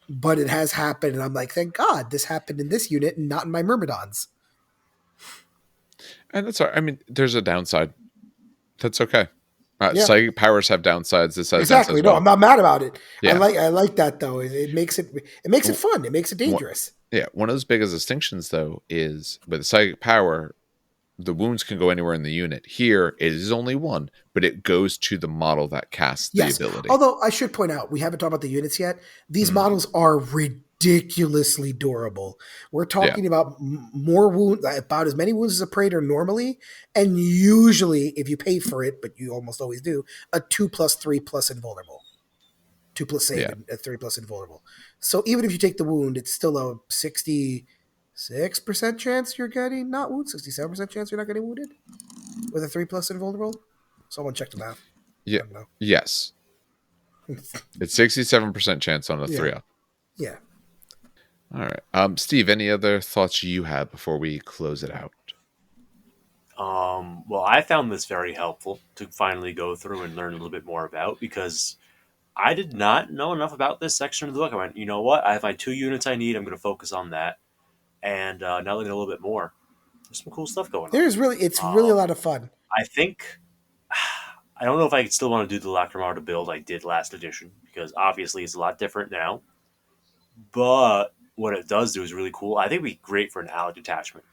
But it has happened, and I'm like, thank God this happened in this unit and not in my Myrmidons. And that's all right. I mean, there's a downside. That's okay. Psychic powers have downsides. This has exactly. Well. No, I'm not mad about it. Yeah. I like that though. It makes it fun. It makes it dangerous. One of those biggest distinctions though is with a psychic power, the wounds can go anywhere in the unit. Here, it is only 1, but it goes to the model that casts the ability. Although I should point out, we haven't talked about the units yet. These models are ridiculously durable. We're talking about more wounds, about as many wounds as a Praetor normally, and usually, if you pay for it, but you almost always do, a 2+3+ invulnerable. 2+ save and a 3+ invulnerable. So even if you take the wound, it's still a 66% chance you're getting not wounded, 67% chance you're not getting wounded with a 3+ invulnerable. Someone check the math. Yeah. Yes. It's 67% chance on a 3-up. Yeah. All right. Steve, any other thoughts you have before we close it out? Well, I found this very helpful to finally go through and learn a little bit more about, because I did not know enough about this section of the book. I went, you know what? I have my 2 units I need. I'm going to focus on that. And now that I know a little bit more, there's some cool stuff going on. It's really a lot of fun. I think, I don't know if I still want to do the Lacyraemarta build I did last edition, because obviously it's a lot different now. But what it does do is really cool. I think it'd be great for an allied detachment.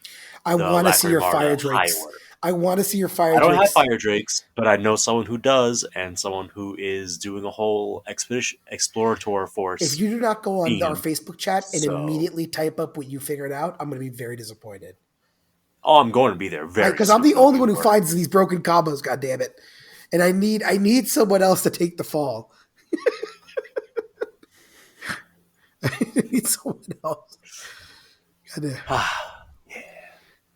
I want to see your Fire Drakes. I want to see your Fire Drakes. I don't have Fire Drakes, but I know someone who does, and someone who is doing a whole expedition Explorator force. If you do not go on our Facebook chat and immediately type up what you figured out, I'm going to be very disappointed. Oh, I'm going to be there very because I'm the only one who finds these broken combos. God damn it! And I need someone else to take the fall. I need someone else. Yeah.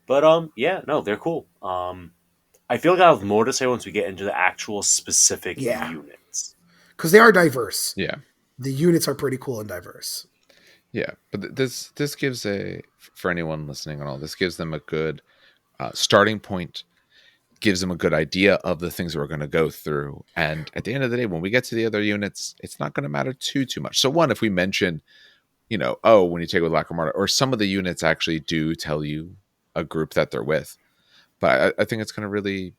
But no, they're cool. I feel like I have more to say once we get into the actual specific units, because they are diverse. Yeah, the units are pretty cool and diverse. Yeah, but this gives for anyone listening and all, this gives them a good starting point. gives them a good idea of the things we're going to go through. And at the end of the day, when we get to the other units, it's not going to matter too much. So one, if we mention, you know, oh, when you take with Lacyraemarta, or some of the units actually do tell you a group that they're with. But I think it's going to really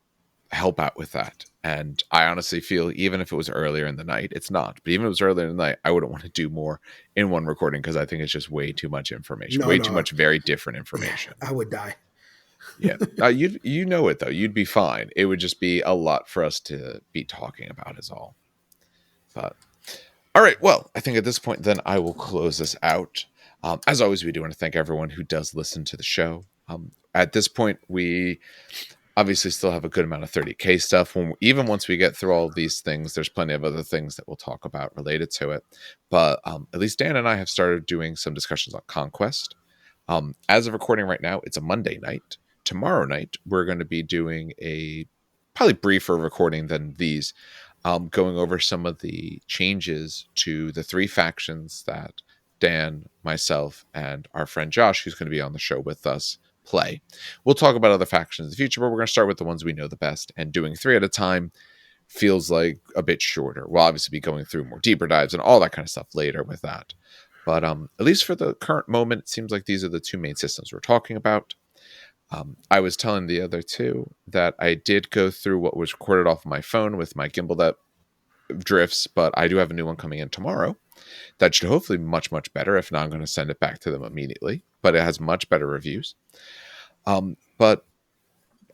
help out with that. And I honestly feel, even if it was earlier in the night, it's not, but even if it was earlier in the night, I wouldn't want to do more in one recording, because I think it's just way too much information, too much very different information. I would die. Yeah. You know it though. You'd be fine. It would just be a lot for us to be talking about is all. But all right. Well, I think at this point, then I will close this out. As always, we do want to thank everyone who does listen to the show. At this point, we obviously still have a good amount of 30K stuff. Even once we get through all of these things, there's plenty of other things that we'll talk about related to it. But at least Dan and I have started doing some discussions on Conquest. As of recording right now, it's a Monday night. Tomorrow night, we're going to be doing a probably briefer recording than these, going over some of the changes to the 3 factions that Dan, myself, and our friend Josh, who's going to be on the show with us, play. We'll talk about other factions in the future, but we're going to start with the ones we know the best, and doing 3 at a time feels like a bit shorter. We'll obviously be going through more deeper dives and all that kind of stuff later with that. But at least for the current moment, it seems like these are the 2 main systems we're talking about. I was telling the other 2 that I did go through what was recorded off of my phone with my gimbal that drifts, but I do have a new one coming in tomorrow that should hopefully be much better. If not, I'm going to send it back to them immediately, but it has much better reviews. But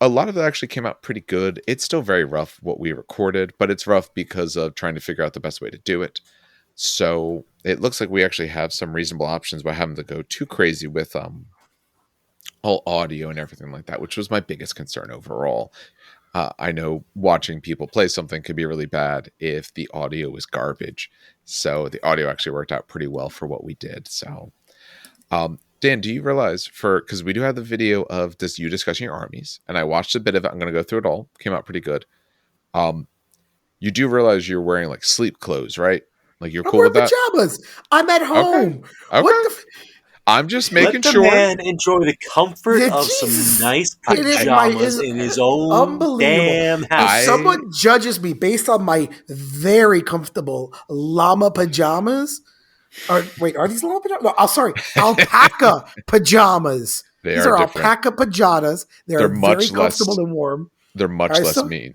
a lot of it actually came out pretty good. It's still very rough what we recorded, but it's rough because of trying to figure out the best way to do it. So it looks like we actually have some reasonable options without having to go too crazy with all audio and everything like that, which was my biggest concern overall. I know watching people play something could be really bad if the audio is garbage. So the audio actually worked out pretty well for what we did. So, Dan, do you realize, because we do have the video of you discussing your armies, and I watched a bit of it. I'm going to go through it all. Came out pretty good. You do realize you're wearing like sleep clothes, right? Like you're cool with that? Pajamas. I'm at home. Okay. What the I'm just making sure. Let the man enjoy the comfort of some nice pajamas in his own damn house. If someone judges me based on my very comfortable llama pajamas, are these llama pajamas? No, sorry, alpaca pajamas. These are alpaca pajamas. They're very comfortable and warm. They're much less mean.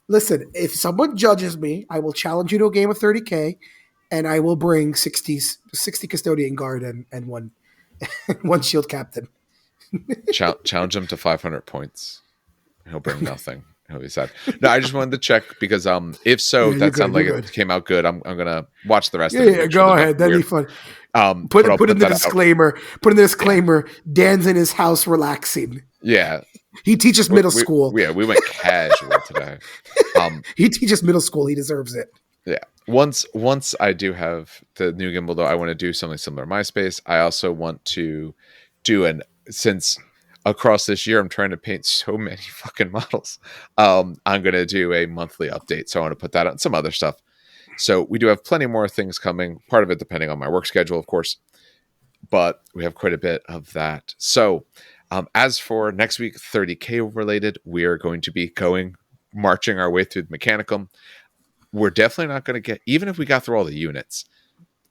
Listen, if someone judges me, I will challenge you to a game of 30K, and I will bring 60 custodian guard and one shield captain. Challenge him to 500 points. He'll bring nothing. He'll be sad. No, I just wanted to check because if so, that sounds like it came out good. I'm gonna watch the rest of it. Yeah, go ahead. That'd be fun. Put in the disclaimer. Put in the disclaimer. Dan's in his house relaxing. Yeah. He teaches middle school. We went casual today. He teaches middle school. He deserves it. Yeah. Once I do have the new gimbal, though, I want to do something similar to MySpace. I also want to do since across this year I'm trying to paint so many fucking models. I'm going to do a monthly update. So I want to put that on some other stuff. So we do have plenty more things coming. Part of it depending on my work schedule, of course. But we have quite a bit of that. So as for next week, 30K related, we are going to be marching our way through the Mechanicum. We're definitely not going to get, even if we got through all the units,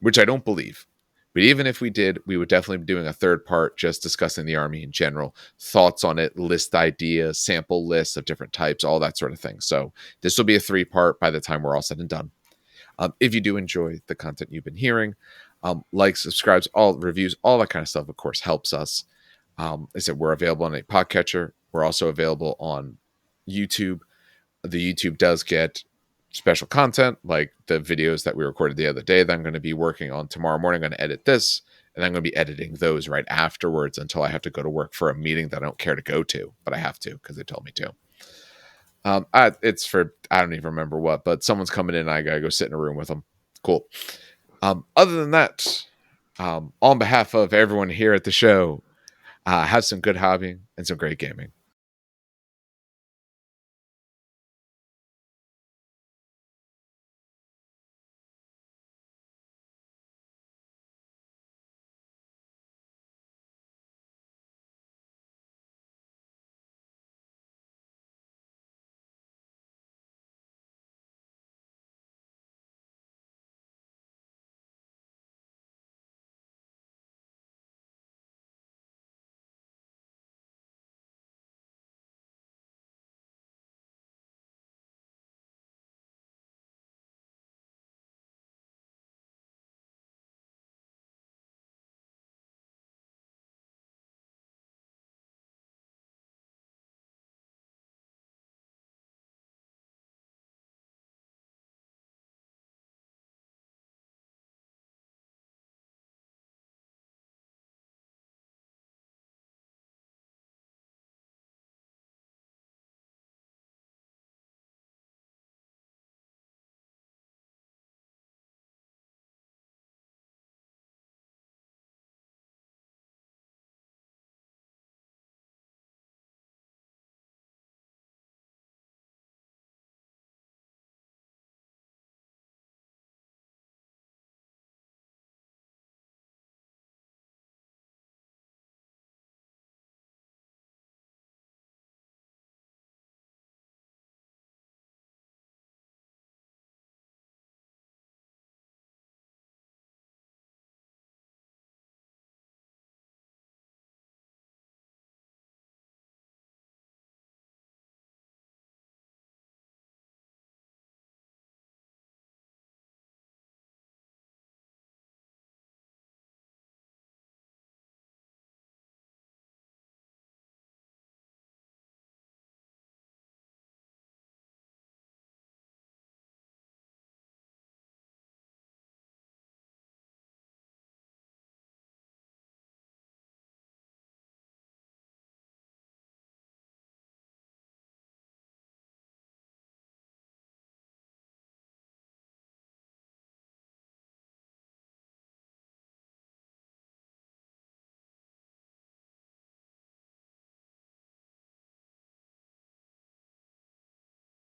which I don't believe, but even if we did, we would definitely be doing a third part just discussing the army in general, thoughts on it, list ideas, sample lists of different types, all that sort of thing. So this will be a 3-part by the time we're all said and done. If you do enjoy the content you've been hearing, subscribes, all reviews, all that kind of stuff, of course, helps us. I said we're available on a podcatcher. We're also available on YouTube. The YouTube does get special content like the videos that we recorded the other day that I'm going to be working on tomorrow morning. I'm going to edit this, and I'm going to be editing those right afterwards until I have to go to work for a meeting that I don't care to go to, but I have to because they told me to. It's for, I don't even remember what, but someone's coming in and I got to go sit in a room with them. Cool. Other than that, on behalf of everyone here at the show, have some good hobbying and some great gaming.